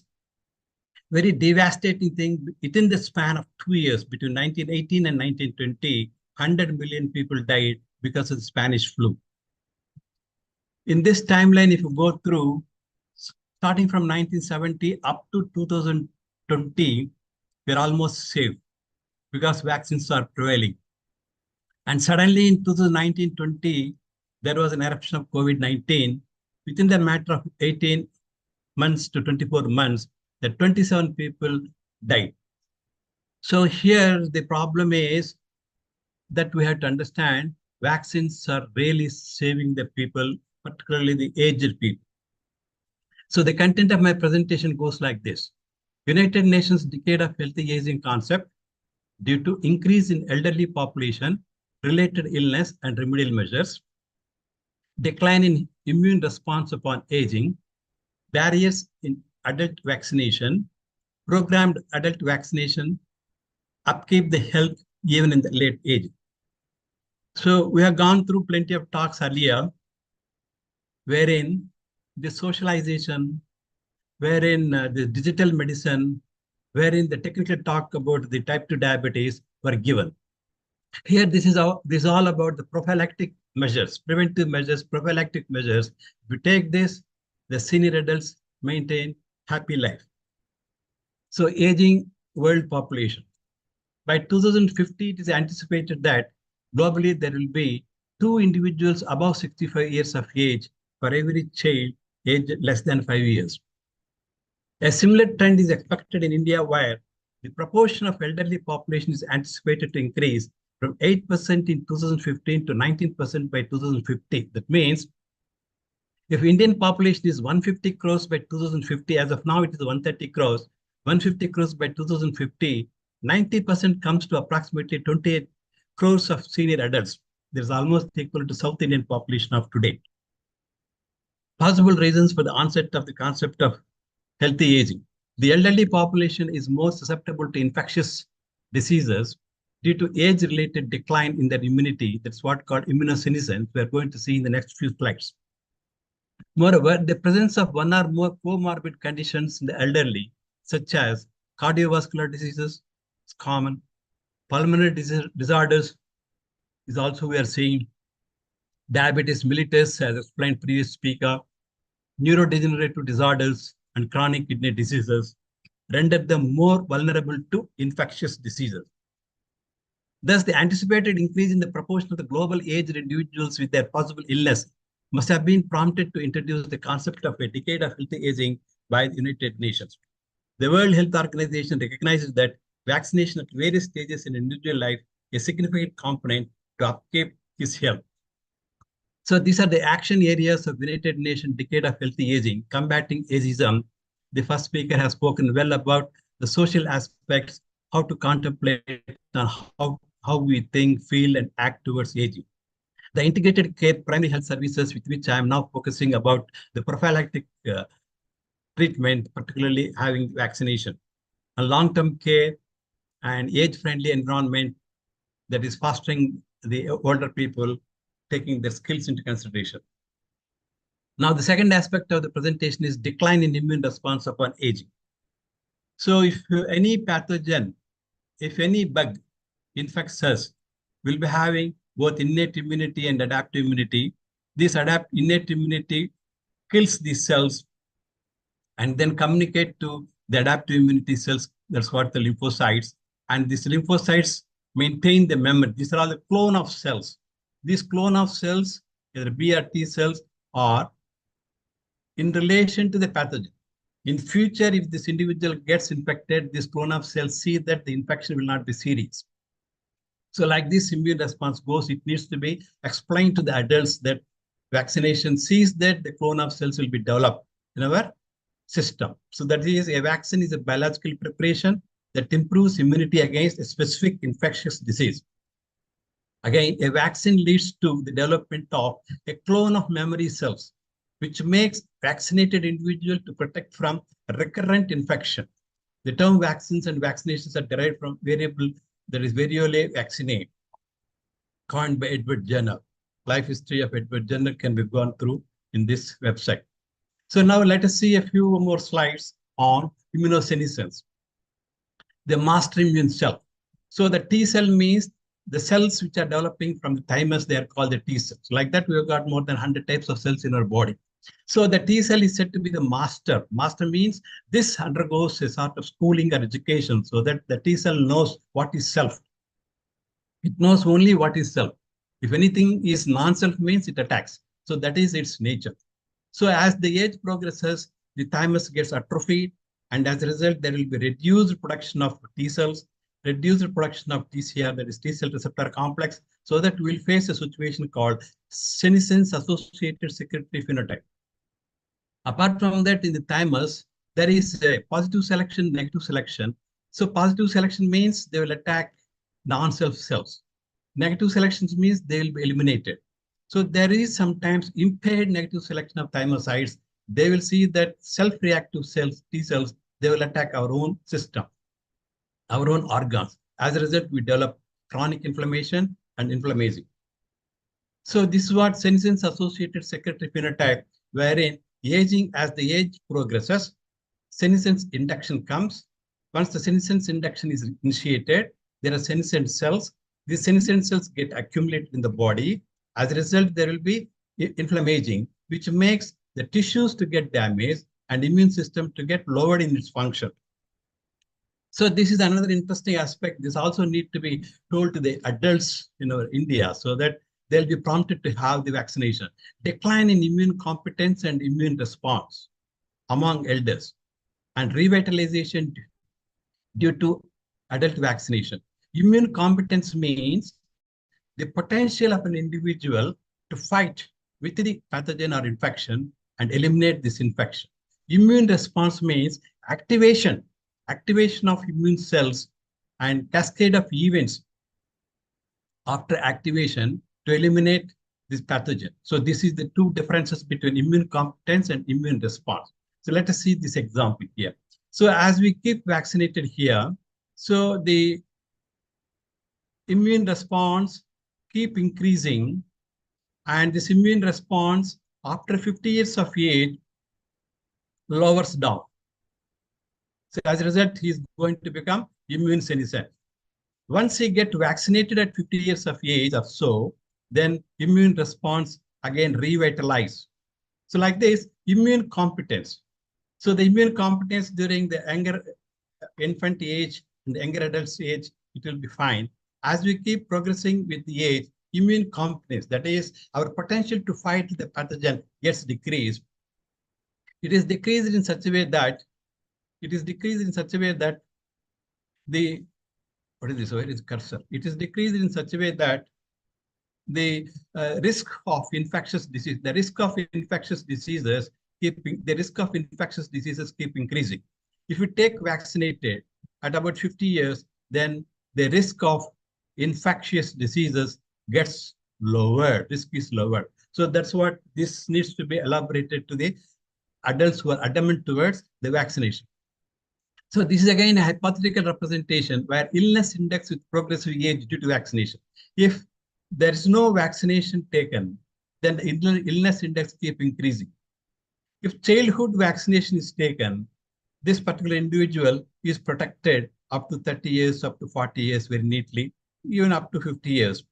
very devastating thing, within the span of 2 years, between 1918 and 1920, 100 million people died because of the Spanish flu. In this timeline, if you go through, starting from 1970 up to 2020, we're almost safe because vaccines are prevailing. And suddenly in 2019-20, there was an eruption of COVID-19. Within the matter of 18 months to 24 months, the 27 people died. So here the problem is that we have to understand vaccines are really saving the people, particularly the aged people. So the content of my presentation goes like this. United Nations Decade of Healthy Aging concept due to increase in elderly population, related illness and remedial measures, decline in immune response upon aging, barriers in adult vaccination, programmed adult vaccination, upkeep the health even in the late age. So we have gone through plenty of talks earlier, wherein the socialization, wherein the digital medicine, wherein the technical talk about the type 2 diabetes were given. Here, this is all about the prophylactic measures, preventive measures, prophylactic measures. If you take this, the senior adults maintain happy life. So aging world population. By 2050, it is anticipated that globally there will be 2 individuals above 65 years of age for every child aged less than 5 years. A similar trend is expected in India, where the proportion of elderly population is anticipated to increase from 8% in 2015 to 19% by 2050. That means if Indian population is 150 crores by 2050, as of now it is 130 crores, 150 crores by 2050, 90% comes to approximately 28 crores of senior adults. There's almost equal to South Indian population of today. Possible reasons for the onset of the concept of healthy aging. The elderly population is more susceptible to infectious diseases due to age-related decline in their immunity. That's what called immunosenescence. We're going to see in the next few slides. Moreover, the presence of one or more comorbid conditions in the elderly, such as cardiovascular diseases, is common. Pulmonary disorders is also we are seeing. Diabetes mellitus, as explained previous speaker, neurodegenerative disorders, and chronic kidney diseases render them more vulnerable to infectious diseases. Thus, the anticipated increase in the proportion of the global aged individuals with their possible illness must have been prompted to introduce the concept of a decade of healthy aging by the United Nations. The World Health Organization recognizes that vaccination at various stages in individual life is a significant component to upkeep his health. So these are the action areas of United Nations Decade of Healthy Aging, combating ageism. The first speaker has spoken well about the social aspects, how to contemplate and how we think, feel, and act towards aging. The integrated care primary health services, with which I am now focusing about the prophylactic treatment, particularly having vaccination, and long-term care and age-friendly environment that is fostering the older people, taking their skills into consideration. Now, the second aspect of the presentation is decline in immune response upon aging. So if any pathogen, if any bug infects us, we'll be having both innate immunity and adaptive immunity. This innate immunity kills these cells and then communicate to the adaptive immunity cells. That's what the lymphocytes. And these lymphocytes maintain the memory. These are all the clone of cells. These clone of cells, either BRT cells or in relation to the pathogen. In future, if this individual gets infected, this clone of cells see that the infection will not be serious. So like this immune response goes, it needs to be explained to the adults that vaccination sees that the clone of cells will be developed in our system. So that is, a vaccine is a biological preparation that improves immunity against a specific infectious disease. Again, a vaccine leads to the development of a clone of memory cells, which makes vaccinated individual to protect from recurrent infection. The term vaccines and vaccinations are derived from variable that is variole vaccinae, coined by Edward Jenner. Life history of Edward Jenner can be gone through in this website. So now let us see a few more slides on immunosenescence, the master immune cell. So the T cell means the cells which are developing from the thymus, they are called the T cells. Like that, we have got more than 100 types of cells in our body. So the T cell is said to be the master. Master means this undergoes a sort of schooling or education so that the T cell knows what is self. It knows only what is self. If anything is non-self means it attacks. So that is its nature. So as the age progresses, the thymus gets atrophied, and as a result, there will be reduced production of T cells, reduced production of TCR, that is T cell receptor complex, so that we will face a situation called senescence-associated secretory phenotype. Apart from that, in the thymus, there is a positive selection, negative selection. So positive selection means they will attack non-self cells. Negative selections means they will be eliminated. So there is sometimes impaired negative selection of thymocytes. They will see that self-reactive cells, T cells, they will attack our own system, our own organs. As a result, we develop chronic inflammation and inflammation. So this is what senescence-associated secretory phenotype, wherein aging, as the age progresses, senescence induction comes. Once the senescence induction is initiated, there are senescent cells. These senescent cells get accumulated in the body. As a result, there will be inflammation, which makes the tissues to get damaged and immune system to get lowered in its function. So this is another interesting aspect. This also needs to be told to the adults in our India so that they'll be prompted to have the vaccination. Decline in immune competence and immune response among elders, and revitalization due to adult vaccination. Immune competence means the potential of an individual to fight with the pathogen or infection and eliminate this infection. Immune response means activation of immune cells and cascade of events after activation to eliminate this pathogen. So this is the two differences between immune competence and immune response. So let us see this example here. So as we keep vaccinated here, so the immune response keep increasing, and this immune response after 50 years of age lowers down. So as a result, he is going to become immune senescent. Once he gets vaccinated at 50 years of age or so, then immune response again revitalize. So like this, immune competence. So the immune competence during the younger infant age and the younger adults age, it will be fine. As we keep progressing with the age, immune competence, that is our potential to fight the pathogen, gets decreased. It is decreased in such a way that the, what is this? Where is cursor? It is decreased in such a way that the risk of infectious disease, the risk of infectious diseases keep increasing. If you take vaccinated at about 50 years, then the risk of infectious diseases gets lower, risk is lower. So that's what this needs to be elaborated to the adults who are adamant towards the vaccination. So this is again a hypothetical representation where illness index with progressive age due to vaccination. If there is no vaccination taken, then the illness index keep increasing. If childhood vaccination is taken, this particular individual is protected up to 30 years, up to 40 years very neatly, even up to 50 years.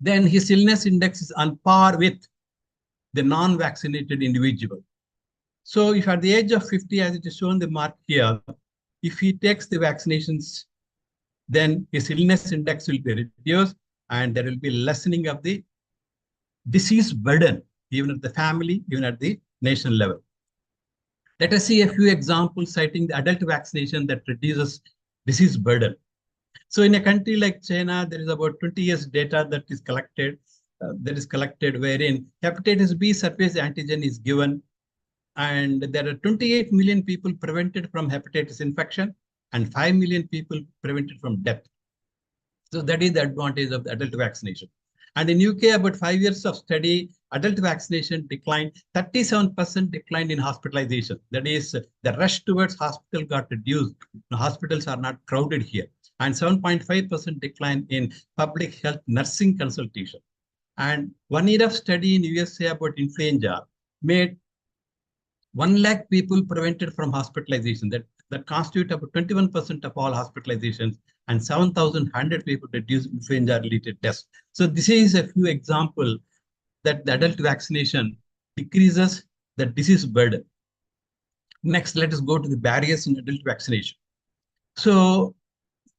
Then his illness index is on par with the non-vaccinated individual. So if at the age of 50, as it is shown the mark here, if he takes the vaccinations, then his illness index will be reduced and there will be lessening of the disease burden, even at the family, even at the national level. Let us see a few examples citing the adult vaccination that reduces disease burden. So in a country like China, there is about 20 years data that is collected, wherein hepatitis B surface antigen is given, and there are 28 million people prevented from hepatitis infection and 5 million people prevented from death. So that is the advantage of the adult vaccination. And in UK, about 5 years of study, adult vaccination declined, 37% declined in hospitalization. That is, the rush towards hospital got reduced. The hospitals are not crowded here. And 7.5% decline in public health nursing consultation. And 1 year of study in USA about influenza made 1 lakh people prevented from hospitalization. That constitute about 21% of all hospitalizations, and 7,100 people reduced influenza-related deaths. So this is a few examples that the adult vaccination decreases the disease burden. Next, let us go to the barriers in adult vaccination. So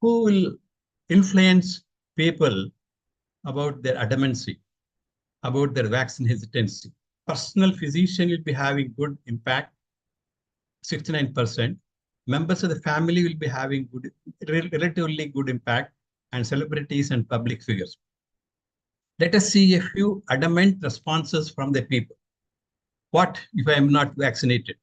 who will influence people about their adamancy, about their vaccine hesitancy? Personal physician will be having good impact, 69%. Members of the family will be having good, relatively good impact, and celebrities and public figures. Let us see a few adamant responses from the people. What if I am not vaccinated?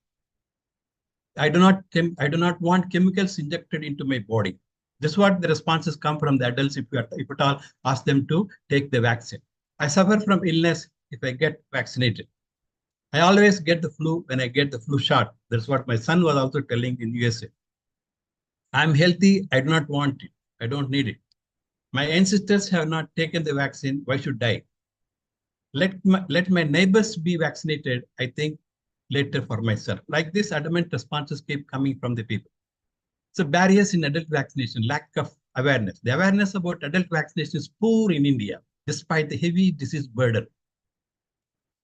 I do not want chemicals injected into my body. This is what the responses come from the adults if at all ask them to take the vaccine. I suffer from illness if I get vaccinated. I always get the flu when I get the flu shot. That's what my son was also telling in USA. I'm healthy. I do not want it. I don't need it. My ancestors have not taken the vaccine. Why should I? Let my neighbors be vaccinated. I think later for myself. Like this, adamant responses keep coming from the people. So barriers in adult vaccination, lack of awareness. The awareness about adult vaccination is poor in India, despite the heavy disease burden.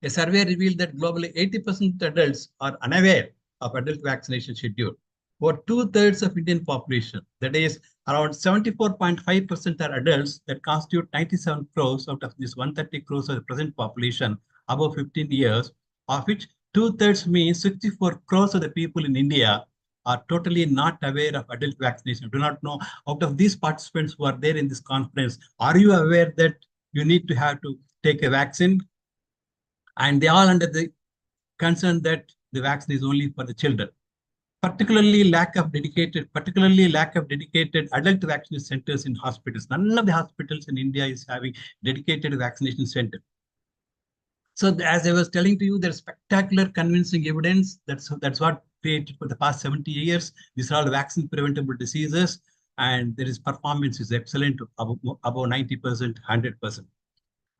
A survey revealed that globally 80% of adults are unaware of adult vaccination schedule. Over 2/3 of Indian population, that is around 74.5% are adults, that constitute 97 crores out of this 130 crores of the present population above 15 years, of which 2/3 means 64 crores of the people in India are totally not aware of adult vaccination, do not know. Out of these participants who are there in this conference, are you aware that you need to have to take a vaccine? And they all under the concern that the vaccine is only for the children. Particularly lack of dedicated adult vaccination centers in hospitals. None of the hospitals in India is having dedicated vaccination center. So as I was telling to you, there's spectacular convincing evidence. That's what created for the past 70 years. These are all vaccine preventable diseases, and there is performance is excellent, above 90%, 100%.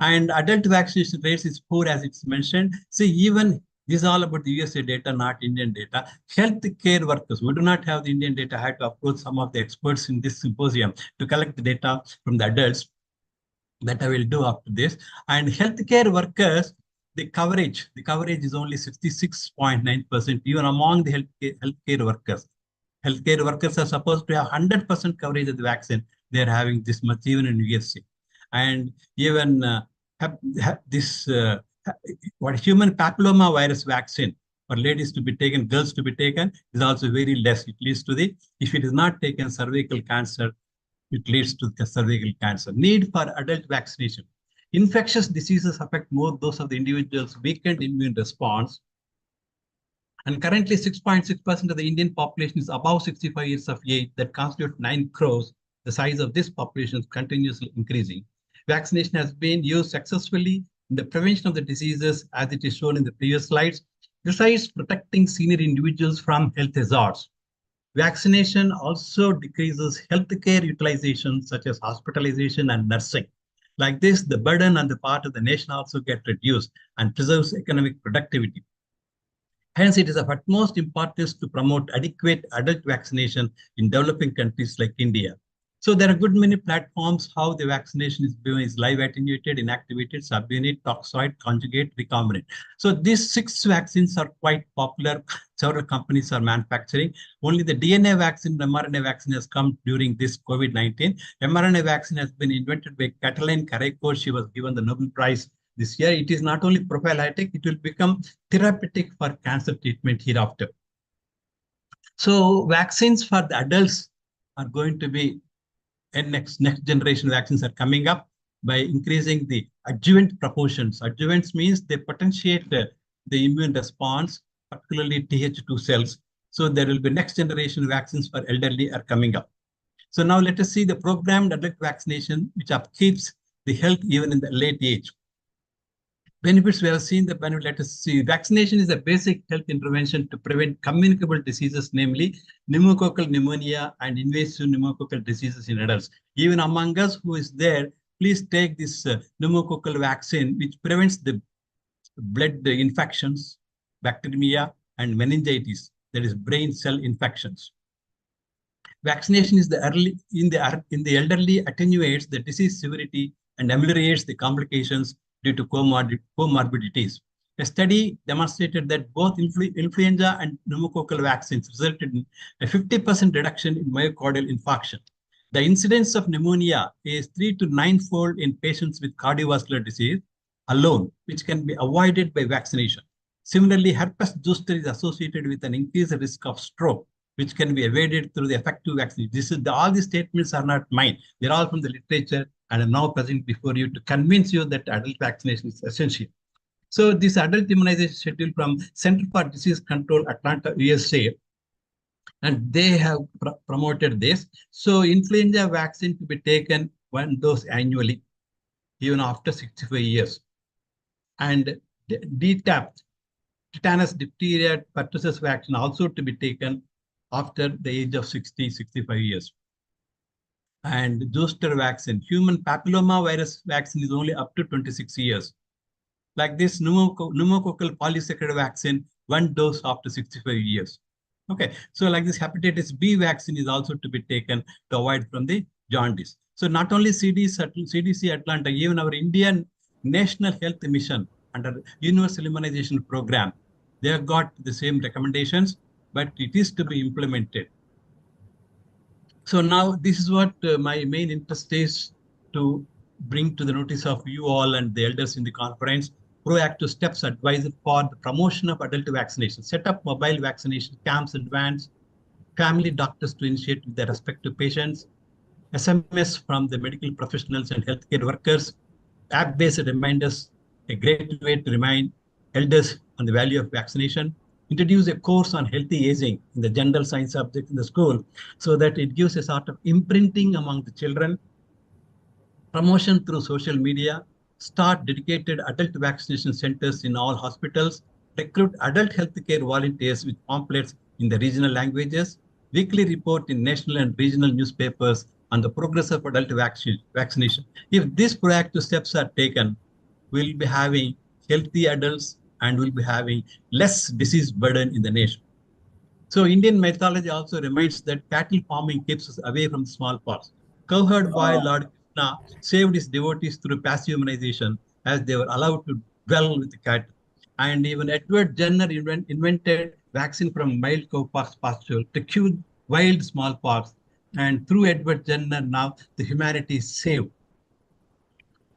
And adult vaccination rates is poor, as it's mentioned. So even this is all about the USA data, not Indian data. Healthcare workers, we do not have the Indian data. I had to approach some of the experts in this symposium to collect the data from the adults. That I will do after this. And healthcare workers, the coverage is only 66.9%, even among the healthcare workers. Healthcare workers are supposed to have 100% coverage of the vaccine. They're having this much, even in USA. And even human papilloma virus vaccine for ladies to be taken, girls to be taken, is also very less. It leads to if it is not taken, cervical cancer, it leads to cervical cancer. Need for adult vaccination. Infectious diseases affect more those of the individual's weakened immune response. And currently 6.6% of the Indian population is above 65 years of age, that constitute 9 crores. The size of this population is continuously increasing. Vaccination has been used successfully in the prevention of the diseases, as it is shown in the previous slides, besides protecting senior individuals from health hazards. Vaccination also decreases healthcare utilization, such as hospitalization and nursing. Like this, the burden on the part of the nation also gets reduced and preserves economic productivity. Hence, it is of utmost importance to promote adequate adult vaccination in developing countries like India. So there are good many platforms how the vaccination is doing, is live attenuated, inactivated, subunit, toxoid, conjugate, recombinant. So these 6 vaccines are quite popular. Several companies are manufacturing. Only the DNA vaccine, the mRNA vaccine has come during this COVID-19. mRNA vaccine has been invented by Catalin Carrico. She was given the Nobel Prize this year. It is not only prophylactic, it will become therapeutic for cancer treatment hereafter. So vaccines for the adults are going to be, and next generation vaccines are coming up by increasing the adjuvant proportions. Adjuvants means they potentiate the immune response, particularly Th2 cells. So there will be next generation vaccines for elderly are coming up. So now let us see the programmed adult vaccination, which upkeeps the health even in the late age. Benefits, we have seen the benefit. Let us see. Vaccination is a basic health intervention to prevent communicable diseases, namely pneumococcal pneumonia and invasive pneumococcal diseases in adults. Even among us who is there, please take this pneumococcal vaccine, which prevents the blood infections, bacteremia, and meningitis, that is brain cell infections. Vaccination is in the elderly attenuates the disease severity and ameliorates the complications due to comorbidities. A study demonstrated that both influenza and pneumococcal vaccines resulted in a 50% reduction in myocardial infarction. The incidence of pneumonia is 3 to 9-fold in patients with cardiovascular disease alone, which can be avoided by vaccination. Similarly, herpes zoster is associated with an increased risk of stroke, which can be evaded through the effective vaccine. All these statements are not mine. They're all from the literature, and I'm now present before you to convince you that adult vaccination is essential. So this adult immunization schedule from Center for Disease Control, Atlanta, USA, and they have promoted this. So influenza vaccine to be taken 1 dose annually, even after 65 years. And DTaP, tetanus, diphtheria, pertussis vaccine also to be taken after the age of 60, 65 years. And zoster vaccine, human papilloma virus vaccine is only up to 26 years. Like this pneumococcal polysaccharide vaccine, 1 dose after 65 years. Okay, so like this hepatitis B vaccine is also to be taken to avoid from the jaundice. So not only CDC Atlanta, even our Indian National Health Mission under Universal Immunization Program, they have got the same recommendations, but it is to be implemented. So now this is what my main interest is to bring to the notice of you all and the elders in the conference. Proactive steps advised for the promotion of adult vaccination. Set up mobile vaccination camps in advance, family doctors to initiate with their respective patients, SMS from the medical professionals and healthcare workers, app-based reminders, a great way to remind elders on the value of vaccination. Introduce a course on healthy aging in the general science subject in the school so that it gives a sort of imprinting among the children. Promotion through social media. Start dedicated adult vaccination centers in all hospitals. Recruit adult healthcare volunteers with pamphlets in the regional languages. Weekly report in national and regional newspapers on the progress of adult vaccination. If these proactive steps are taken, we'll be having healthy adults and we'll be having less disease burden in the nation. So Indian mythology also reminds that cattle farming keeps us away from smallpox. Cowherd boy Lord Krishna saved his devotees through passive immunization as they were allowed to dwell with the cattle. And even Edward Jenner invented vaccine from mild cowpox pustule to cure wild smallpox. And through Edward Jenner, now the humanity is saved.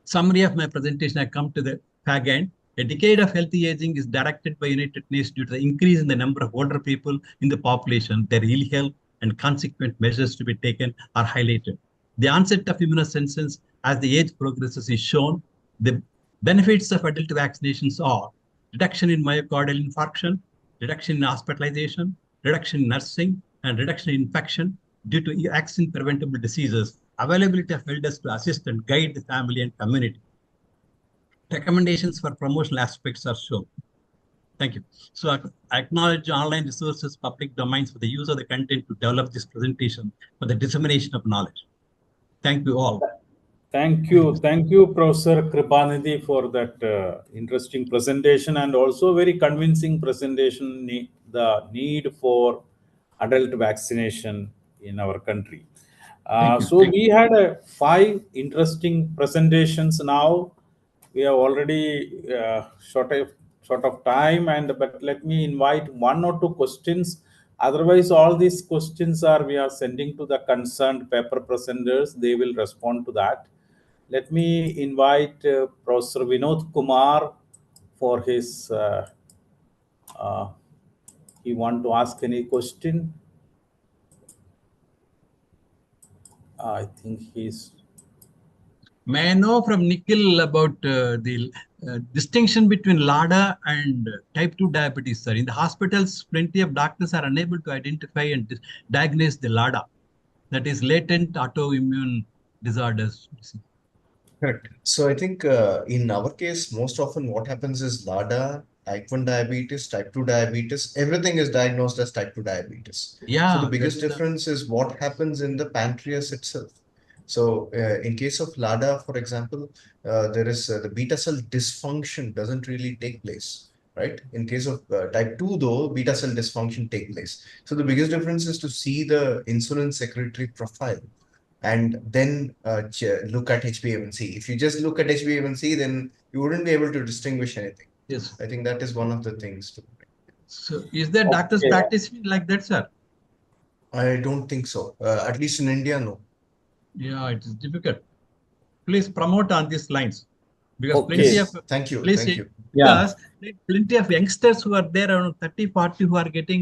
Summary of my presentation, I come to the fag end. A decade of healthy aging is directed by United Nations due to the increase in the number of older people in the population. Their ill health and consequent measures to be taken are highlighted. The onset of immunosenescence as the age progresses is shown. The benefits of adult vaccinations are reduction in myocardial infarction, reduction in hospitalization, reduction in nursing, and reduction in infection due to vaccine-preventable diseases, availability of elders to assist and guide the family and community. Recommendations for promotional aspects are shown. Thank you. So I acknowledge online resources, public domains for the use of the content to develop this presentation for the dissemination of knowledge. Thank you all. Thank you, Professor Kripanidhi, for that interesting presentation and also very convincing presentation, the need for adult vaccination in our country. So we had 5 interesting presentations now. We have already short of time, but let me invite 1 or 2 questions. Otherwise, all these questions we are sending to the concerned paper presenters. They will respond to that. Let me invite Professor Vinod Kumar for his, he want to ask any question. I think he's. May I know from Nikhil about the distinction between LADA and type 2 diabetes, sir? In the hospitals, plenty of doctors are unable to identify and diagnose the LADA, that is latent autoimmune disorders. Correct. So I think in our case, most often what happens is LADA, type 1 diabetes, type 2 diabetes, everything is diagnosed as type 2 diabetes. Yeah, So the biggest that's difference is what happens in the pancreas itself. So in case of LADA, for example, there is the beta cell dysfunction doesn't really take place, right? In case of type 2, though, beta cell dysfunction take place. So the biggest difference is to see the insulin secretory profile and then look at HbA1c. If you just look at HbA1c, then you wouldn't be able to distinguish anything. yes. I think that is one of the things. So is there doctors Okay. practicing like that, sir? I don't think so. At least in India, no. Yeah, it is difficult. Please promote on these lines, because Okay. plenty Yes. of Thank you. please, Thank you. Yeah. because plenty of youngsters who are there around 30, 40 who are getting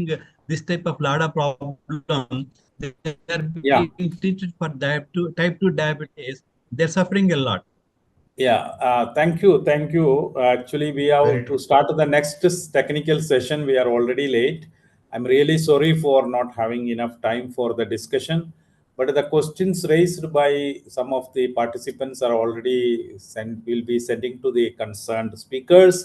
this type of LADA problem. They are Yeah. being treated for type 2 diabetes. They're suffering a lot. Yeah, thank you. Thank you. Actually, we have Very to true. start the next technical session. We are already late. I'm really sorry for not having enough time for the discussion. But the questions raised by some of the participants are already sent, will be sending to the concerned speakers.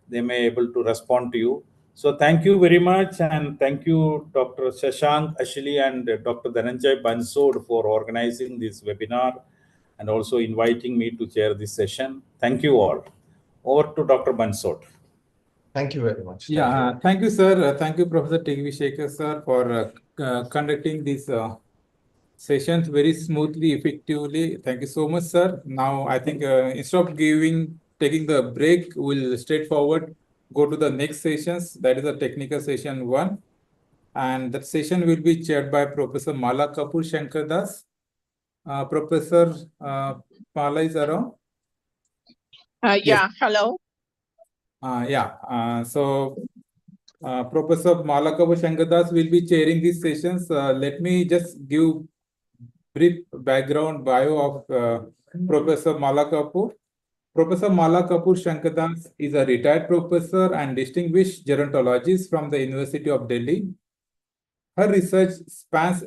They may able to respond to you. So thank you very much. And thank you, Dr. Shashank Ashili and Dr. Dhananjay Bansod for organizing this webinar and also inviting me to chair this session. Thank you all. Over to Dr. Bansod. Thank you very much. Yeah, thank you, sir. Thank you, Professor T.V. Shekhar, sir, for conducting these sessions very smoothly, effectively. Thank you so much, sir. Now, I think instead of taking the break, we'll straightforward go to the next sessions. That is the technical session 1. And that session will be chaired by Professor Mala Kapoor Shankar Das. Professor Mala is around? Yeah, hello. Professor Mala Kapoor Shankar Das will be chairing these sessions. Let me just give brief background bio of Professor Mala Kapoor. Professor Mala Kapoor Shankar Das is a retired professor and distinguished gerontologist from the University of Delhi. Her research spans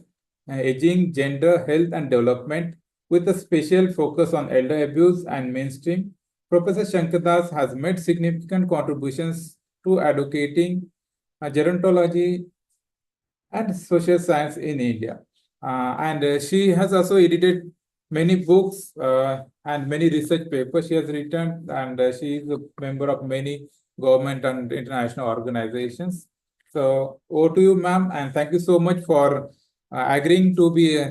aging, gender, health, and development with a special focus on elder abuse and mainstream. Professor Shankar Das has made significant contributions to advocating gerontology and social science in India. And she has also edited many books and many research papers she has written, and she is a member of many government and international organizations. So over to you, ma'am, and thank you so much for agreeing to be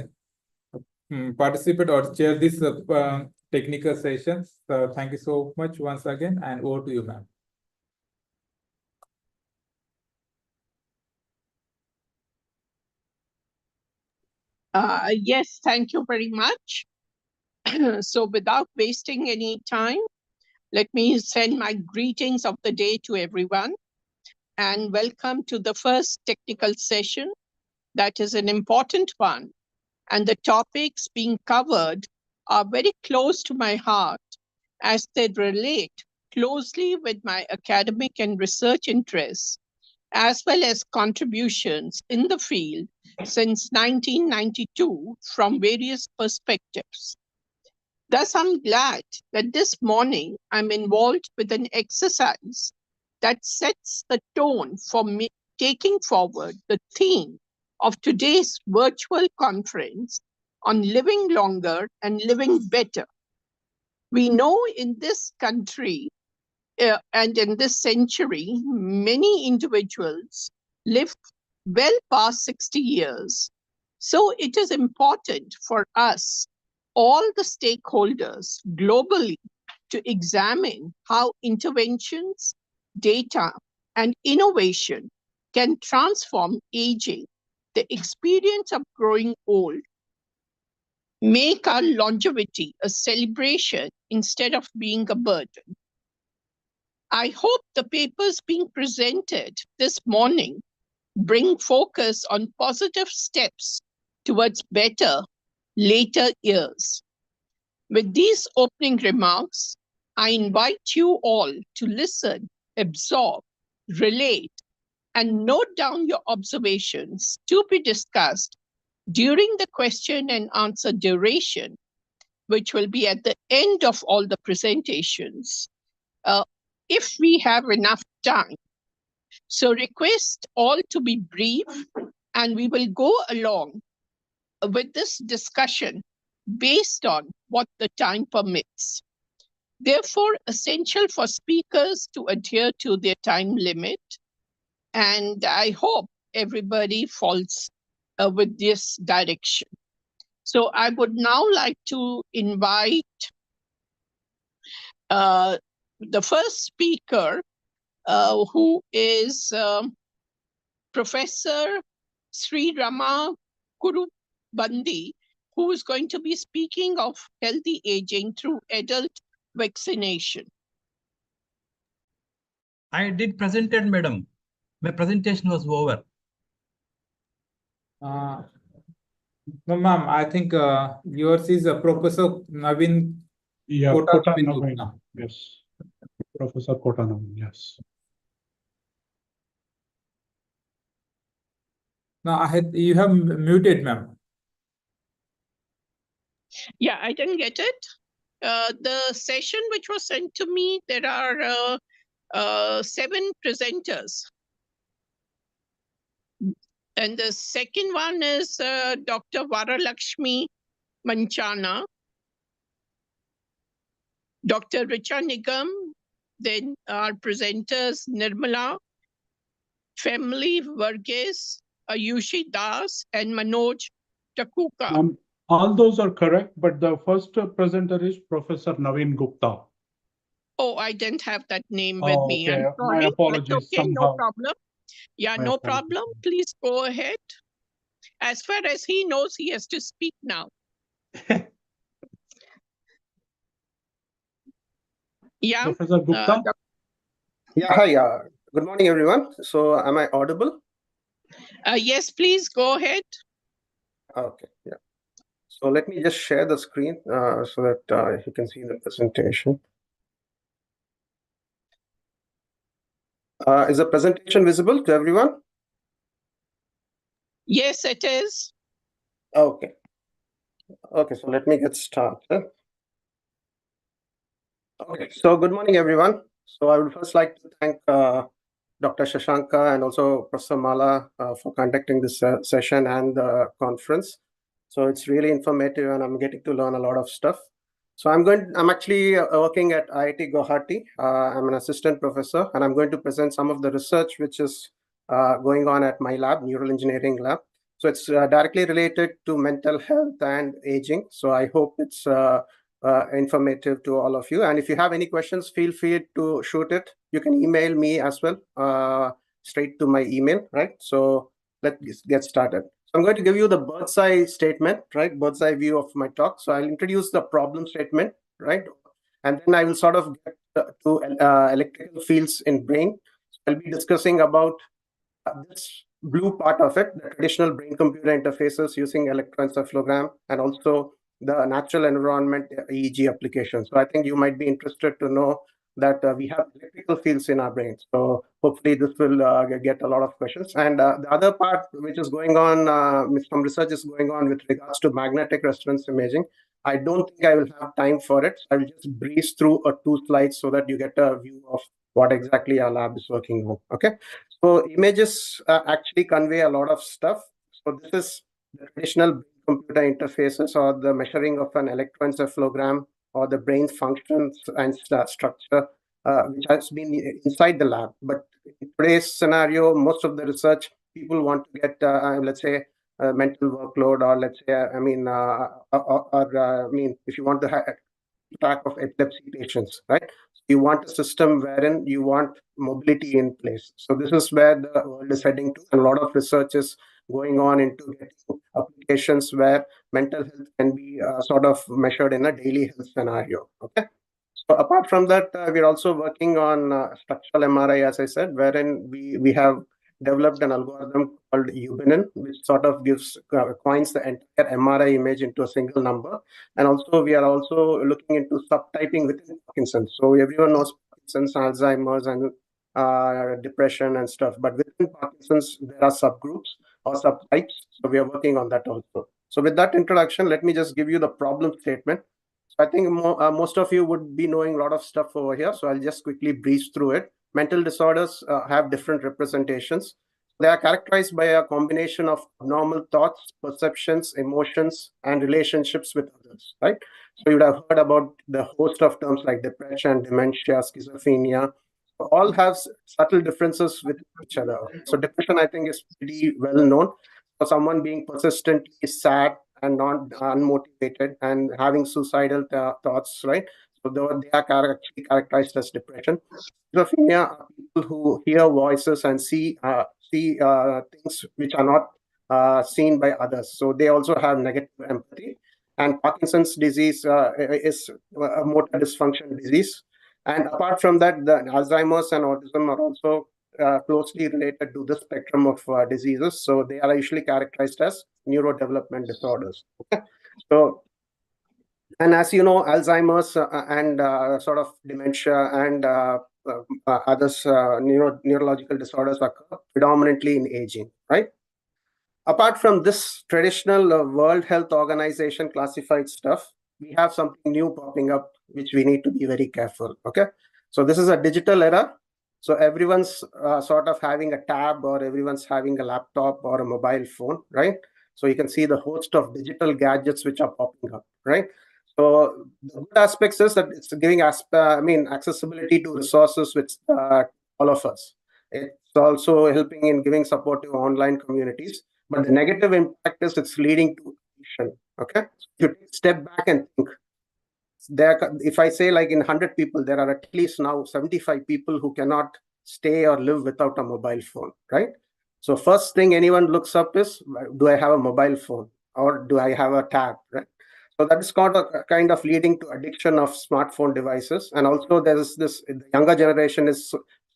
participate or chair this technical session. So thank you so much once again, and over to you, ma'am. Yes, thank you very much. So without wasting any time, let me send my greetings of the day to everyone and welcome to the first technical session. That is an important one. And the topics being covered are very close to my heart as they relate closely with my academic and research interests, as well as contributions in the field since 1992 from various perspectives. Thus, I'm glad that this morning I'm involved with an exercise that sets the tone for me taking forward the theme of today's virtual conference on living longer and living better. We know in this country and in this century, many individuals live well past 60 years. So it is important for us, all the stakeholders globally, to examine how interventions, data, and innovation can transform aging, the experience of growing old, Make our longevity a celebration instead of being a burden. I hope the papers being presented this morning bring focus on positive steps towards better later years. With these opening remarks, I invite you all to listen, absorb, relate, and note down your observations to be discussed during the question and answer duration, which will be at the end of all the presentations, if we have enough time. So request all to be brief, and we will go along with this discussion based on what the time permits. Therefore, essential for speakers to adhere to their time limit. And I hope everybody falls with this direction. So I would now like to invite the first speaker, who is Professor Sri Rama Kurubandi, who is going to be speaking of healthy aging through adult vaccination. I did presented, madam. My presentation was over. No, ma'am, I think yours is Professor Naveen. Yeah, Kota Kota Naveen Naveen. Gupta. Yes. Professor Kota Naveen, yes. No, you have muted, ma'am. Yeah, I didn't get it. The session which was sent to me, there are 7 presenters. And the second one is Dr. Varalakshmi Manchana, Dr. Richa Nigam, then our presenters Nirmala, Family Varghese, Ayushi Das, and Manoj Takuka. All those are correct, but the first presenter is Professor Naveen Gupta. Oh, I didn't have that name with me. Okay. I'm sorry. My apologies. That's okay, Somehow. no problem. Yeah, My no apologies. problem. Please go ahead. As far as he knows, he has to speak now. Yeah. Professor Gupta? Yeah, hi. Good morning, everyone. So, am I audible? Yes, please go ahead. Okay, yeah. So, let me just share the screen so that you can see the presentation. Is the presentation visible to everyone? Yes, it is. Okay. Okay, so let me get started. Okay, so good morning, everyone. So, I would first like to thank Dr. Shashanka and also Professor Mala for conducting this session and the conference. So it's really informative and I'm getting to learn a lot of stuff. So I'm actually working at IIT Guwahati. I'm an assistant professor and I'm going to present some of the research which is going on at my lab, neural engineering lab. So it's directly related to mental health and aging. So I hope it's informative to all of you. And if you have any questions, feel free to shoot it. You can email me as well, straight to my email, right? So let's get started. So I'm going to give you the bird's eye statement, right? Bird's eye view of my talk. So I'll introduce the problem statement, right? And then I will sort of get to electrical fields in brain. So I'll be discussing about this blue part of it, the traditional brain-computer interfaces using electroencephalogram, and also the natural environment EEG application. So I think you might be interested to know that we have electrical fields in our brains. So hopefully this will get a lot of questions. And the other part which is going on, some research is going on with regards to magnetic resonance imaging. I don't think I will have time for it. I will just breeze through 2 slides so that you get a view of what exactly our lab is working on. Okay. So images actually convey a lot of stuff. So this is the traditional computer interfaces or the measuring of an electroencephalogram or the brain functions and structure, which has been inside the lab. But in today's scenario, most of the research, people want to get, let's say, mental workload, or let's say, if you want to have track of epilepsy patients, right? You want a system wherein you want mobility in place. So this is where the world is heading to. And a lot of research is going on into getting applications where mental health can be sort of measured in a daily health scenario. Okay. So apart from that, we're also working on structural MRI, as I said, wherein we have developed an algorithm called Ubinin, which sort of gives coins the entire MRI image into a single number. And also, we are also looking into subtyping within Parkinson's. So everyone knows Parkinson's, Alzheimer's, and depression and stuff. But within Parkinson's, there are subgroups or subtypes. So we are working on that also. So with that introduction, let me just give you the problem statement. I think most of you would be knowing a lot of stuff over here. So I'll just quickly breeze through it. Mental disorders have different representations. They are characterized by a combination of abnormal thoughts, perceptions, emotions, and relationships with others, right? So you would have heard about the host of terms like depression, dementia, schizophrenia. All have subtle differences with each other. So depression, I think, is pretty well known. For someone being persistently sad and not unmotivated and having suicidal thoughts, right? So they are actually characterized as depression. Schizophrenia are people who hear voices and see things which are not seen by others. So they also have negative empathy. And Parkinson's disease is a motor dysfunction disease. And apart from that, the Alzheimer's and autism are also closely related to the spectrum of diseases. So they are usually characterized as neurodevelopment disorders. Okay? So, and as you know, Alzheimer's and sort of dementia and others neurological disorders occur predominantly in aging, right? Apart from this traditional World Health Organization classified stuff, we have something new popping up, which we need to be very careful. Okay. So this is a digital era. So everyone's sort of having a tab or everyone's having a laptop or a mobile phone, right? So you can see the host of digital gadgets which are popping up, right? So the good aspects is that it's giving accessibility to resources with all of us. It's also helping in giving support to online communities. But the negative impact is it's leading to addiction. Okay, so you take a step back and think. If I say like in 100 people, there are at least now 75 people who cannot stay or live without a mobile phone, right? So first thing anyone looks up is, do I have a mobile phone or do I have a tab, right? So that is kind of leading to addiction of smartphone devices. And also there's this, the younger generation is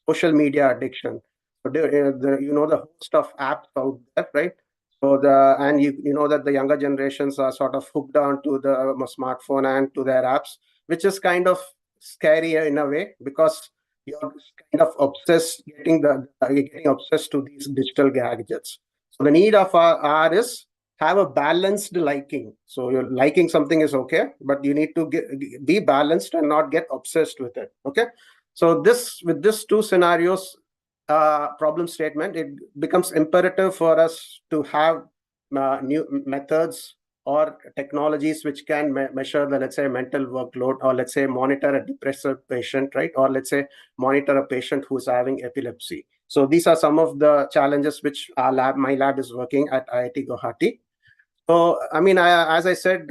social media addiction. So the host of apps out there, right? So you know that the younger generations are sort of hooked on to the smartphone and to their apps, which is kind of scary in a way because you're kind of obsessed, getting obsessed to these digital gadgets. So the need of our is have a balanced liking. So you're liking something is okay, but you need to be balanced and not get obsessed with it. Okay. So with these two scenarios, problem statement, it becomes imperative for us to have new methods or technologies which can measure the, let's say, mental workload, or let's say monitor a depressive patient, right? Or let's say monitor a patient who's having epilepsy. So these are some of the challenges which my lab is working at IIT Guwahati. So, as I said,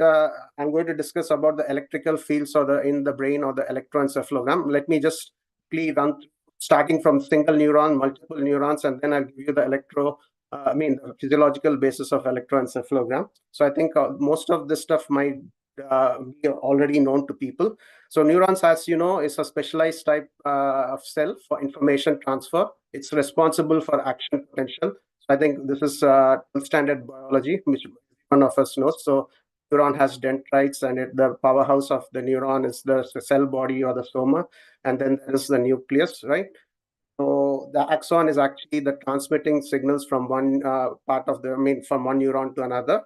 I'm going to discuss about the electrical fields in the brain or the electroencephalogram. Let me just quickly run starting from single neuron, multiple neurons, and then I'll give you the the physiological basis of electroencephalogram. So I think most of this stuff might be already known to people. So neurons, as you know, is a specialized type of cell for information transfer. It's responsible for action potential. So I think this is standard biology, which one of us knows. So neuron has dendrites, and the powerhouse of the neuron is the cell body or the soma, and then there is the nucleus, right? So the axon is actually the transmitting signals from one from one neuron to another.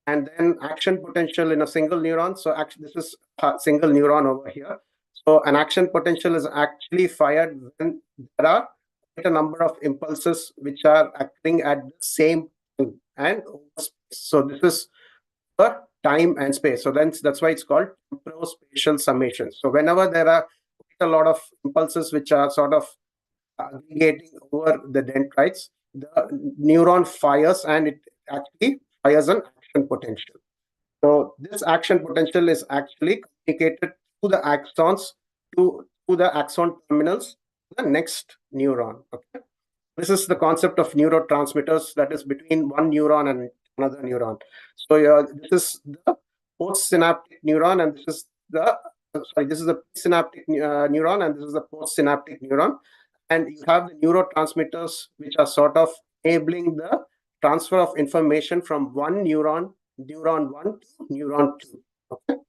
And then action potential in a single neuron. So actually, this is a single neuron over here. So an action potential is actually fired when there are quite a number of impulses which are acting at the same time. And so this is for time and space. So then that's why it's called temporal-spatial summation. So whenever there are a lot of impulses which are sort of aggregating over the dendrites, the neuron fires, and it actually fires an action potential. So this action potential is actually communicated to the axons, to the axon terminals, to the next neuron. Okay. This is the concept of neurotransmitters, that is between one neuron and another neuron. So this is the postsynaptic neuron, and this is the this is the presynaptic neuron, and this is the postsynaptic neuron. And you have the neurotransmitters which are sort of enabling the transfer of information from one neuron 1 to neuron 2. Okay.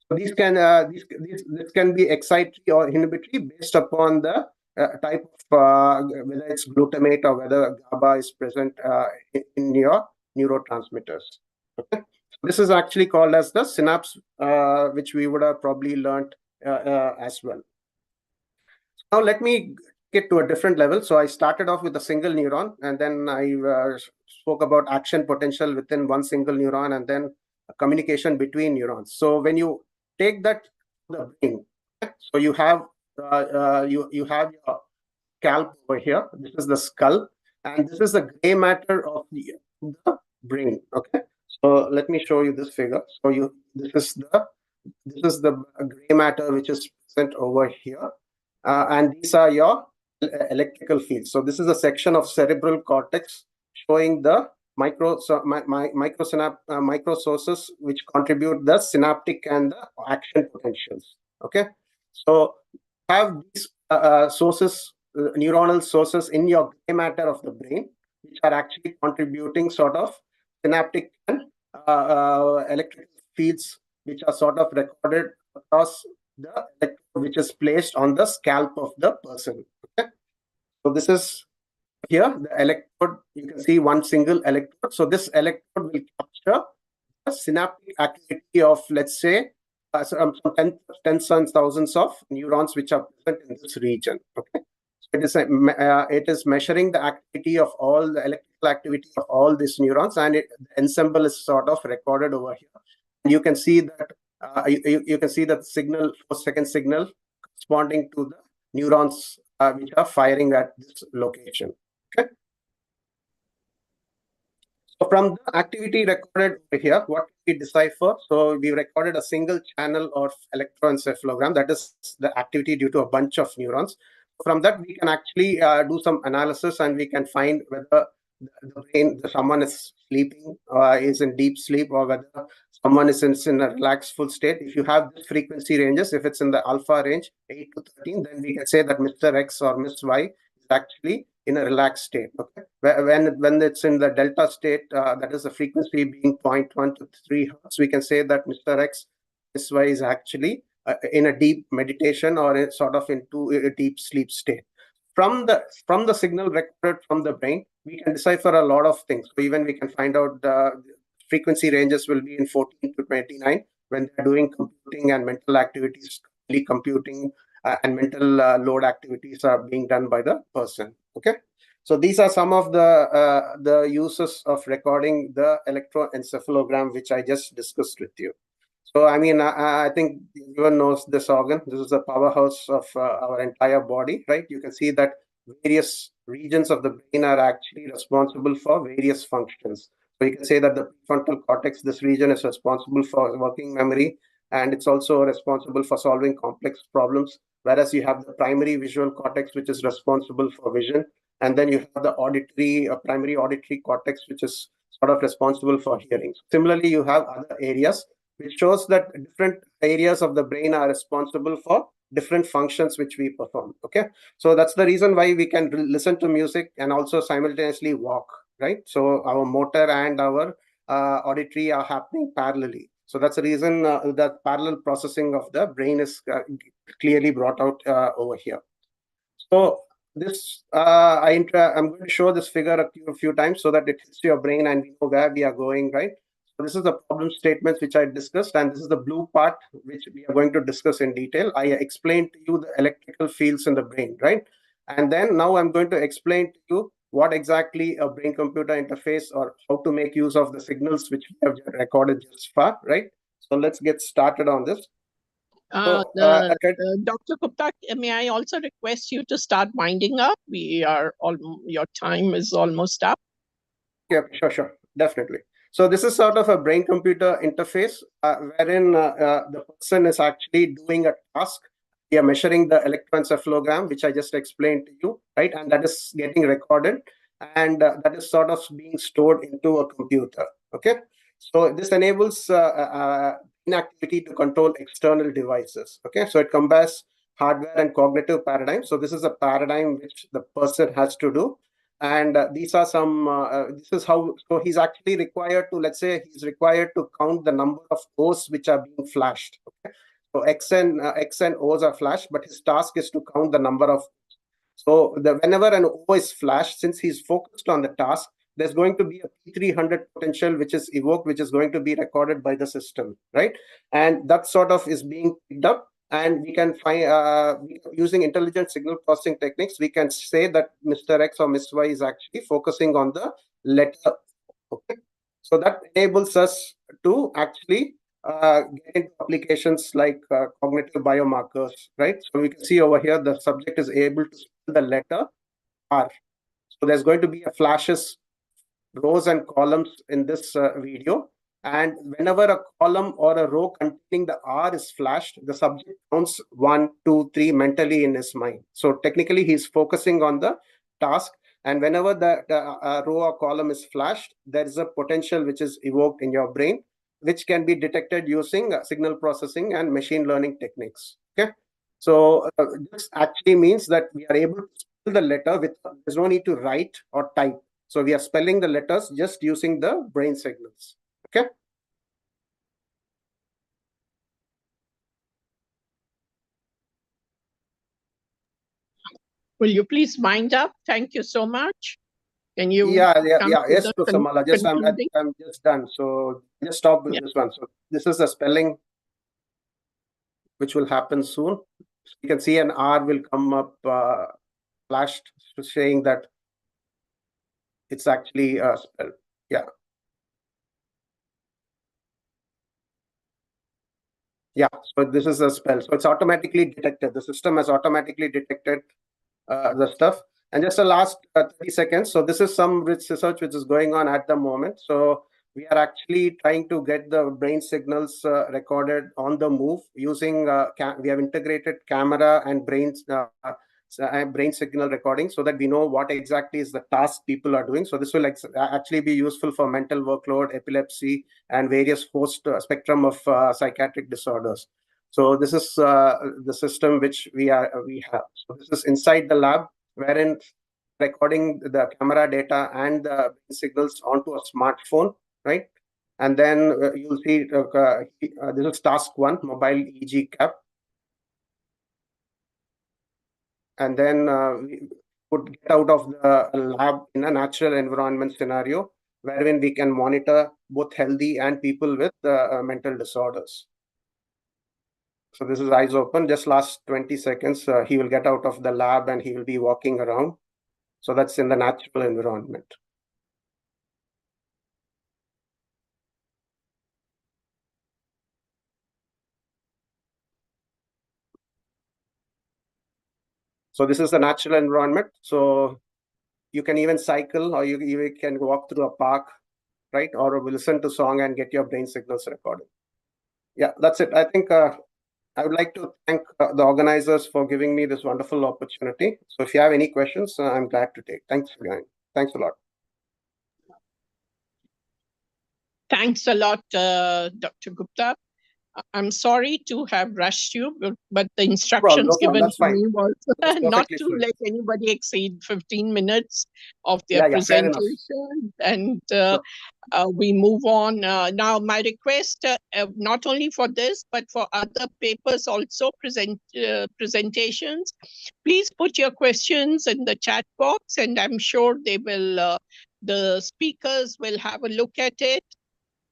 So these can this can be excitatory or inhibitory based upon the type of whether it's glutamate or whether GABA is present in your neurotransmitters. Okay. So this is actually called as the synapse, which we would have probably learned as well. Now let me get to a different level. So I started off with a single neuron, and then I spoke about action potential within one single neuron, and then communication between neurons. So when you take that to the brain, so you have you have your scalp over here. This is the skull, and this is the gray matter of the brain. Okay, so let me show you this figure. So this is the gray matter which is present over here. And these are your electrical fields. So this is a section of cerebral cortex showing the micro sources which contribute the synaptic and the action potentials. Okay, so have these sources, neuronal sources in your gray matter of the brain, which are actually contributing sort of synaptic and electrical fields, which are sort of recorded across the electrode which is placed on the scalp of the person. Okay, so this is here the electrode. You can see one single electrode. So this electrode will capture the synaptic activity of, let's say, some tens and thousands of neurons which are present in this region. Okay, so it is measuring the activity of all the electrical activity of all these neurons, and the ensemble is sort of recorded over here. And you can see that you can see that signal, 4-second signal corresponding to the neurons which are firing at this location. Okay. So from the activity recorded over here, what we decipher? So we recorded a single channel of electroencephalogram. That is the activity due to a bunch of neurons. From that, we can actually do some analysis, and we can find whether the brain, someone is sleeping, is in deep sleep, or whether someone is in a relaxed full state. If you have the frequency ranges, if it's in the alpha range 8 to 13, then we can say that Mr. X or Miss Y is actually in a relaxed state. Okay, when it's in the delta state, that is the frequency being 0.1 to 3 hertz, we can say that Mr. X, Miss Y is actually in a deep meditation or sort of into a deep sleep state. From the signal recorded from the brain, we can decipher a lot of things. So even we can find out the frequency ranges will be in 14 to 29 when they're doing computing and mental activities, computing and mental load activities are being done by the person. Okay, so these are some of the uses of recording the electroencephalogram, which I just discussed with you. So, I mean, I think everyone knows this organ. This is the powerhouse of our entire body, right? You can see that various regions of the brain are actually responsible for various functions. So you can say that the prefrontal cortex, this region is responsible for working memory, and it's also responsible for solving complex problems. Whereas you have the primary visual cortex, which is responsible for vision. And then you have the primary auditory cortex, which is sort of responsible for hearing. Similarly, you have other areas, which shows that different areas of the brain are responsible for different functions which we perform. Okay, so that's the reason why we can listen to music and also simultaneously walk, right? So our motor and our auditory are happening parallelly. So that's the reason that parallel processing of the brain is clearly brought out over here. So this I'm going to show this figure a few times so that it hits your brain and we know where we are going, right? So this is the problem statements which I discussed, and this is the blue part which we are going to discuss in detail. I explained to you the electrical fields in the brain, right? And then now I'm going to explain to you what exactly a brain-computer interface, or how to make use of the signals which we have recorded just far, right? So let's get started on this. Dr. Gupta, may I also request you to start winding up? Your time is almost up. Yeah, sure, definitely. So this is sort of a brain-computer interface wherein the person is actually doing a task, we are measuring the electroencephalogram, which I just explained to you, right? And that is getting recorded, and that is sort of being stored into a computer. Okay, so this enables inactivity to control external devices. Okay, so it combines hardware and cognitive paradigm. So this is a paradigm which the person has to do. And these are some, this is how, so he's actually required to, let's say he's required to count the number of O's which are being flashed. Okay? So X and O's are flashed, but his task is to count the number of. So whenever an O is flashed, since he's focused on the task, there's going to be a P300 potential which is evoked, which is going to be recorded by the system, right? And that sort of is being picked up. And we can find, using intelligent signal processing techniques, we can say that Mr. X or Miss Y is actually focusing on the letter. Okay, so that enables us to actually get into applications like cognitive biomarkers, right? So we can see over here the subject is able to spell the letter R. So there's going to be a flashes, rows and columns in this video. And whenever a column or a row containing the R is flashed, the subject counts 1, 2, 3 mentally in his mind. So technically, he's focusing on the task. And whenever the row or column is flashed, there is a potential which is evoked in your brain, which can be detected using signal processing and machine learning techniques. Okay, so this actually means that we are able to spell the letter with, there's no need to write or type. So we are spelling the letters just using the brain signals. Okay. Will you please wind up? Thank you so much. Can you? Yes, Professor Mala. I'm just done. So just stop with this one. So this is the spelling which will happen soon. So you can see an R will come up flashed, saying that it's actually spelled. Yeah. Yeah, so this is a spell. So it's automatically detected. The system has automatically detected the stuff. And just the last 30 seconds. So this is some research which is going on at the moment. So we are actually trying to get the brain signals recorded on the move using, we have integrated camera and brain signal recording so that we know what exactly is the task people are doing. So this will actually be useful for mental workload, epilepsy, and various host spectrum of psychiatric disorders. So this is the system which we have. So this is inside the lab, wherein recording the camera data and the signals onto a smartphone, right? And then you'll see this is task 1, mobile EEG cap. And then we would get out of the lab in a natural environment scenario, wherein we can monitor both healthy and people with mental disorders. So this is eyes open. Just last 20 seconds, he will get out of the lab and he will be walking around. So that's in the natural environment. So this is the natural environment. So you can even cycle, or you can walk through a park, right? Or listen to song and get your brain signals recorded. Yeah, that's it. I think I would like to thank the organizers for giving me this wonderful opportunity. So if you have any questions, I'm glad to take. Thanks again. Thanks a lot. Thanks a lot, Dr. Gupta. I'm sorry to have rushed you, but the instructions given to me was not to let anybody exceed 15 minutes of their presentation. And we move on. Now, my request, not only for this, but for other papers also, presentations, please put your questions in the chat box, and I'm sure they will, the speakers will have a look at it.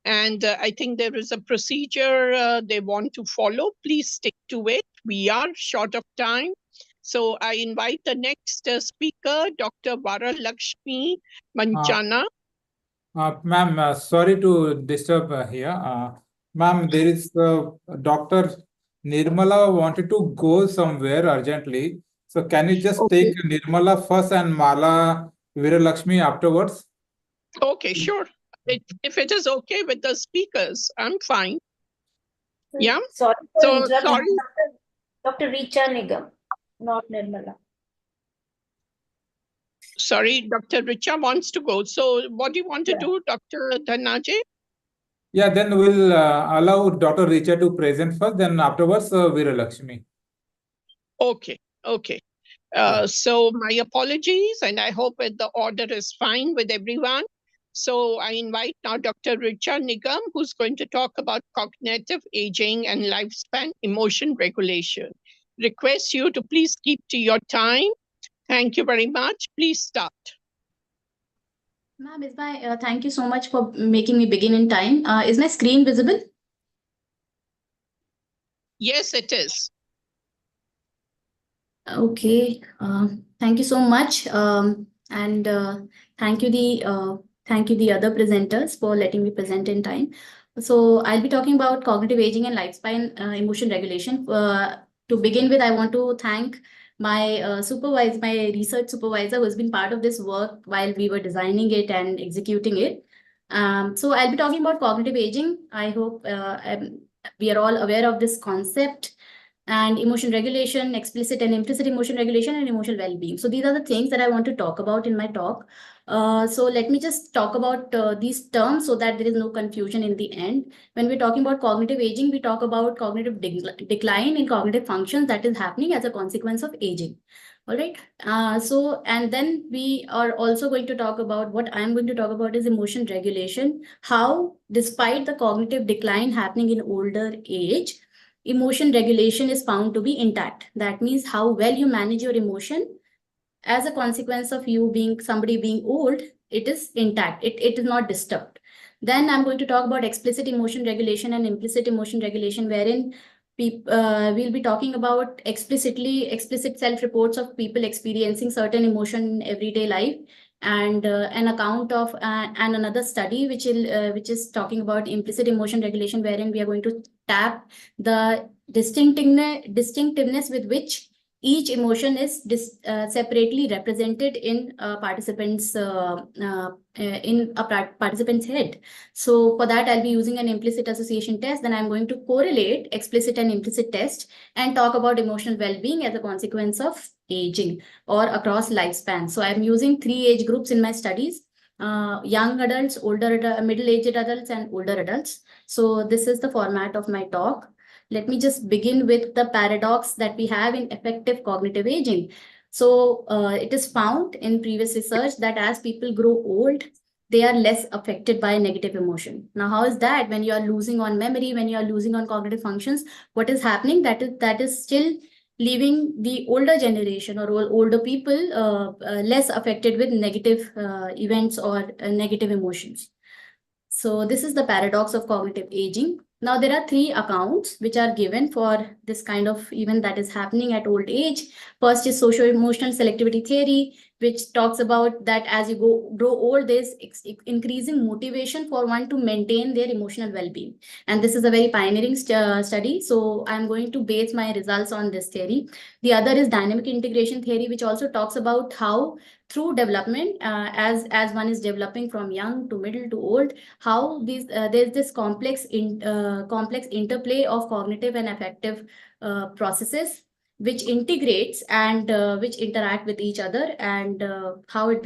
And I think there is a procedure they want to follow. Please stick to it. We are short of time. So I invite the next speaker, Dr. Varalakshmi Manchana. Ma'am, sorry to disturb here. Ma'am, there is Dr. Nirmala wanted to go somewhere urgently. So can you just take Nirmala first and Mala Viralakshmi afterwards? Okay, sure. If it is okay with the speakers, I'm fine. Yeah. Sorry. Dr. Richa Nigam, not Nirmala. Sorry, Dr. Richa wants to go. So what do you want to do, Dr. Dhananjay? Yeah, then we'll allow Dr. Richa to present first, then afterwards, Veeralakshmi. Okay, okay. Yeah. So my apologies, and I hope that the order is fine with everyone. So I invite now Dr. Richa Nigam, who's going to talk about cognitive aging and lifespan emotion regulation. Request you to please keep to your time. Thank you very much. Please start. Ma'am, thank you so much for making me begin in time. Is my screen visible? Yes, it is. Okay. Thank you so much. And thank you the other presenters for letting me present in time. So I'll be talking about cognitive aging and lifespan emotion regulation. To begin with, I want to thank my supervisor, my research supervisor, who has been part of this work while we were designing it and executing it. So I'll be talking about cognitive aging. I hope we are all aware of this concept, and emotion regulation, explicit and implicit emotion regulation, and emotional well-being. So these are the things that I want to talk about in my talk. So let me just talk about these terms so that there is no confusion in the end. When we're talking about cognitive aging, we talk about cognitive decline in cognitive functions that is happening as a consequence of aging. All right. And then we are also going to talk about, what I'm going to talk about is emotion regulation. How, despite the cognitive decline happening in older age, emotion regulation is found to be intact. That means how well you manage your emotion as a consequence of you being somebody being old, it is intact. It is not disturbed. Then I'm going to talk about explicit emotion regulation and implicit emotion regulation, wherein we'll be talking about explicit self-reports of people experiencing certain emotion in everyday life, and an account of and another study which is talking about implicit emotion regulation, wherein we are going to tap the distinctiveness with which each emotion is separately represented in participants' head. So for that, I'll be using an implicit association test. Then I'm going to correlate explicit and implicit test and talk about emotional well-being as a consequence of aging or across lifespan. So I'm using 3 age groups in my studies: young adults, middle-aged adults, and older adults. So this is the format of my talk. Let me just begin with the paradox that we have in effective cognitive aging. So it is found in previous research that as people grow old, they are less affected by negative emotion. Now, how is that? When you are losing on memory, when you are losing on cognitive functions, what is happening? That is still leaving the older generation or older people less affected with negative events or negative emotions. So this is the paradox of cognitive aging. Now, there are 3 accounts which are given for this kind of event that is happening at old age. First is socio-emotional selectivity theory, which talks about that as you grow old, there's increasing motivation for one to maintain their emotional well-being. And this is a very pioneering study. So I'm going to base my results on this theory. The other is dynamic integration theory, which also talks about how through development, as one is developing from young to middle to old, how there's this complex interplay of cognitive and affective processes which integrates and which interact with each other, and how it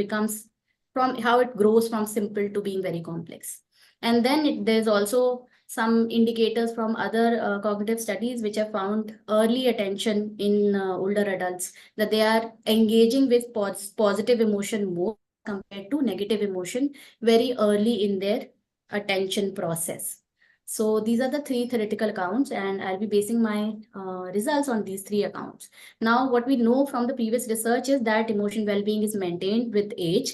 grows from simple to being very complex. And then there's also some indicators from other cognitive studies which have found early attention in older adults, that they are engaging with positive emotion more compared to negative emotion very early in their attention process. So these are the 3 theoretical accounts, and I'll be basing my results on these 3 accounts. Now, what we know from the previous research is that emotion well-being is maintained with age.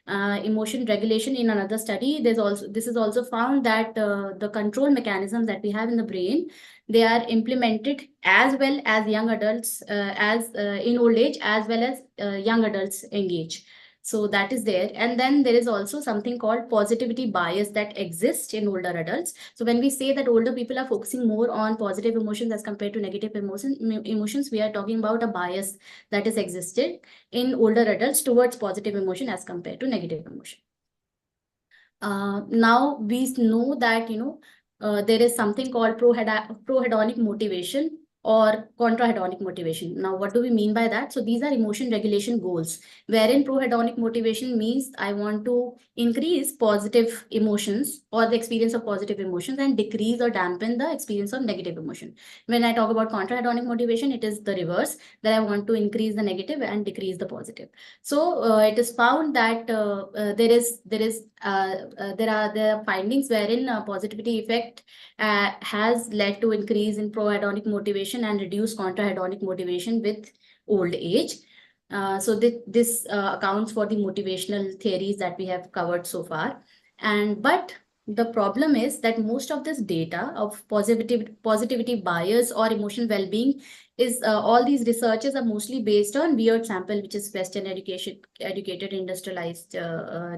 Emotion regulation in another study, this is also found that the control mechanisms that we have in the brain, they are implemented as well as young adults, in old age, as well as young adults engage. So that is there. And then there is also something called positivity bias that exists in older adults. So when we say that older people are focusing more on positive emotions as compared to negative emotions, we are talking about a bias that is existed in older adults towards positive emotion as compared to negative emotion. Now we know that, there is something called prohedonic motivation or contra-hedonic motivation. Now, what do we mean by that? So these are emotion regulation goals, wherein pro-hedonic motivation means I want to increase positive emotions or the experience of positive emotions and decrease or dampen the experience of negative emotion. When I talk about contra-hedonic motivation, it is the reverse, that I want to increase the negative and decrease the positive. So it is found that there are findings wherein positivity effect has led to increase in pro-hedonic motivation and reduce contra-hedonic motivation with old age. So this accounts for the motivational theories that we have covered so far. But the problem is that most of this data of positivity bias or emotional well-being is all these researches are mostly based on weird sample, which is Western educated, industrialized,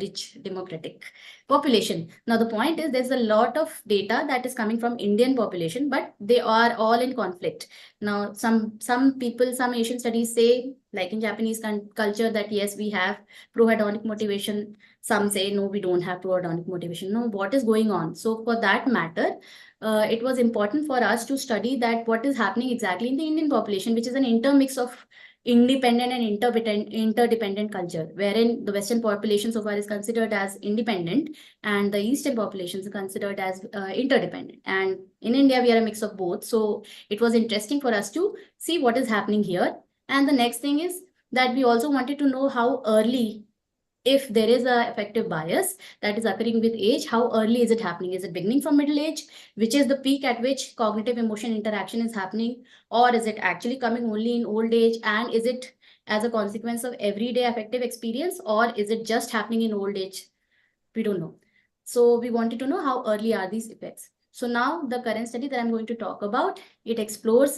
rich, democratic population. Now, the point is there's a lot of data that is coming from Indian population, but they are all in conflict. Now, some people, some Asian studies say, like in Japanese culture, that yes, we have pro-hedonic motivation. Some say, no, we don't have pro-hedonic motivation. No, what is going on? So for that matter, it was important for us to study that what is happening exactly in the Indian population, which is an intermix of independent and interdependent culture, wherein the Western population so far is considered as independent and the Eastern populations are considered as interdependent. And in India, we are a mix of both. So it was interesting for us to see what is happening here. And the next thing is that we also wanted to know how early, if there is a effective bias that is occurring with age, how early is it happening? Is it beginning from middle age, which is the peak at which cognitive emotion interaction is happening? Or is it actually coming only in old age? And is it as a consequence of everyday affective experience, or is it just happening in old age? We don't know. So we wanted to know how early are these effects. So now the current study that I'm going to talk about, it explores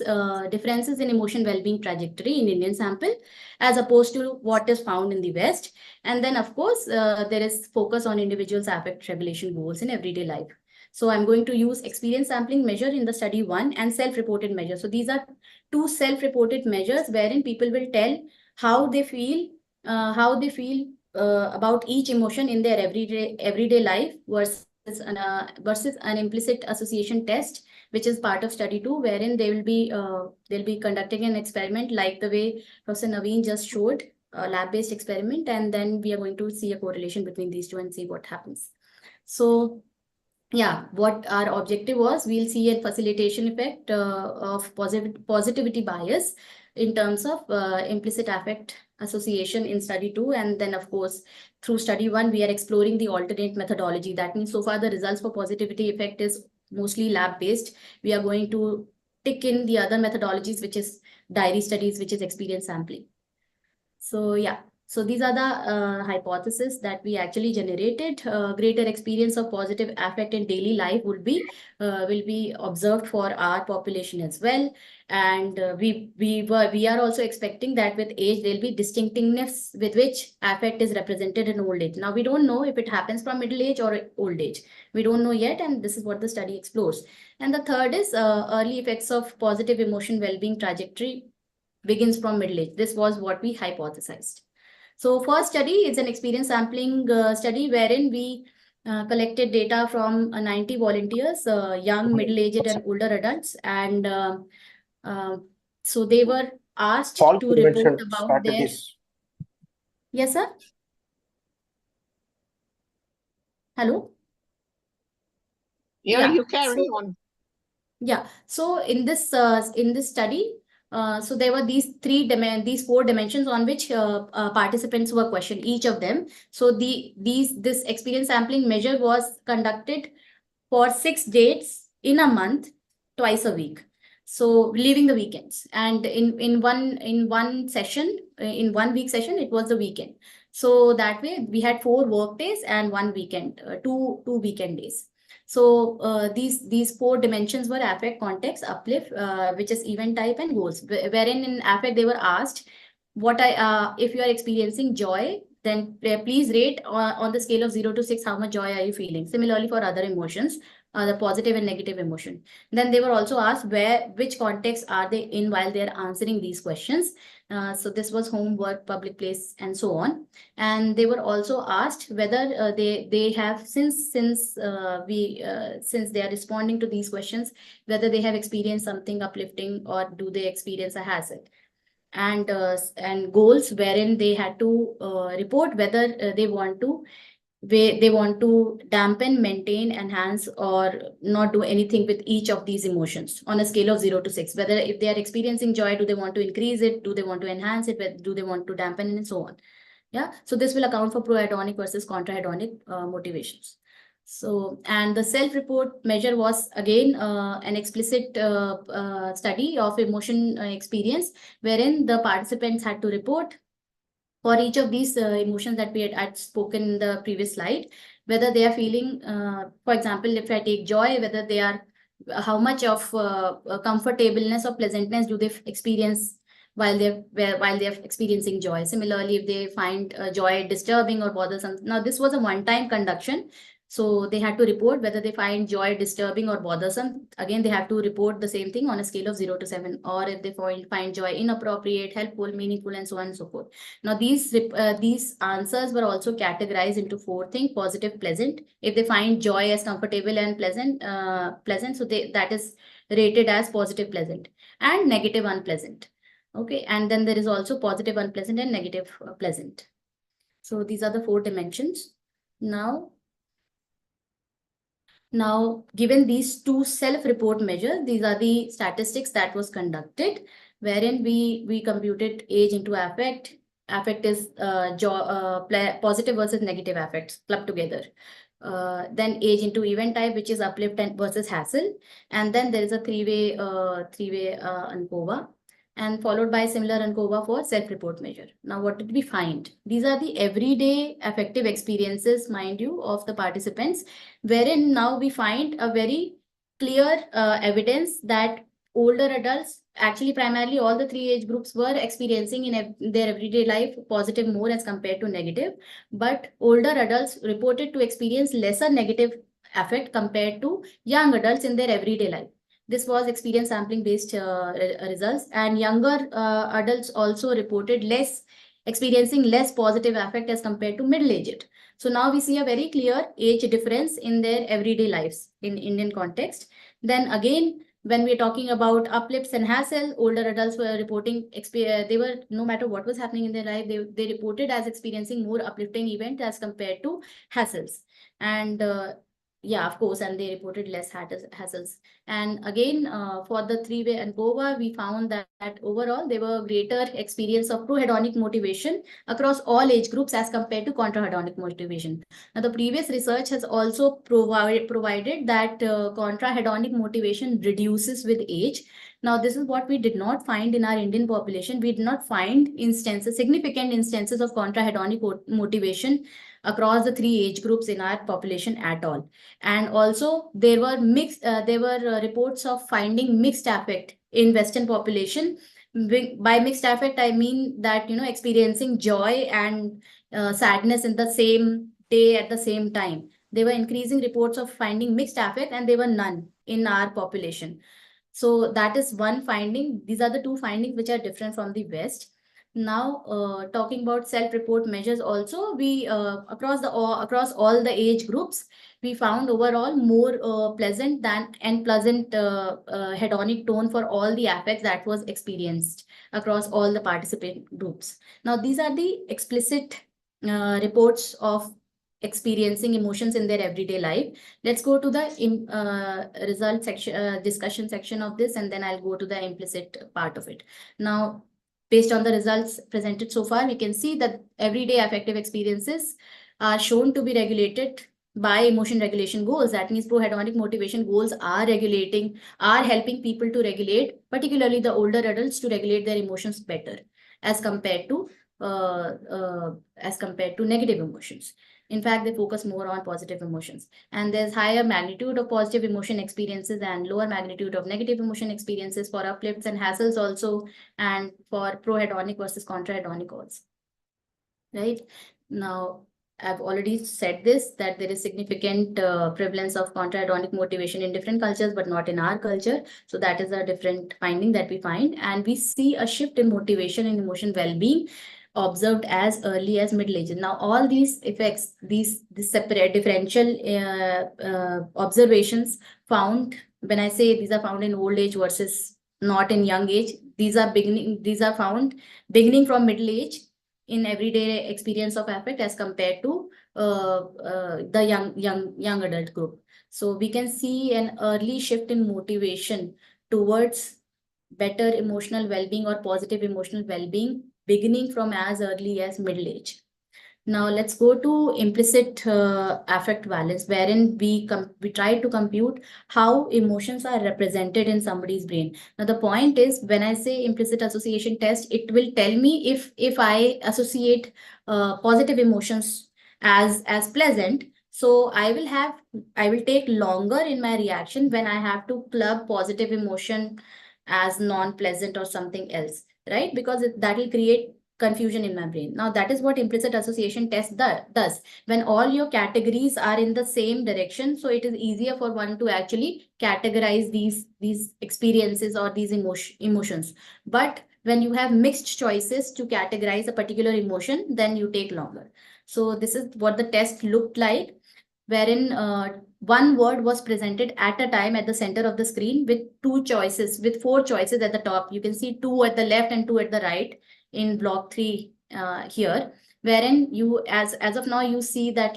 differences in emotion well-being trajectory in Indian sample as opposed to what is found in the West. And then, of course, there is focus on individuals' affect regulation goals in everyday life. So I'm going to use experience sampling measure in the study 1 and self-reported measure. So these are two self-reported measures wherein people will tell how they feel about each emotion in their everyday life versus an implicit association test, which is part of study 2, wherein they'll be conducting an experiment like the way Professor Naveen just showed, a lab-based experiment, and then we are going to see a correlation between these two and see what happens. So yeah, what our objective was, we'll see a facilitation effect of positivity bias in terms of implicit affect association in study 2. And then, of course, through study 1, we are exploring the alternate methodology. That means so far the results for positivity effect is mostly lab-based. We are going to tick in the other methodologies, which is diary studies, which is experience sampling. So yeah. So these are the hypotheses that we actually generated. Greater experience of positive affect in daily life will be observed for our population as well. And we are also expecting that with age there'll be distinctiveness with which affect is represented in old age. Now we don't know if it happens from middle age or old age. We don't know yet, and this is what the study explores. And the third is early effects of positive emotion well-being trajectory begins from middle age. This was what we hypothesized. So first study is an experience sampling study wherein we collected data from 90 volunteers, young, middle-aged and older adults. And so they were asked to report about their... Yes, sir? Followed? Yeah, you carry on. Yeah. So in this study, so there were these four dimensions on which participants were questioned, each of them. So this experience sampling measure was conducted for 6 dates in a month, twice a week. So leaving the weekends, and in one session, in 1 week session, it was the weekend. So that way we had 4 work days and 1 weekend, two weekend days. So these 4 dimensions were affect, context, uplift, which is event type, and goals. Wherein in affect they were asked, if you are experiencing joy, then please rate on the scale of 0 to 6 how much joy are you feeling. Similarly for other emotions, the positive and negative emotion. Then they were also asked which context are they in while they are answering these questions. So this was homework, public place, and so on. And they were also asked whether they have since they are responding to these questions, whether they have experienced something uplifting or do they experience a hazard. And goals wherein they had to report whether they want to dampen, maintain, enhance, or not do anything with each of these emotions on a scale of 0 to 6. Whether if they are experiencing joy, do they want to increase it? Do they want to enhance it? Do they want to dampen it, and so on? Yeah. So this will account for prohedonic versus contrahedonic motivations. So, and the self-report measure was again an explicit study of emotion experience, wherein the participants had to report for each of these emotions that we had spoken in the previous slide, whether they are feeling, for example, if I take joy, whether they are, how much of comfortableness or pleasantness do they experience while they're experiencing joy. Similarly, if they find joy disturbing or bothersome. Now, this was a one-time conduction. So they had to report whether they find joy disturbing or bothersome. Again, they have to report the same thing on a scale of 0 to 7, or if they find joy inappropriate, helpful, meaningful, and so on and so forth. Now, these answers were also categorized into 4 things: positive, pleasant. If they find joy as comfortable and pleasant, so that is rated as positive, pleasant, and negative, unpleasant. Okay, and then there is also positive, unpleasant, and negative, pleasant. So these are the 4 dimensions. Now, given these 2 self-report measures, these are the statistics that was conducted, wherein we computed age into affect. Affect is positive versus negative affects clubbed together. Then age into event type, which is uplift and versus hassle. And then there is a three-way ANCOVA, and followed by similar ANCOVA for self-report measure. Now, what did we find? These are the everyday affective experiences, mind you, of the participants, wherein now we find a very clear evidence that older adults, actually primarily all the 3 age groups, were experiencing in their everyday life positive more as compared to negative. But older adults reported to experience lesser negative affect compared to young adults in their everyday life. This was experience sampling based results, and younger adults also reported experiencing less positive affect as compared to middle-aged. So now we see a very clear age difference in their everyday lives in Indian context. Then again, when we're talking about uplifts and hassle, older adults were reporting, they were, no matter what was happening in their life, they reported as experiencing more uplifting event as compared to hassles. And yeah, of course, and they reported less hassles. And again, for the 3-way ANCOVA, we found that overall there were greater experience of prohedonic motivation across all age groups as compared to contrahedonic motivation. Now, the previous research has also provided that contrahedonic motivation reduces with age. Now, this is what we did not find in our Indian population. We did not find significant instances of contrahedonic motivation across the 3 age groups in our population at all. And also there were reports of finding mixed affect in Western population. By mixed affect, I mean that, experiencing joy and sadness in the same day at the same time. There were increasing reports of finding mixed affect, and there were none in our population. So that is one finding. These are the 2 findings which are different from the West. Now, talking about self-report measures also, we across all the age groups, we found overall more pleasant and pleasant hedonic tone for all the affects that was experienced across all the participant groups. Now, these are the explicit reports of experiencing emotions in their everyday life. Let's go to the result section, discussion section of this, and then I'll go to the implicit part of it. Now, based on the results presented so far, we can see that everyday affective experiences are shown to be regulated by emotion regulation goals. That means prohedonic motivation goals are helping people to regulate, particularly the older adults, to regulate their emotions better as compared to negative emotions. In fact, they focus more on positive emotions. And there's higher magnitude of positive emotion experiences and lower magnitude of negative emotion experiences for uplifts and hassles also, and for prohedonic versus contrahedonic goals. Right? Now, I've already said this, that there is significant prevalence of contra-hedonic motivation in different cultures, but not in our culture. So that is a different finding that we find. And we see a shift in motivation and emotion well-being observed as early as middle age. Now, all these effects, these separate differential observations found, when I say these are found in old age versus not in young age, these are found beginning from middle age in everyday experience of affect as compared to the young adult group. So we can see an early shift in motivation towards better emotional well-being or positive emotional well-being beginning from as early as middle age. Now let's go to implicit affect valence, wherein we try to compute how emotions are represented in somebody's brain. Now the point is, when I say implicit association test, it will tell me if I associate positive emotions as pleasant. So I will take longer in my reaction when I have to club positive emotion as non-pleasant or something else, right? Because that will create confusion in my brain. Now that is what implicit association test does. When all your categories are in the same direction, so it is easier for one to actually categorize these experiences or these emotions. But when you have mixed choices to categorize a particular emotion, then you take longer. So this is what the test looked like, wherein one word was presented at a time at the center of the screen with four choices at the top. You can see 2 at the left and 2 at the right in block 3 here, wherein you, as of now, you see that,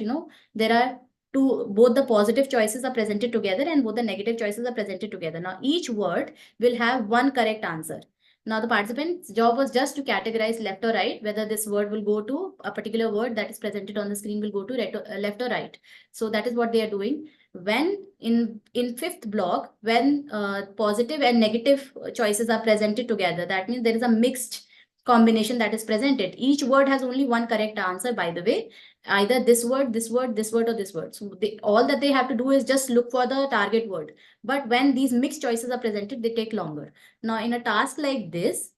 there are both the positive choices are presented together and both the negative choices are presented together. Now each word will have one correct answer. Now the participant's job was just to categorize left or right, whether this word will go to a particular word that is presented on the screen will go to left or right. So that is what they are doing. When in fifth block, when positive and negative choices are presented together, that means there is a mixed combination that is presented. Each word has only one correct answer, by the way, either this word, this word, this word, or this word. So all that they have to do is just look for the target word. But when these mixed choices are presented, they take longer. Now, in a task like this,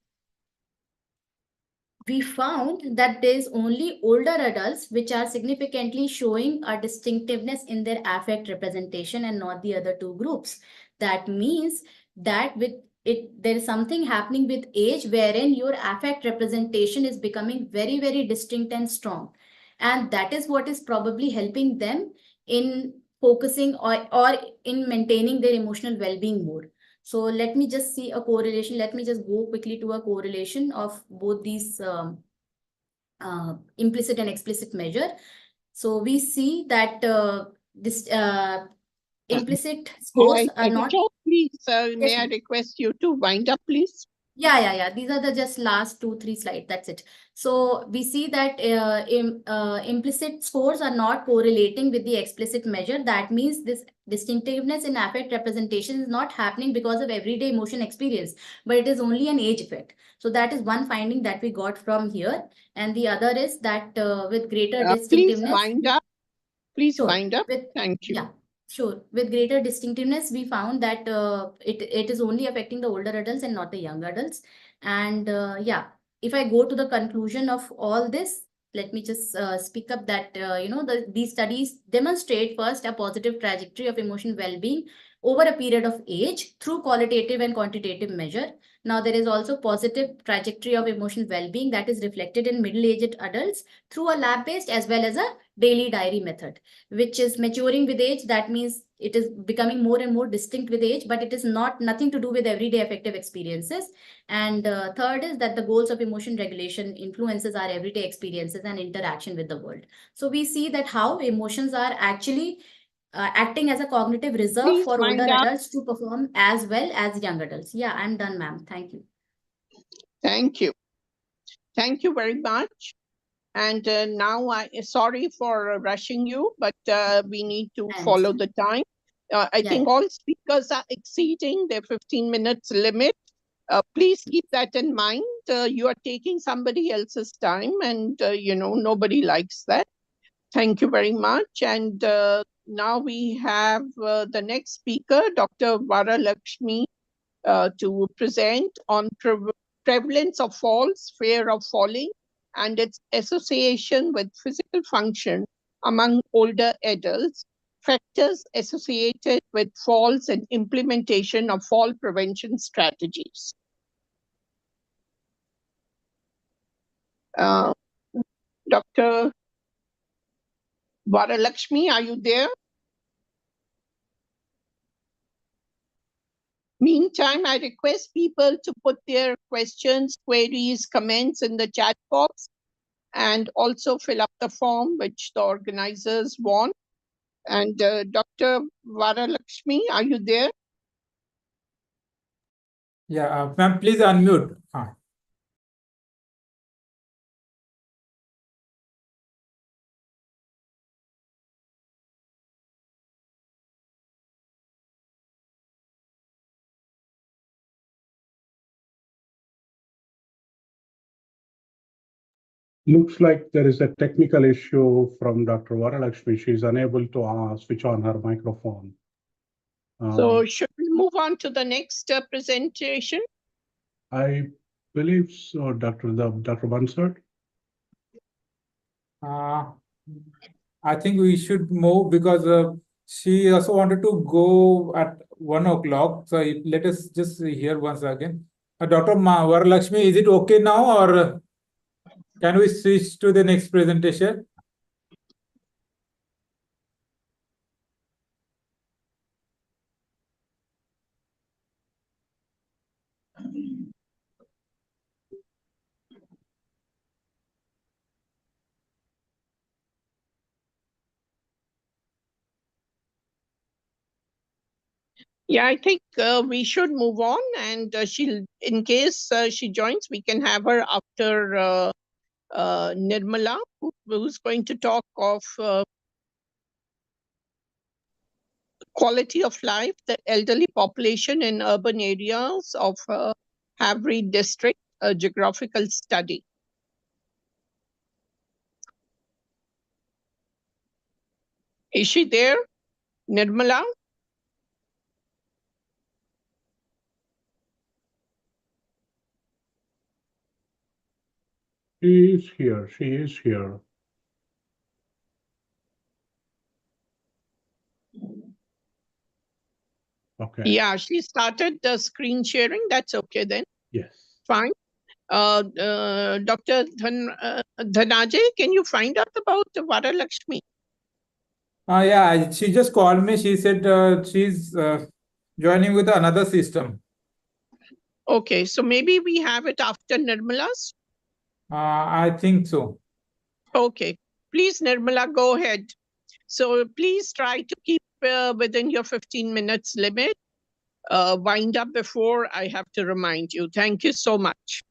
we found that there's only older adults which are significantly showing a distinctiveness in their affect representation and not the other two groups. That means that there is something happening with age wherein your affect representation is becoming very, very distinct and strong. And that is what is probably helping them in focusing or in maintaining their emotional well-being mode. So let me just see a correlation. Let me just go quickly to a correlation of both these implicit and explicit measure. So we see that this implicit scores are not. Please, may I request you to wind up, please? Yeah. These are the just last 2-3 slides. That's it. So we see that implicit scores are not correlating with the explicit measure. That means this distinctiveness in affect representation is not happening because of everyday emotion experience, but it is only an age effect. So that is one finding that we got from here. And the other is that with greater distinctiveness. Please wind up. Please wind up. Thank you. Yeah. Sure. With greater distinctiveness, we found that it is only affecting the older adults and not the young adults. And if I go to the conclusion of all this, let me just speak up that, these studies demonstrate first a positive trajectory of emotional well-being over a period of age through qualitative and quantitative measure. Now, there is also positive trajectory of emotional well-being that is reflected in middle-aged adults through a lab-based as well as a daily diary method, which is maturing with age. That means it is becoming more and more distinct with age, but it is nothing to do with everyday affective experiences. And third is that the goals of emotion regulation influences our everyday experiences and interaction with the world. So we see that how emotions are actually acting as a cognitive reserve for older adults to perform as well as young adults. Yeah, I'm done, ma'am. Thank you. Thank you. Thank you very much. And now sorry for rushing you, but we need to follow the time. I think all speakers are exceeding their 15 minutes limit. Please keep that in mind. You are taking somebody else's time and, nobody likes that. Thank you very much. And now we have the next speaker, Dr. Varalakshmi, to present on prevalence of falls, fear of falling, and its association with physical function among older adults, factors associated with falls and implementation of fall prevention strategies. Dr. Varalakshmi, are you there? Meantime, I request people to put their questions, queries, comments in the chat box and also fill up the form which the organizers want. And Dr. Varalakshmi, are you there? Yeah, ma'am, please unmute. Looks like there is a technical issue from Dr. Varalakshmi. She's unable to switch on her microphone. So should we move on to the next presentation? I believe so, Dr. Bansard. I think we should move because she also wanted to go at 1 o'clock. So let us just hear once again. Dr. Varalakshmi, is it okay now or can we switch to the next presentation? Yeah, I think we should move on, and in case she joins, we can have her after Nirmala, who's going to talk of quality of life, the elderly population in urban areas of Havre district, a geographical study. Is she there, Nirmala? She is here. She is here. Okay. Yeah, she started the screen sharing. That's okay then. Yes. Fine. Dr. Dhanajay, can you find out about Varalakshmi? Yeah, she just called me. She said she's joining with another system. Okay, so maybe we have it after Nirmala's? I think so. Okay, please, Nirmala, go ahead. So please try to keep within your 15 minutes limit. Wind up before I have to remind you. Thank you so much.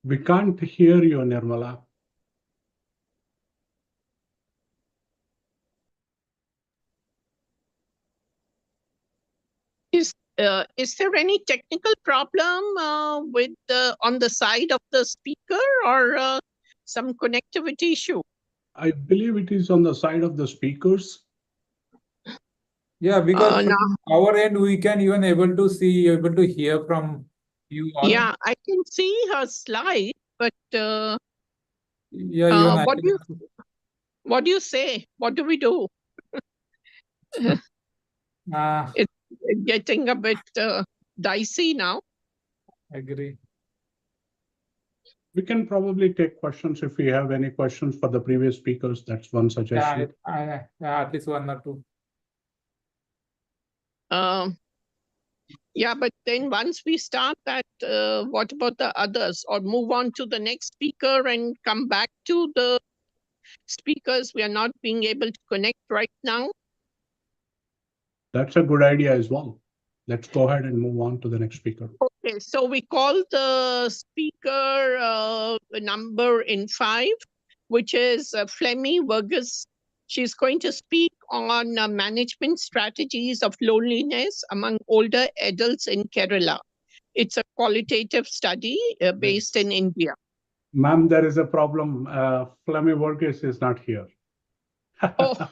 We can't hear you, Nirmala. Is there any technical problem with on the side of the speaker or some connectivity issue? I believe it is on the side of the speakers. Yeah, because now, from our end, we can even able to hear from you all. Yeah, I can see her slide, but yeah, even what do you say? What do we do? It's getting a bit dicey now. Agree. We can probably take questions if we have any questions for the previous speakers. That's one suggestion. Yeah, at least one or two. Yeah, but then once we start that, what about the others? Or move on to the next speaker and come back to the speakers we are not being able to connect right now? That's a good idea as well. Let's go ahead and move on to the next speaker. Okay, so we call the speaker number in 5, which is Flemmy Vergus. She's going to speak on management strategies of loneliness among older adults in Kerala. It's a qualitative study based in India. Ma'am, there is a problem. Flemmy Vargas is not here. Oh.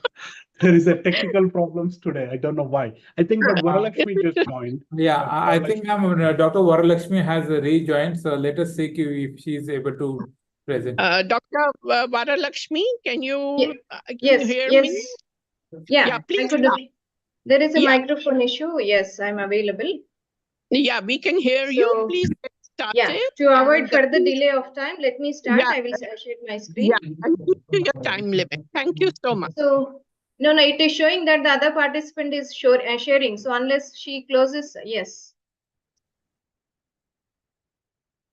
There is a technical problems today. I don't know why. I think that Varalakshmi just joined. Yeah, I think Dr. Varalakshmi has rejoined. So let us see if she is able to present. Dr. Varalakshmi, can you Yes, hear yes. me? Yeah, please. There is a microphone issue. Yes, I'm available. Yeah, we can hear you. Please get started. Yeah, to avoid further delay of time, let me start. Yeah. I will share my screen. Yeah, and keep to your time limit. Thank you so much. So, no, it is showing that the other participant is sharing. So unless she closes, yes.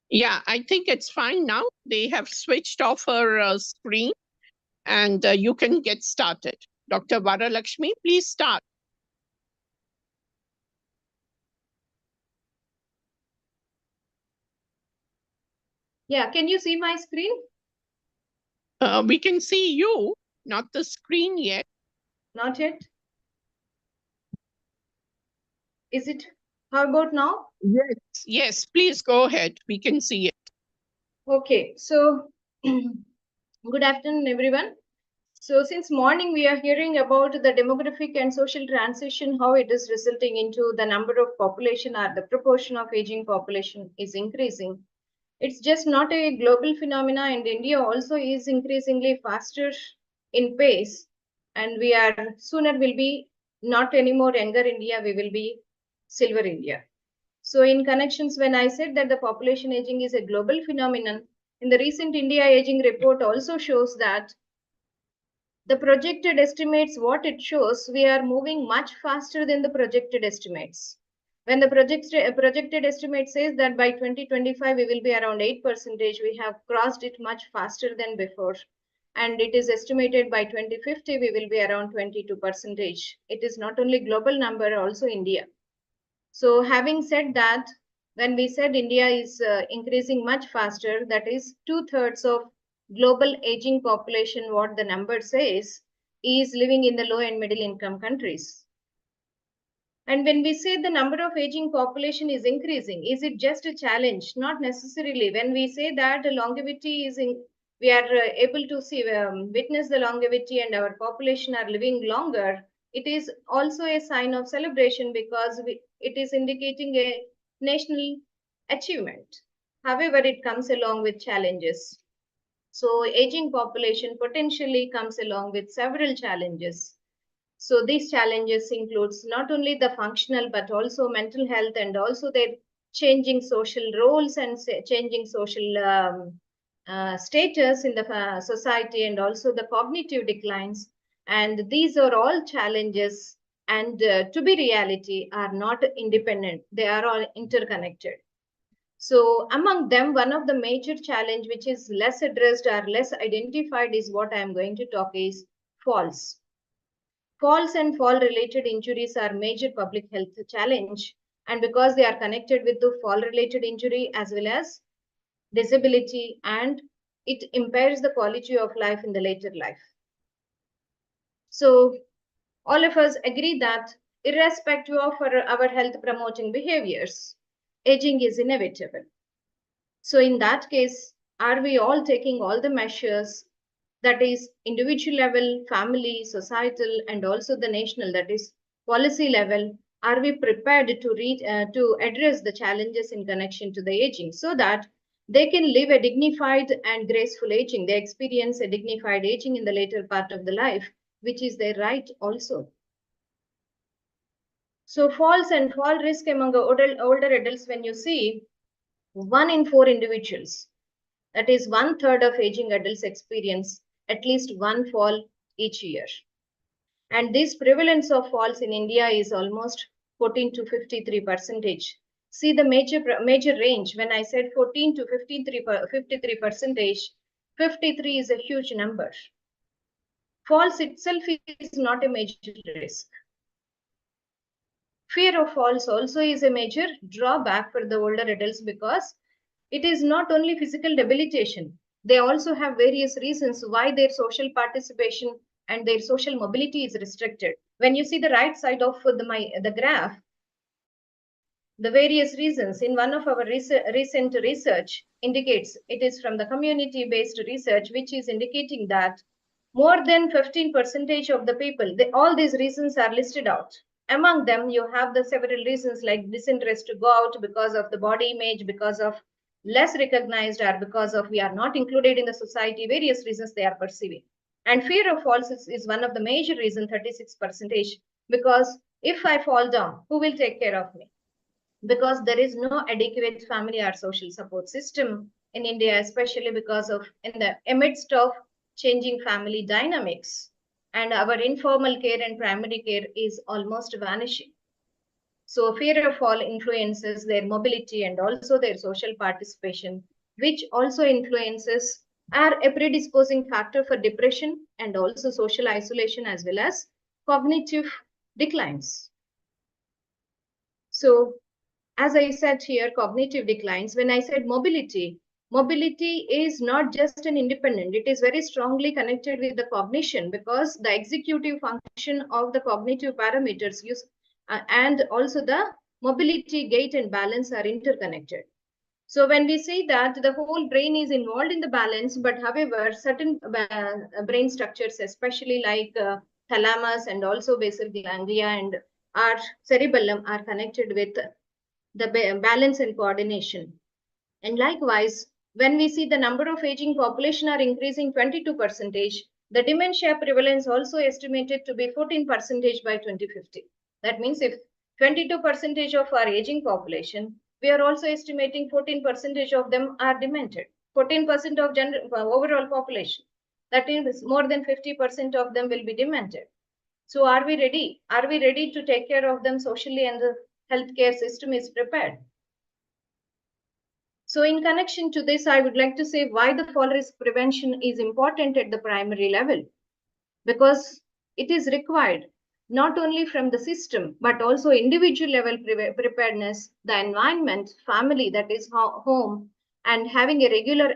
Yeah, I think it's fine now. They have switched off her screen and you can get started. Dr. Varalakshmi, please start. Yeah, can you see my screen? We can see you, not the screen yet. Not yet. Is it? How about now? Yes, please go ahead. We can see it. Okay, so good afternoon, everyone. So since morning, we are hearing about the demographic and social transition, how it is resulting into the number of population or the proportion of aging population is increasing. It's just not a global phenomena, and India also is increasingly faster in pace. And we are sooner will be not anymore younger India, we will be silver India. So in connections, when I said that the population aging is a global phenomenon, in the recent India aging report also shows that the projected estimates, what it shows, we are moving much faster than the projected estimates. When the projected estimate says that by 2025, we will be around 8%, we have crossed it much faster than before. And it is estimated by 2050, we will be around 22%. It is not only global number, also India. So having said that, when we said India is increasing much faster, that is 2/3 of global aging population, what the number says, is living in the low and middle income countries. And when we say the number of aging population is increasing, is it just a challenge? Not necessarily. When we say that longevity is we are able to see, witness the longevity and our population are living longer, it is also a sign of celebration because it is indicating a national achievement. However, it comes along with challenges. So aging population potentially comes along with several challenges. So these challenges includes not only the functional, but also mental health and also their changing social roles and changing social status in the society and also the cognitive declines. And these are all challenges and to be reality are not independent. They are all interconnected. So among them, one of the major challenge which is less addressed or less identified is what I am going to talk is falls. Falls and fall-related injuries are major public health challenge, and because they are connected with the fall-related injury as well as disability, and it impairs the quality of life in the later life. So all of us agree that irrespective of our health-promoting behaviors, aging is inevitable. So in that case, are we all taking all the measures, that is individual level, family, societal, and also the national, that is policy level, are we prepared to address the challenges in connection to the aging so that they can live a dignified and graceful aging, they experience a dignified aging in the later part of the life, which is their right also. So falls and fall risk among older adults, when you see 1 in 4 individuals, that is 1/3 of aging adults experience at least one fall each year. And this prevalence of falls in India is almost 14 to 53%. See the major range. When I said 14 to 53%, 53 is a huge number. Falls itself is not a major risk. Fear of falls also is a major drawback for the older adults because it is not only physical debilitation. They also have various reasons why their social participation and their social mobility is restricted. When you see the right side of the graph, the various reasons in one of our recent research indicates, it is from the community-based research, which is indicating that more than 15% of the people, all these reasons are listed out. Among them, you have the several reasons like disinterest to go out because of the body image, because of less recognized, or because of we are not included in the society, various reasons they are perceiving. And fear of falls is one of the major reasons, 36%, because if I fall down, who will take care of me? Because there is no adequate family or social support system in India, especially because of in the midst of changing family dynamics, and our informal care and primary care is almost vanishing. So fear of fall influences their mobility and also their social participation, which also influences are a predisposing factor for depression and also social isolation as well as cognitive declines. So as I said here, cognitive declines, when I said mobility is not just an independent, it is very strongly connected with the cognition, because the executive function of the cognitive parameters and also the mobility, gait and balance are interconnected. So when we say that the whole brain is involved in the balance, but however, certain brain structures, especially like thalamus and also basal ganglia and our cerebellum, are connected with the balance and coordination. And likewise, when we see the number of aging population are increasing 22%, the dementia prevalence also estimated to be 14% by 2050. That means if 22% of our aging population, we are also estimating 14% of them are demented. 14% of overall population. That is more than 50% of them will be demented. So are we ready? Are we ready to take care of them socially, and the healthcare system is prepared? So in connection to this, I would like to say why the fall risk prevention is important at the primary level, because it is required not only from the system, but also individual level preparedness, the environment, family, that is home, and having a regular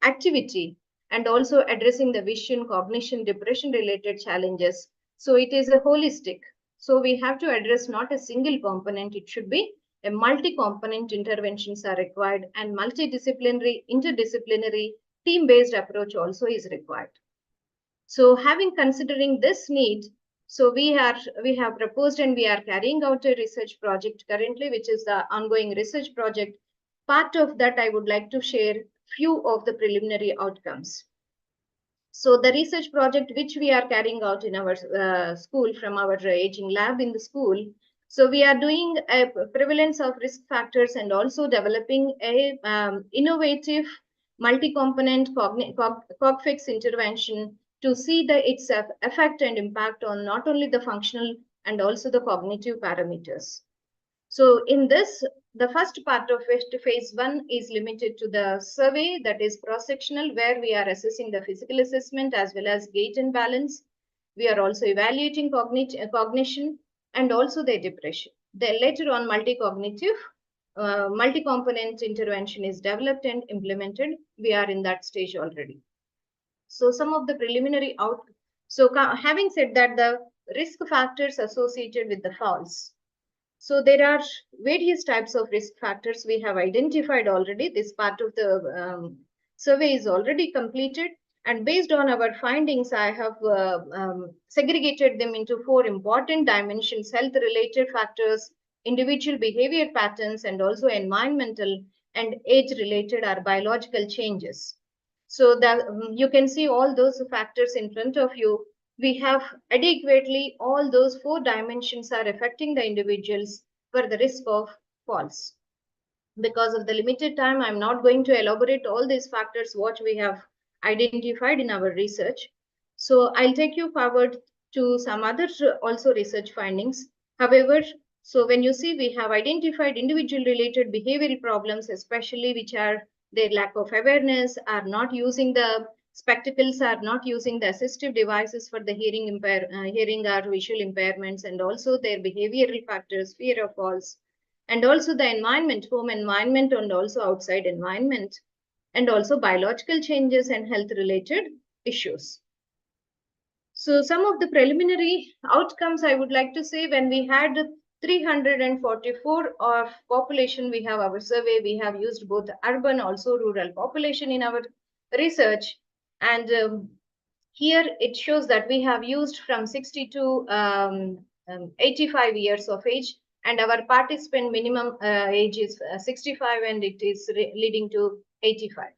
activity, and also addressing the vision, cognition, depression related challenges. So it is a holistic. So we have to address not a single component, it should be a multi-component interventions are required, and multidisciplinary, interdisciplinary, team-based approach also is required. So having considering this need, so we have proposed and we are carrying out a research project currently, which is the ongoing research project. Part of that, I would like to share few of the preliminary outcomes. So the research project which we are carrying out in our school from our aging lab in the school, so we are doing a prevalence of risk factors and also developing a innovative multi-component cog-fix intervention to see its effect and impact on not only the functional and also the cognitive parameters. So in this, the first part of it, phase 1, is limited to the survey, that is cross-sectional, where we are assessing the physical assessment as well as gait and balance. We are also evaluating cognition and also their depression. Then later on, multi-component intervention is developed and implemented. We are in that stage already. So some of the preliminary outcomes. So having said that, the risk factors associated with the falls. So there are various types of risk factors we have identified already. This part of the survey is already completed. And based on our findings, I have segregated them into 4 important dimensions: health-related factors, individual behavior patterns, and also environmental and age-related or biological changes. So that you can see all those factors in front of you. We have adequately all those 4 dimensions are affecting the individuals for the risk of falls. Because of the limited time, I'm not going to elaborate all these factors what we have identified in our research. So I'll take you forward to some other also research findings. However, so when you see, we have identified individual related behavioral problems, especially which are their lack of awareness, are not using the spectacles, are not using the assistive devices for the hearing or visual impairments, and also their behavioral factors, fear of falls, and also the environment, home environment, and also outside environment, and also biological changes and health related issues. So some of the preliminary outcomes I would like to say, when we had 344 of population we have our survey. We have used both urban, also rural population in our research. And here it shows that we have used from 60 to 85 years of age, and our participant minimum age is 65, and it is leading to 85.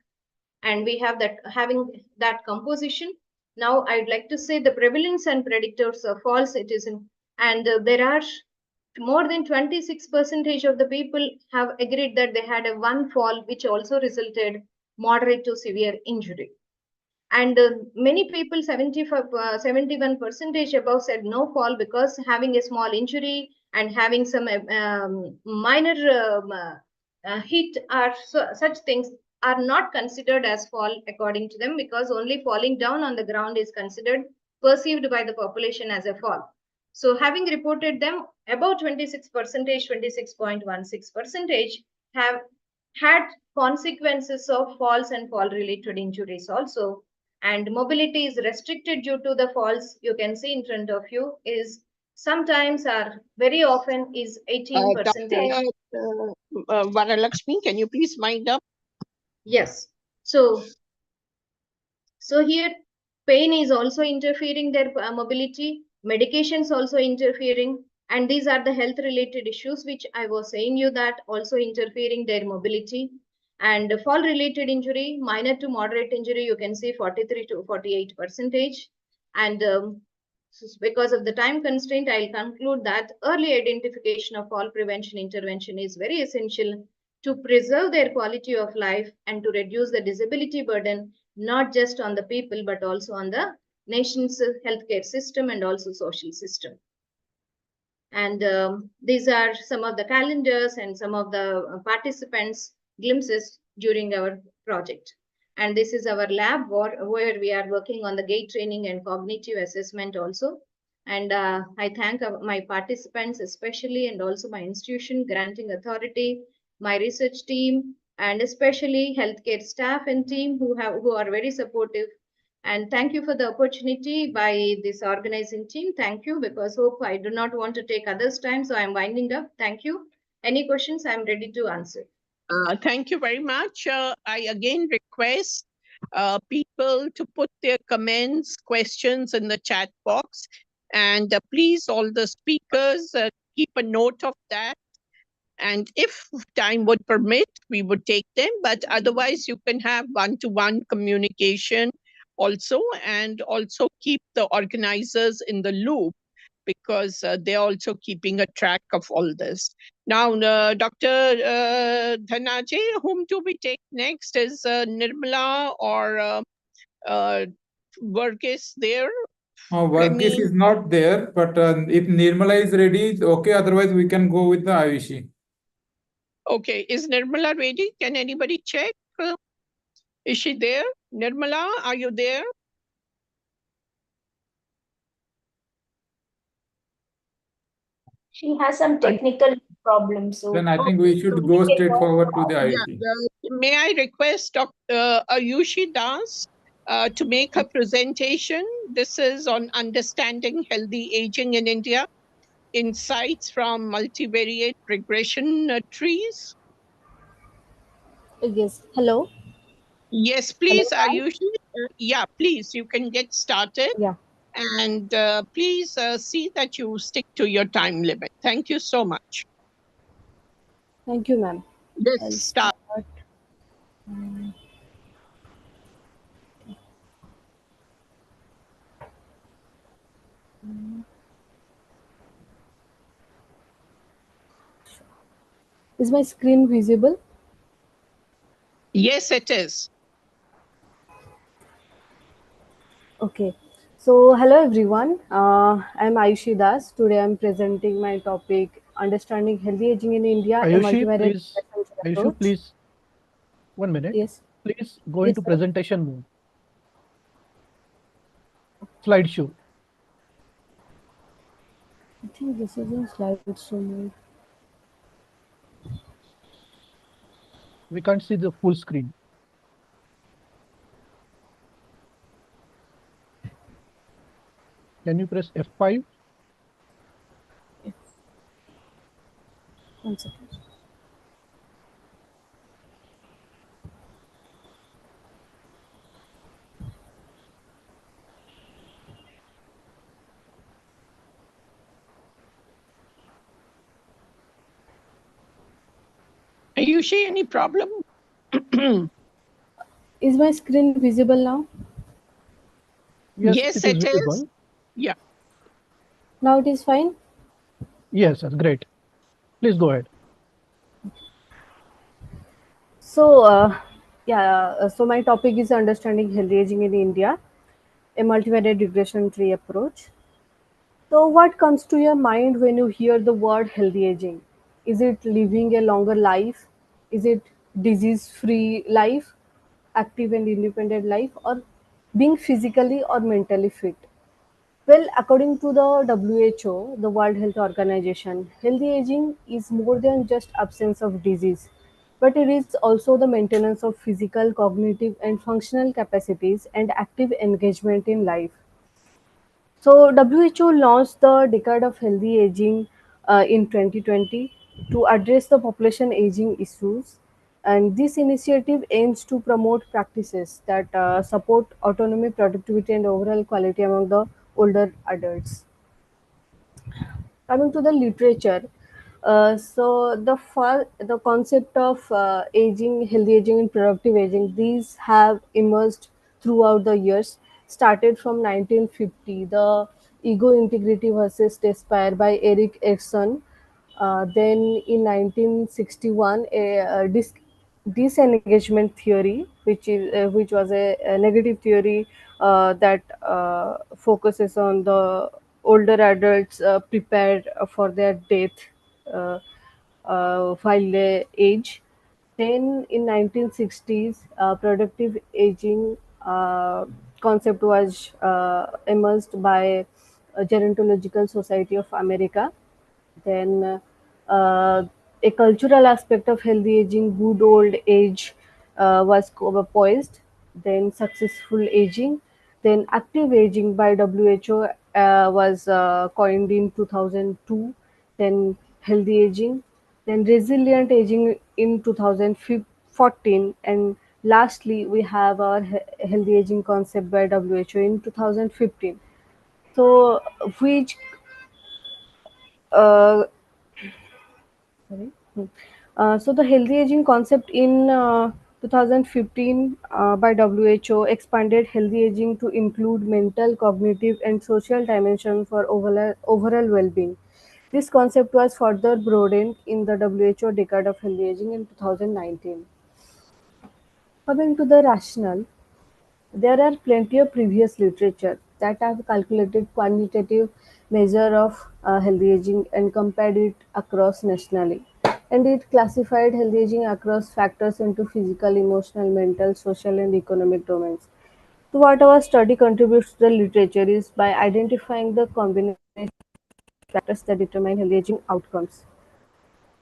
And we have that having that composition. Now I'd like to say the prevalence and predictors of false citizen, and there are more than 26% of the people have agreed that they had a one fall, which also resulted moderate to severe injury. And many people, 71% above, said no fall because having a small injury and having some minor hit or such things are not considered as fall according to them, because only falling down on the ground is considered, perceived by the population as a fall. So having reported them, about 26%, 26.16% have had consequences of falls and fall related injuries also. And mobility is restricted due to the falls. You can see in front of you is sometimes or very often is 18%. Dr. Varalakshmi, can you please wind up? Yes. So here pain is also interfering their mobility, medications also interfering, and these are the health related issues which I was saying you that also interfering their mobility. And fall related injury, minor to moderate injury, you can see 43 to 48%. And because of the time constraint, I'll conclude that early identification of fall prevention intervention is very essential to preserve their quality of life and to reduce the disability burden, not just on the people, but also on the nation's healthcare system and also social system. And these are some of the calendars and some of the participants' glimpses during our project. And this is our lab where we are working on the gait training and cognitive assessment also. And I thank my participants especially, and also my institution, granting authority, my research team, and especially healthcare staff and team who are very supportive. And thank you for the opportunity by this organizing team. Thank you, because hope I do not want to take others' time, so I'm winding up. Thank you. Any questions, I'm ready to answer. Thank you very much. I again request people to put their comments, questions in the chat box. And please, all the speakers, keep a note of that. And if time would permit, we would take them. But otherwise, you can have one-to-one communication also, and also keep the organizers in the loop, because they're also keeping a track of all this. Now, Dr. Dhanajay, whom do we take next? Is Nirmala or Varghese there? Varghese is not there, but if Nirmala is ready, okay. Otherwise, we can go with the Ayushi. Okay, is Nirmala ready? Can anybody check? Is she there? Nirmala, are you there? She has some technical problems. So then I think we should go straight forward to the Ayushi. Yeah, may I request Dr. Ayushi Das to make her presentation? This is on understanding healthy aging in India, insights from multivariate regression trees. Yes. Hello. Yes, please, Hello, Ayushi. Yeah, please, you can get started. Yeah. And please see that you stick to your time limit. Thank you so much. Thank you, ma'am. Let's start. Is my screen visible? Yes, it is. Okay. So, hello everyone. I'm Ayushi Das. Today I'm presenting my topic, Understanding Healthy Aging in India, a Ayushi, multivariate please. approach. Ayushi, please. 1 minute. Yes. Please go Yes, into sir. presentation mode. Slideshow. I think this is in slideshow mode. We can't see the full screen. Can you press F5? 1 second. Ayushi, any problem? Is my screen visible now? Yes, Yes, it is it is. visible. Yeah. Now it is fine? Yes, that's great. Please go ahead. So, so my topic is understanding healthy aging in India, a multivariate regression tree approach. So, what comes to your mind when you hear the word healthy aging? Is it living a longer life? Is it disease-free life, active and independent life, or being physically or mentally fit? Well, according to the WHO, the World Health Organization, healthy aging is more than just absence of disease, but it is also the maintenance of physical, cognitive, and functional capacities and active engagement in life. So, WHO launched the Decade of Healthy Aging in 2020 to address the population aging issues. And this initiative aims to promote practices that support autonomy, productivity, and overall quality among the older adults. Coming to the literature, so the concept of aging, healthy aging, and productive aging, these have emerged throughout the years. Started from 1950, the ego integrity versus despair by Eric Erikson. Then in 1961, disengagement theory, which was a negative theory that focuses on the older adults prepared for their death uh, while they age. Then in 1960s, productive aging concept was emerged by Gerontological Society of America. Then a cultural aspect of healthy aging, good old age was poised. Then successful aging. Then active aging by WHO was coined in 2002. Then healthy aging. Then resilient aging in 2014. And lastly, we have our healthy aging concept by WHO in 2015. So, which uh, sorry. So the healthy aging concept in 2015 by WHO expanded healthy aging to include mental, cognitive, and social dimension for overall well-being. This concept was further broadened in the WHO Decade of Healthy Aging in 2019. Coming to the rationale, there are plenty of previous literature that have calculated quantitative measure of healthy aging and compared it across nationally. And it classified healthy aging across factors into physical, emotional, mental, social, and economic domains. So, what our study contributes to the literature is by identifying the combination of factors that determine healthy aging outcomes.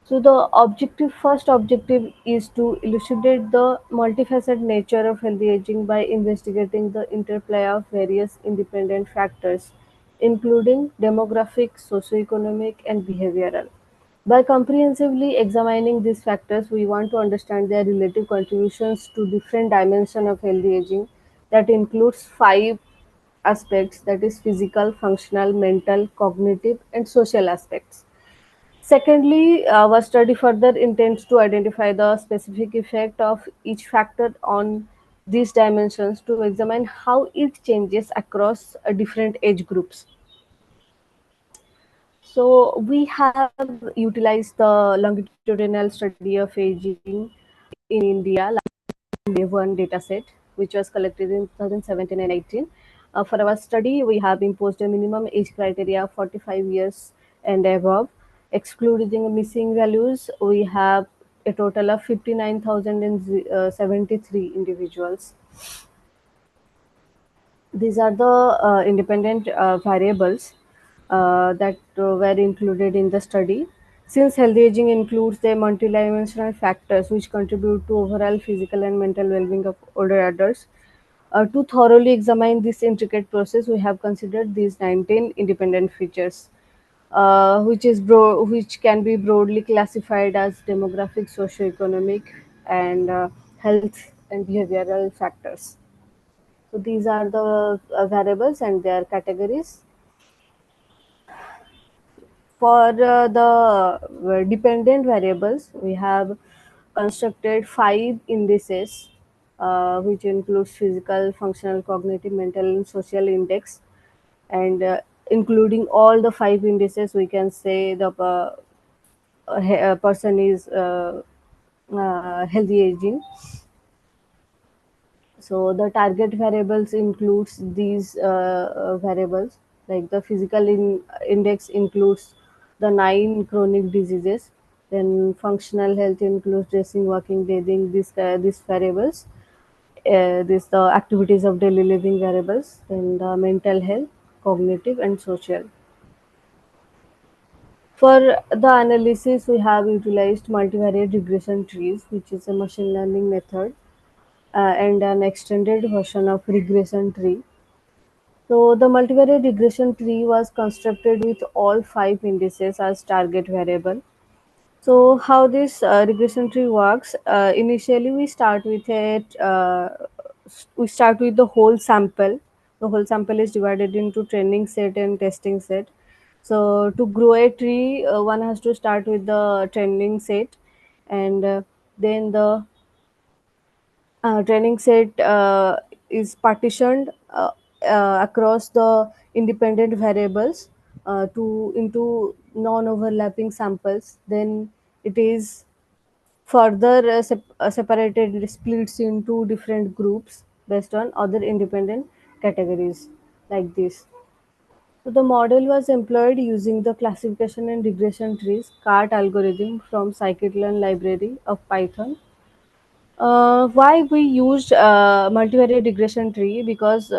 So the first objective is to elucidate the multifaceted nature of healthy aging by investigating the interplay of various independent factors, including demographic, socioeconomic, and behavioral. By comprehensively examining these factors, we want to understand their relative contributions to different dimensions of healthy aging that includes five aspects, that is physical, functional, mental, cognitive, and social aspects. Secondly, our study further intends to identify the specific effect of each factor on these dimensions to examine how it changes across different age groups. So we have utilized the longitudinal study of aging in India, wave 1 dataset, which was collected in 2017 and 18. For our study, we have imposed a minimum age criteria of 45 years and above. Excluding missing values, we have a total of 59,073 individuals. These are the independent variables that were included in the study. Since healthy aging includes the multidimensional factors which contribute to overall physical and mental well-being of older adults, to thoroughly examine this intricate process, we have considered these 19 independent features. which can be broadly classified as demographic, socioeconomic, and health and behavioral factors. So these are the variables and their categories. For the dependent variables, we have constructed 5 indices, which includes physical, functional, cognitive, mental, and social index. And including all the 5 indices, we can say the a person is healthy aging. So the target variables includes these variables, like the index includes the 9 chronic diseases. Then functional health includes dressing, walking, bathing, these variables. This the activities of daily living variables. Then the mental health, cognitive, and social. For the analysis, we have utilized multivariate regression trees, which is a machine learning method and an extended version of regression tree. So the multivariate regression tree was constructed with all 5 indices as target variable. So how this regression tree works? Initially, we start with the whole sample. The whole sample is divided into training set and testing set. So to grow a tree, one has to start with the training set, and then the training set is partitioned across the independent variables to into non-overlapping samples. Then it is further separated, splits into different groups based on other independent categories, like this. So the model was employed using the classification and regression trees CART algorithm from scikit-learn library of Python. Why we used multivariate regression tree? Because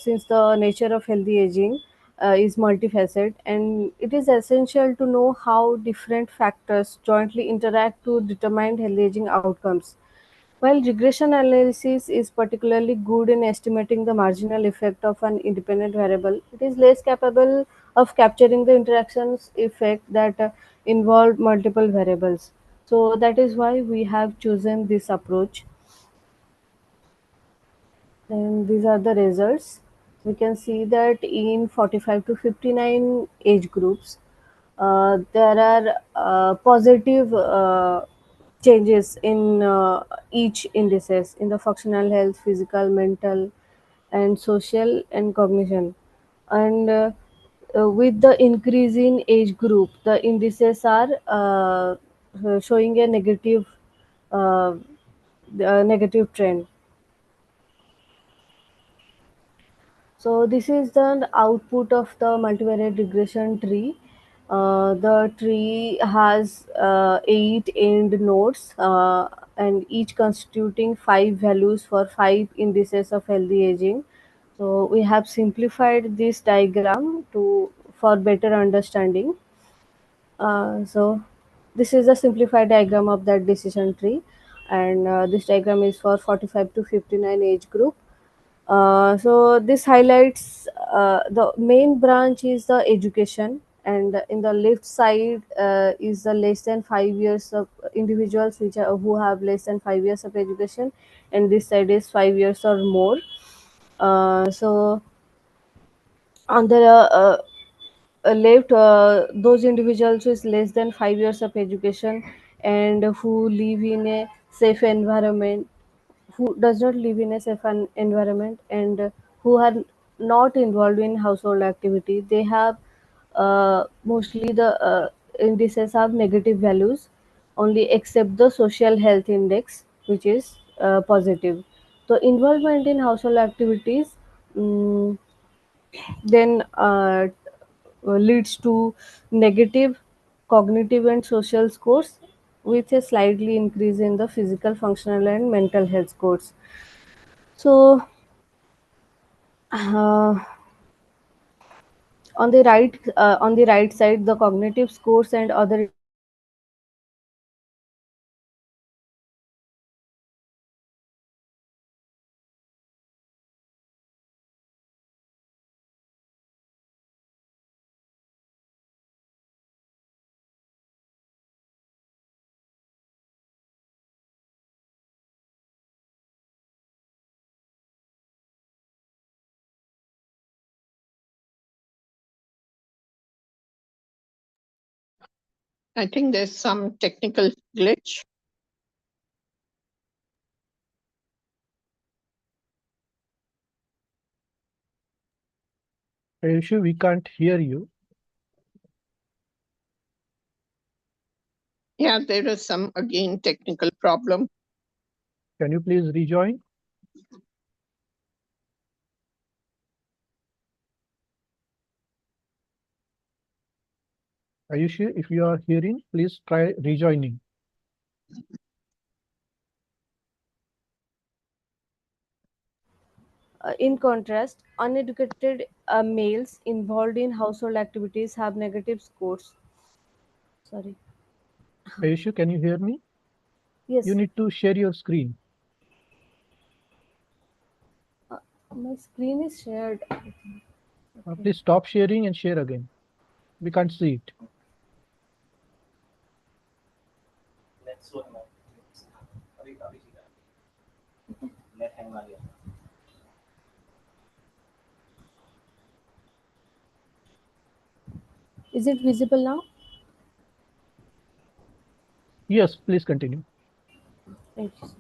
since the nature of healthy aging is multifaceted, and it is essential to know how different factors jointly interact to determine healthy aging outcomes. While regression analysis is particularly good in estimating the marginal effect of an independent variable, it is less capable of capturing the interactions effect that involve multiple variables. So that is why we have chosen this approach. And these are the results. We can see that in 45 to 59 age groups, there are positive changes in each indices in the functional health, physical, mental, and social and cognition. And with the increase in age group, the indices are showing a uh, negative trend. So this is the output of the multivariate regression tree. The tree has 8 end nodes, and each constituting 5 values for 5 indices of healthy aging. So we have simplified this diagram to for better understanding. So this is a simplified diagram of that decision tree, and this diagram is for 45 to 59 age group. So this highlights the main branch is the education, and in the left side is the less than 5 years of individuals who have less than 5 years of education, and this side is 5 years or more. So on the left, those individuals who is less than 5 years of education and who live in a safe environment, who does not live in a safe environment, and who are not involved in household activity, they have mostly the indices have negative values only, except the social health index, which is positive. So involvement in household activities, mm, then leads to negative cognitive and social scores, with a slightly increase in the physical, functional, and mental health scores. So uh, on the right side, the cognitive scores and other I think there's some technical glitch. Ayushi, we can't hear you. Yeah, there is some, again, technical problem. Can you please rejoin? Ayushi, if you are hearing, please try rejoining. In contrast, uneducated males involved in household activities have negative scores. Sorry. Ayushi, can you hear me? Yes. You need to share your screen. My screen is shared. Okay. Please stop sharing and share again. We can't see it. Is it visible now? Yes, please continue. Thank you.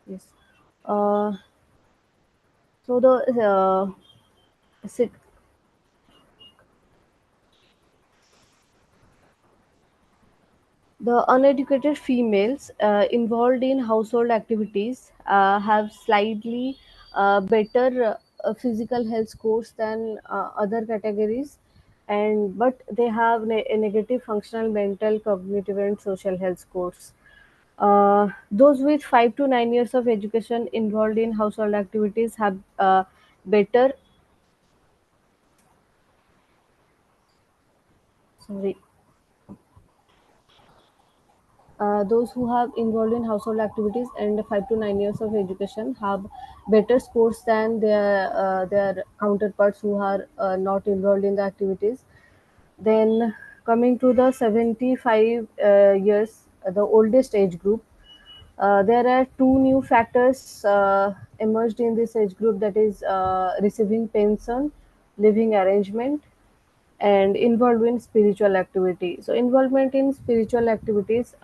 Yes. So the uneducated females involved in household activities have slightly better physical health scores than other categories, and but they have a negative functional, mental, cognitive, and social health scores. Those with 5 to 9 years of education involved in household activities have better. Sorry. Those who have involved in household activities and 5 to 9 years of education have better scores than their counterparts who are not involved in the activities. Then coming to the 75 years, the oldest age group, there are two new factors emerged in this age group, that is receiving pension, living arrangement, and involved in spiritual activity. So involvement in spiritual activities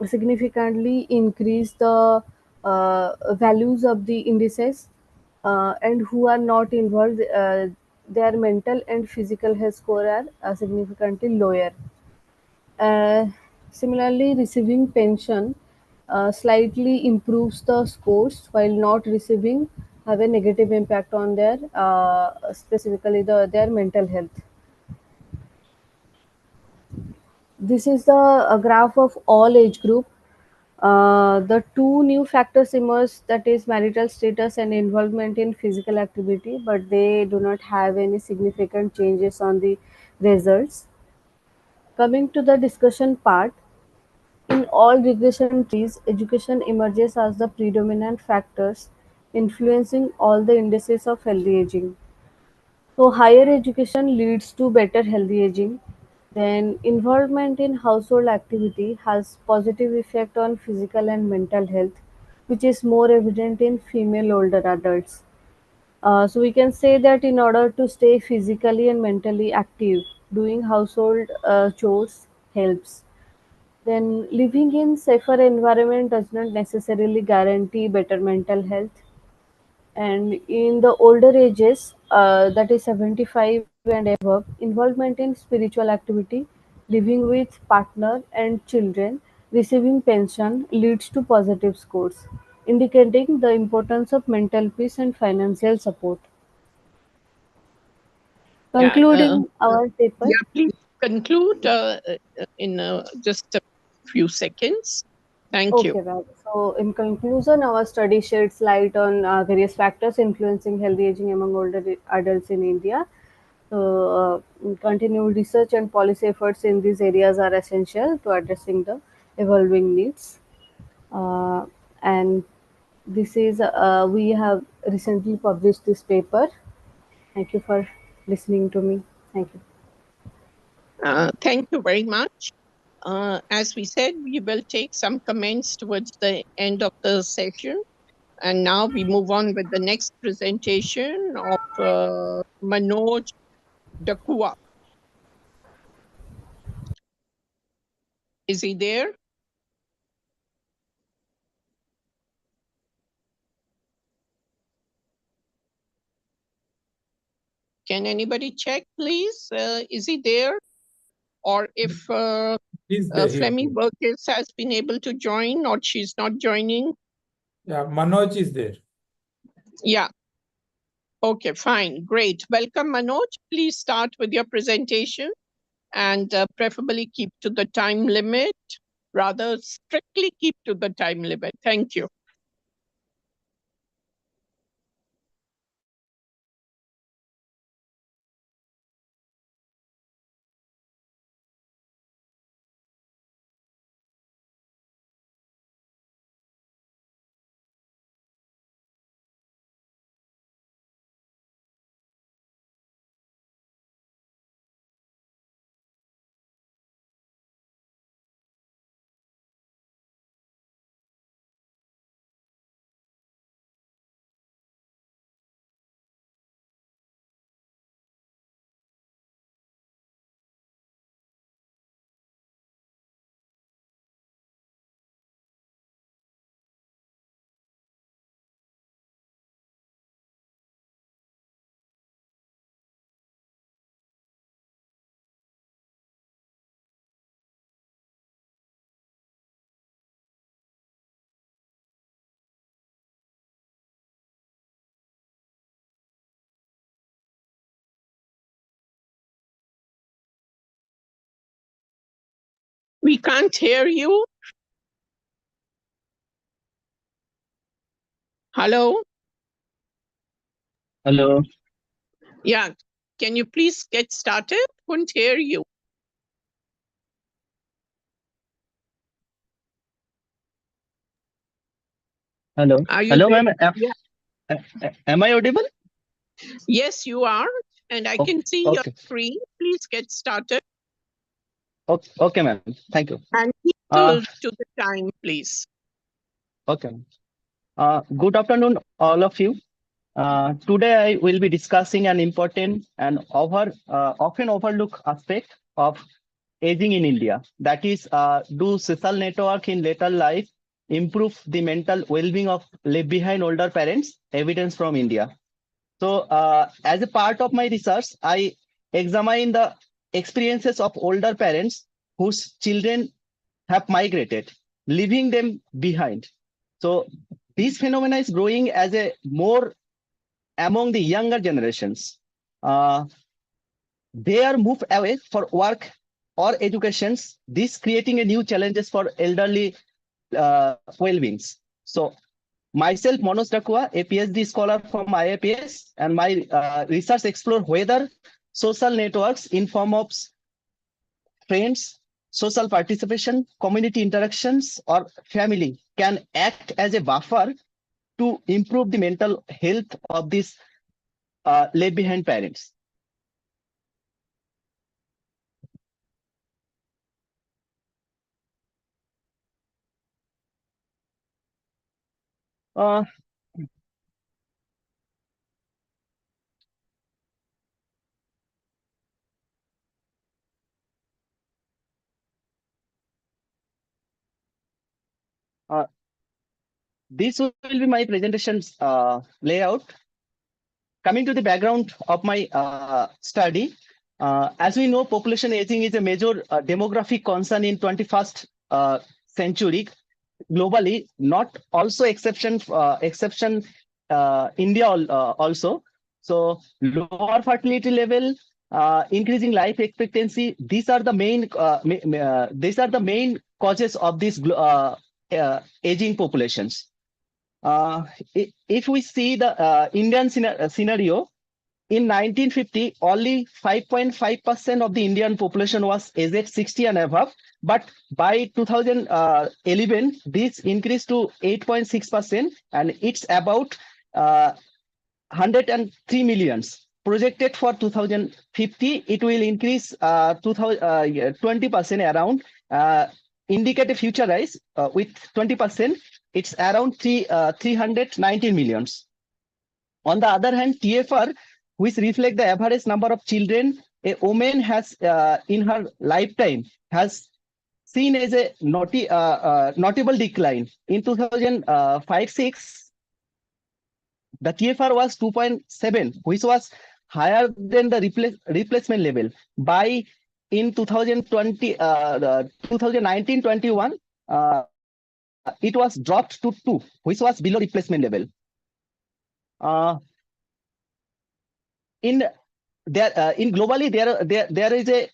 significantly increase the values of the indices, and who are not involved, their mental and physical health score are significantly lower. Uh, Similarly, receiving pension slightly improves the scores, while not receiving have a negative impact on their specifically their mental health. This is the graph of all age group. The two new factors emerge, that is marital status and involvement in physical activity, but they do not have any significant changes on the results. Coming to the discussion part, in all regression trees, education emerges as the predominant factors influencing all the indices of healthy aging. So higher education leads to better healthy aging. Then involvement in household activity has positive effect on physical and mental health, which is more evident in female older adults. So we can say that in order to stay physically and mentally active, doing household chores helps. Then living in safer environment does not necessarily guarantee better mental health. And in the older ages, that is 75 and above, involvement in spiritual activity, living with partner and children, receiving pension leads to positive scores, indicating the importance of mental peace and financial support. Concluding our paper. Yeah, please conclude in just a few seconds. Thank you. Okay, well, so in conclusion, our study sheds light on various factors influencing healthy aging among older adults in India. So, continued research and policy efforts in these areas are essential to addressing the evolving needs. And this is we have recently published this paper. Thank you for listening to me. Thank you. Thank you very much. As we said, we will take some comments towards the end of the session. And now we move on with the next presentation of Manoj Dakua. Is he there? Can anybody check, please? Is he there? Or if Flemmy Burgess has been able to join or she's not joining? Yeah, Manoj is there. Yeah. Okay, fine. Great. Welcome, Manoj. Please start with your presentation and preferably keep to the time limit. Rather strictly keep to the time limit. Thank you. We can't hear you. Hello? Hello. Yeah. Can you please get started? Couldn't hear you. Hello. Are you Hello, there? ma'am. Yeah. Am I audible? Yes, you are. And I can see your Okay. screen. Please get started. Okay, ma'am. Thank you. And keep to the time, please. Okay. Good afternoon, all of you. Today I will be discussing an important and often overlooked aspect of aging in India. That is, do social network in later life improve the mental well-being of left behind older parents? Evidence from India. So as a part of my research, I examine the experiences of older parents whose children have migrated, leaving them behind. So this phenomenon is growing as a more among the younger generations. They are moved away for work or educations, this creating a new challenges for elderly well-beings. So myself, Manoj Dakua, a PhD scholar from IIPS, and my research explore whether social networks in form of friends, social participation, community interactions, or family can act as a buffer to improve the mental health of these left behind parents. This will be my presentation's layout. Coming to the background of my study, as we know, population aging is a major demographic concern in 21st century globally, not also exception India also. So lower fertility level, increasing life expectancy, these are the main causes of these aging populations. If we see the Indian scenario, in 1950, only 5.5% of the Indian population was aged 60 and above. But by 2011, this increased to 8.6%, and it's about 103 millions. projected for 2050, it will increase 20% around. Indicate a future rise with 20%. It's around 319 millions. On the other hand, TFR, which reflect the average number of children a woman has in her lifetime, has seen as a notable decline. In 2005-6, the TFR was 2.7, which was higher than the replacement level. By in 2019-21, it was dropped to 2, which was below replacement level. In globally, there is a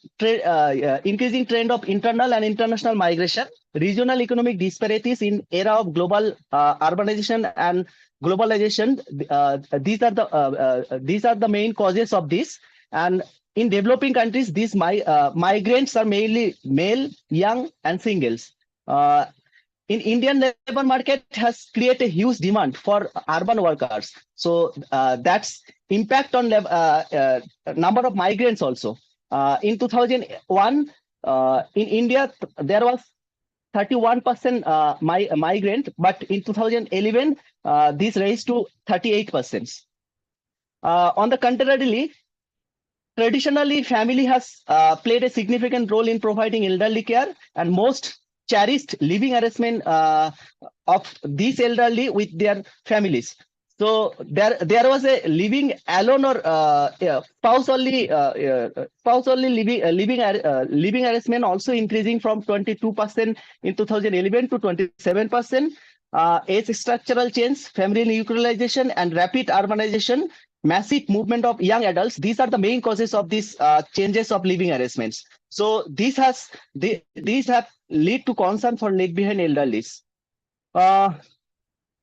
increasing trend of internal and international migration, regional economic disparities in era of global urbanization and globalization. These are the main causes of this. And in developing countries, these migrants are mainly male, young, and singles. In Indian labor market has created a huge demand for urban workers. So that's impact on number of migrants also. In 2001, in India, there was 31% migrant, but in 2011, this raised to 38%. On the contrary, traditionally, family has played a significant role in providing elderly care, and most cherished living arrangement of these elderly with their families. So there was a living alone or spouse only living arrangement also increasing from 22% in 2011 to 27%. Age structural change, family nuclearization, and rapid urbanization, massive movement of young adults. These are the main causes of these changes of living arrangements. So these have lead to concern for lag behind elderlies.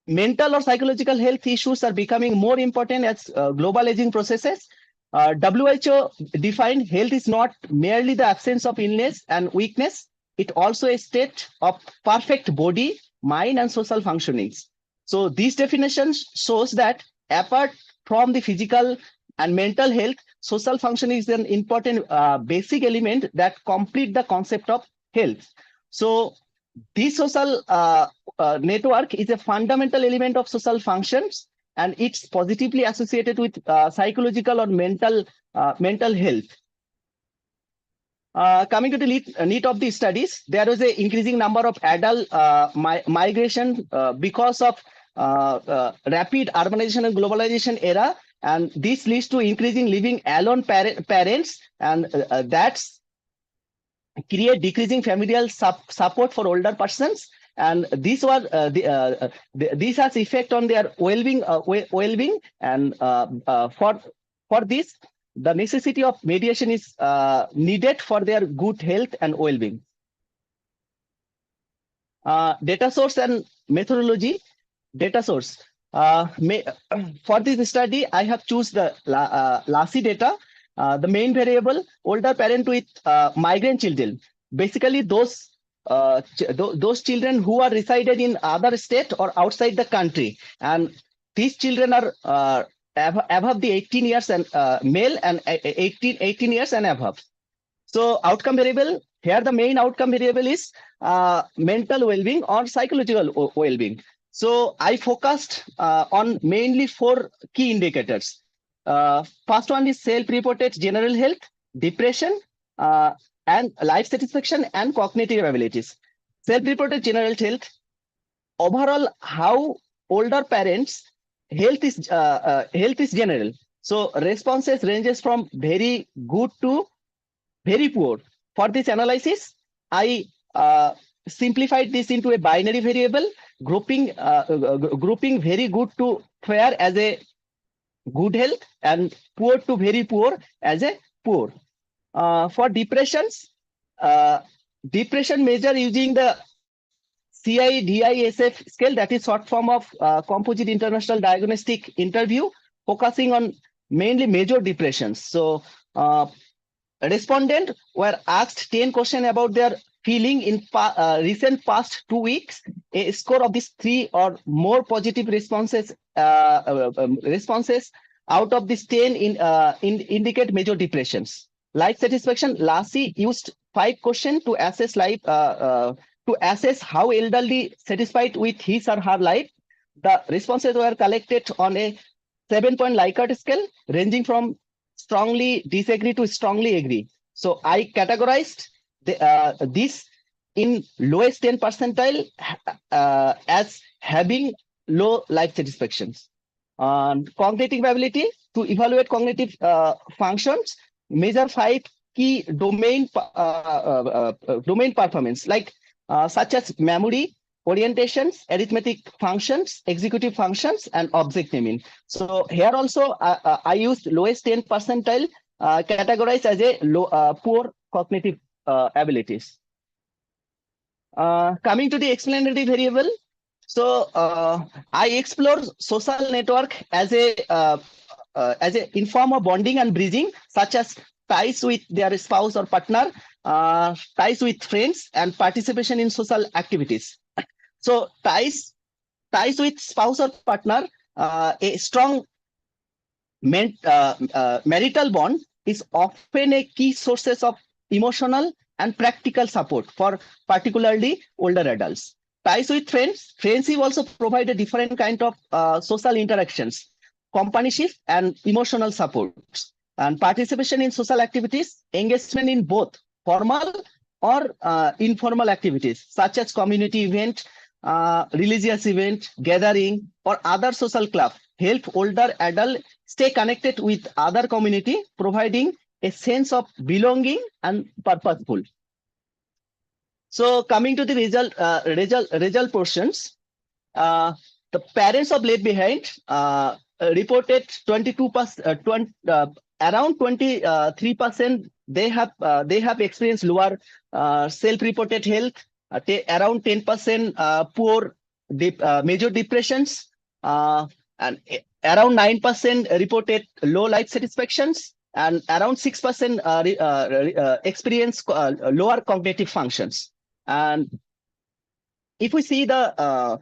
Mental or psychological health issues are becoming more important as global aging processes. WHO defined health is not merely the absence of illness and weakness. It also a state of perfect body, mind, and social functionings. So these definitions shows that apart from the physical and mental health, social functioning is an important basic element that complete the concept of health. So this social network is a fundamental element of social functions, and it's positively associated with psychological or mental health. Coming to the need of these studies, there is an increasing number of adult migration because of rapid urbanization and globalization era, and this leads to increasing living alone parents, and that's create decreasing familial support for older persons, and this has effect on their well-being, and for this, the necessity of mediation is needed for their good health and well-being. Data source and methodology. Data source. For this study, I have chosen the LASI data. The main variable, older parent with migrant children. Basically, those children who are resided in other state or outside the country, and these children are above the 18 years and male, and 18 years and above. So outcome variable here, the main outcome variable is mental well-being or psychological well-being. So I focused on mainly 4 key indicators. First one is self-reported general health, depression, and life satisfaction and cognitive abilities. Self-reported general health, overall how older parents health is general. So responses ranges from very good to very poor. For this analysis, I simplified this into a binary variable, grouping very good to fair as a good health and poor to very poor as a poor. For depressions, depression measure using the CIDISF scale, that is short form of Composite International Diagnostic Interview, focusing on mainly major depressions. So respondents were asked 10 questions about their feeling in recent past 2 weeks. A score of these 3 or more positive responses out of these 10 indicate major depressions. Life satisfaction, Lassie used 5 questions to assess life, to assess how elderly satisfied with his or her life. The responses were collected on a 7-point Likert scale, ranging from strongly disagree to strongly agree. So I categorized this in lowest 10 percentile as having low life satisfactions. Cognitive ability, to evaluate cognitive functions, measure 5 key domain performance, like such as memory, orientations, arithmetic functions, executive functions, and object naming. So here also I used lowest 10 percentile categorized as a low, poor cognitive abilities. Coming to the explanatory variable, so I explore social network as a inform of bonding and bridging, such as ties with their spouse or partner, ties with friends, and participation in social activities. So ties with spouse or partner, a strong marital bond is often a key sources of emotional and practical support for particularly older adults. Ties with friends, friendship also provide a different kind of social interactions, companionship and emotional support. And participation in social activities, engagement in both formal or informal activities, such as community event, religious event, gathering, or other social club, help older adults stay connected with other community, providing a sense of belonging and purposeful. So coming to the result portions, the parents of left behind reported 22%, around 23%. They have experienced lower self-reported health. Around 10% poor major depressions, and around 9% reported low life satisfactions, and around 6% experience lower cognitive functions. And if we see the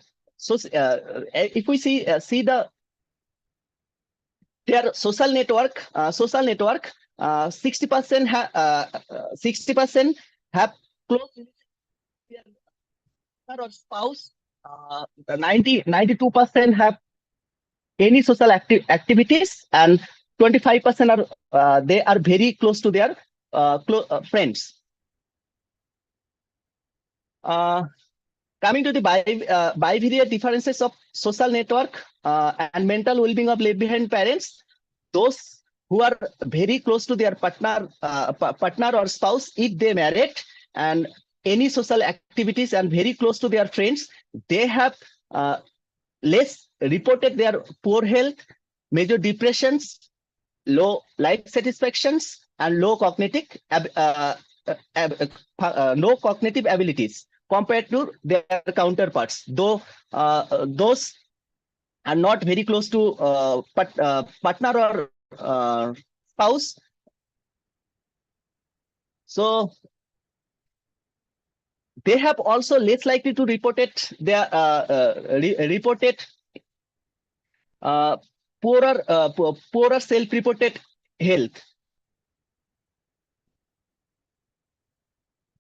their social network, 60% have close or spouse, 92% have any social activities, and 25% are they are very close to their friends. Coming to the bivariate differences of social network and mental well-being of left behind parents, those who are very close to their partner or spouse, if they married, and any social activities and very close to their friends, they have less reported their poor health, major depressions, low life satisfactions, and low cognitive abilities compared to their counterparts. Though those are not very close to partner or spouse. So they have also less likely to reported their poorer self-reported health.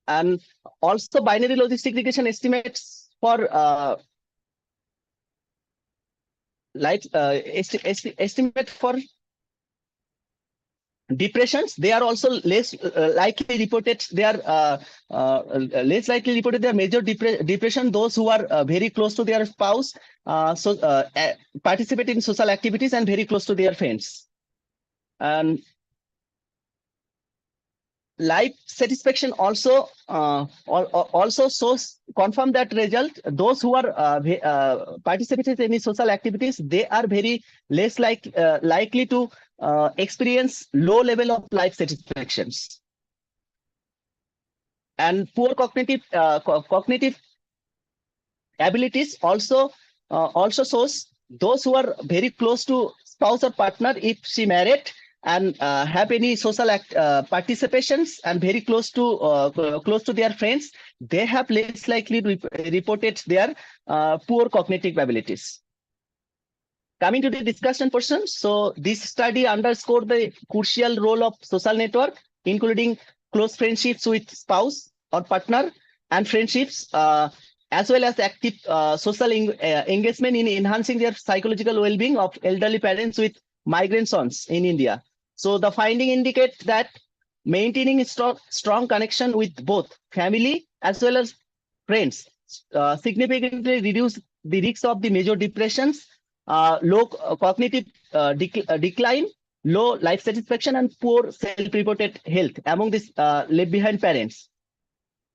And also binary logistic regression estimates for estimate for depressions, they are also less likely reported their major depression, those who are very close to their spouse, participate in social activities and very close to their friends. And life satisfaction also shows, confirm that result. Those who are participating in any social activities, they are very less likely to experience low level of life satisfactions. And poor cognitive abilities also shows those who are very close to spouse or partner, if she married, and have any social participations and very close to their friends, they have less likely reported their poor cognitive abilities. coming to the discussion portion, so this study underscored the crucial role of social network, including close friendships with spouse or partner and friendships, as well as active social engagement in enhancing their psychological well-being of elderly parents with migrant sons in India. So the finding indicates that maintaining a strong connection with both family as well as friends significantly reduce the risk of the major depressions, low cognitive decline, low life satisfaction, and poor self-reported health among these left behind parents.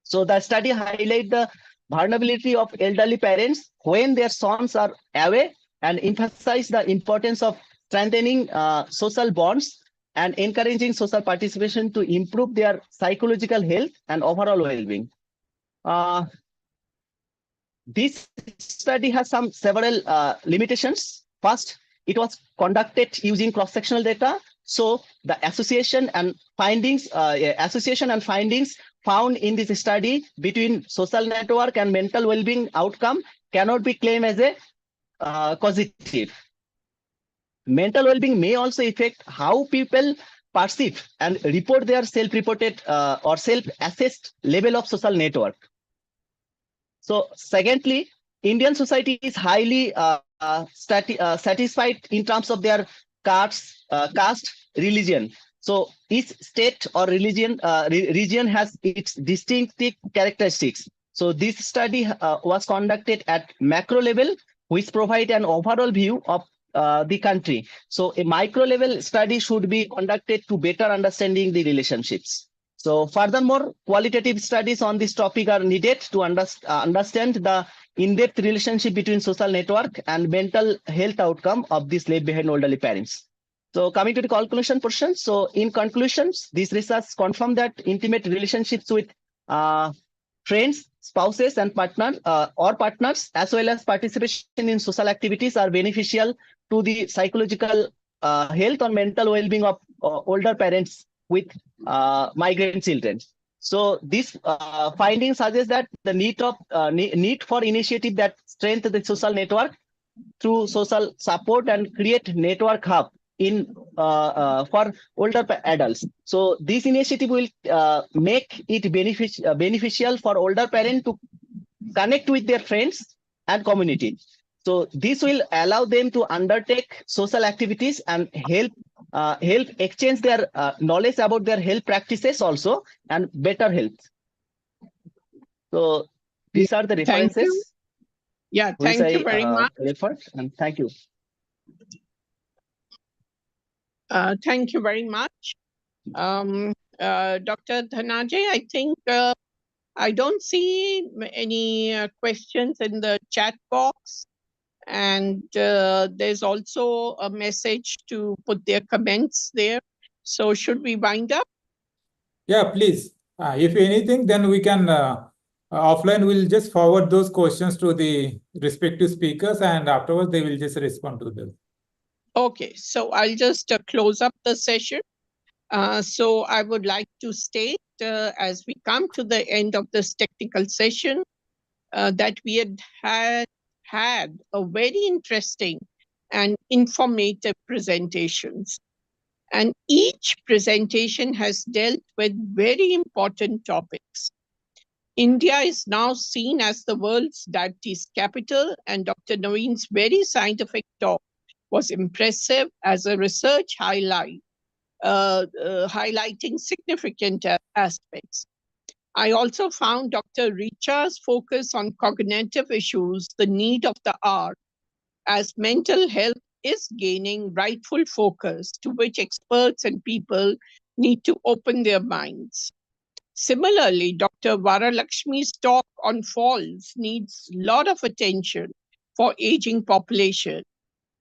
So the study highlights the vulnerability of elderly parents when their sons are away and emphasize the importance of strengthening social bonds and encouraging social participation to improve their psychological health and overall well-being. This study has several limitations. First, it was conducted using cross-sectional data, so the association and findings found in this study between social network and mental well-being outcome cannot be claimed as a causative. Mental well-being may also affect how people perceive and report their self-reported or self-assessed level of social network. So secondly, Indian society is highly satisfied in terms of their caste, religion. So each state or region has its distinctive characteristics. So this study was conducted at macro level, which provide an overall view of the country. So a micro level study should be conducted to better understanding the relationships. So furthermore, qualitative studies on this topic are needed to understand the in-depth relationship between social network and mental health outcome of these left behind elderly parents. So coming to the conclusion portion. So in conclusions, this research confirmed that intimate relationships with friends, spouses, and partners, as well as participation in social activities are beneficial to the psychological health or mental well-being of older parents with migrant children. So this findings suggest that the need for initiative that strengthen the social network through social support and create network hub in for older adults. So this initiative will make it beneficial for older parents to connect with their friends and community. So this will allow them to undertake social activities and help exchange their knowledge about their health practices also and better health. So these are the references. Thank you. Yeah, thank you very much. And thank you. Thank you very much. Dr. Dhananjay, I think I don't see any questions in the chat box. And there's also a message to put their comments there. So should we wind up? Yeah, please. If anything, then we can offline, we'll just forward those questions to the respective speakers, and afterwards they will just respond to them. Okay, so I'll just close up the session. So I would like to state as we come to the end of this technical session that we had a very interesting and informative presentations. And each presentation has dealt with very important topics. India is now seen as the world's diabetes capital, and Dr. Naveen's very scientific talk was impressive as a research highlight, highlighting significant aspects. I also found Dr. Richa's focus on cognitive issues the need of the hour, as mental health is gaining rightful focus to which experts and people need to open their minds. Similarly, Dr. Varalakshmi's talk on falls needs a lot of attention for aging population,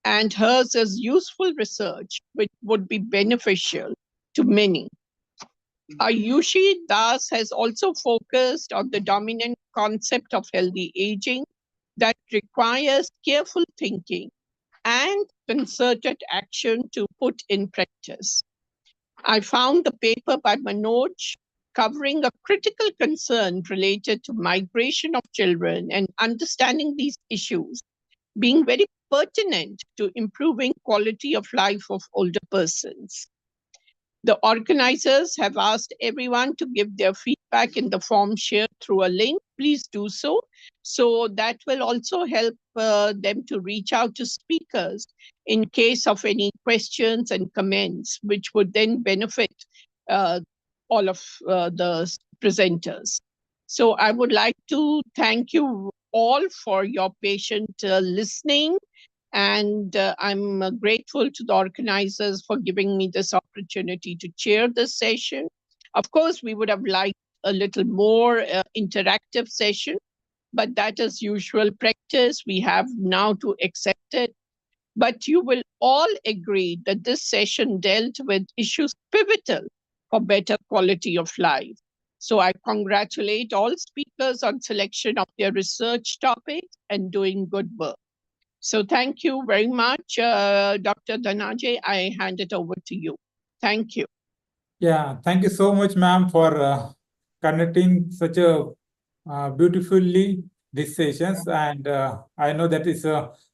and hers is useful research which would be beneficial to many. Ayushi Das has also focused on the dominant concept of healthy aging that requires careful thinking and concerted action to put in practice. I found the paper by Manoj covering a critical concern related to migration of children and understanding these issues being very pertinent to improving quality of life of older persons. The organizers have asked everyone to give their feedback in the form shared through a link. Please do so. So that will also help them to reach out to speakers in case of any questions and comments, which would then benefit all of the presenters. So I would like to thank you all for your patient listening. And I'm grateful to the organizers for giving me this opportunity to chair this session. Of course, we would have liked a little more interactive session, but that is usual practice. We have now to accept it. But you will all agree that this session dealt with issues pivotal for better quality of life. So I congratulate all speakers on selection of their research topics and doing good work. So thank you very much, Dr. Dhananjay. I hand it over to you. Thank you. Yeah, thank you so much, ma'am, for conducting such a beautifully these sessions. And I know that it's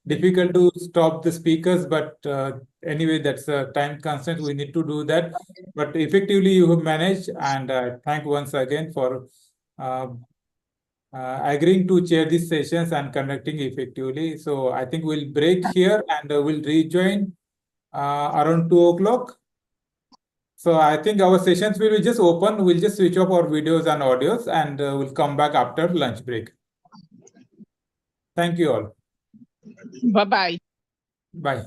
difficult to stop the speakers, but anyway, that's a time constraint. We need to do that. But effectively, you have managed. And thank once again for agreeing to chair these sessions and conducting effectively. So I think we'll break here and we'll rejoin around 2 o'clock. So I think our sessions will be just open. We'll just switch off our videos and audios and we'll come back after lunch break. Thank you all. Bye-bye. Bye.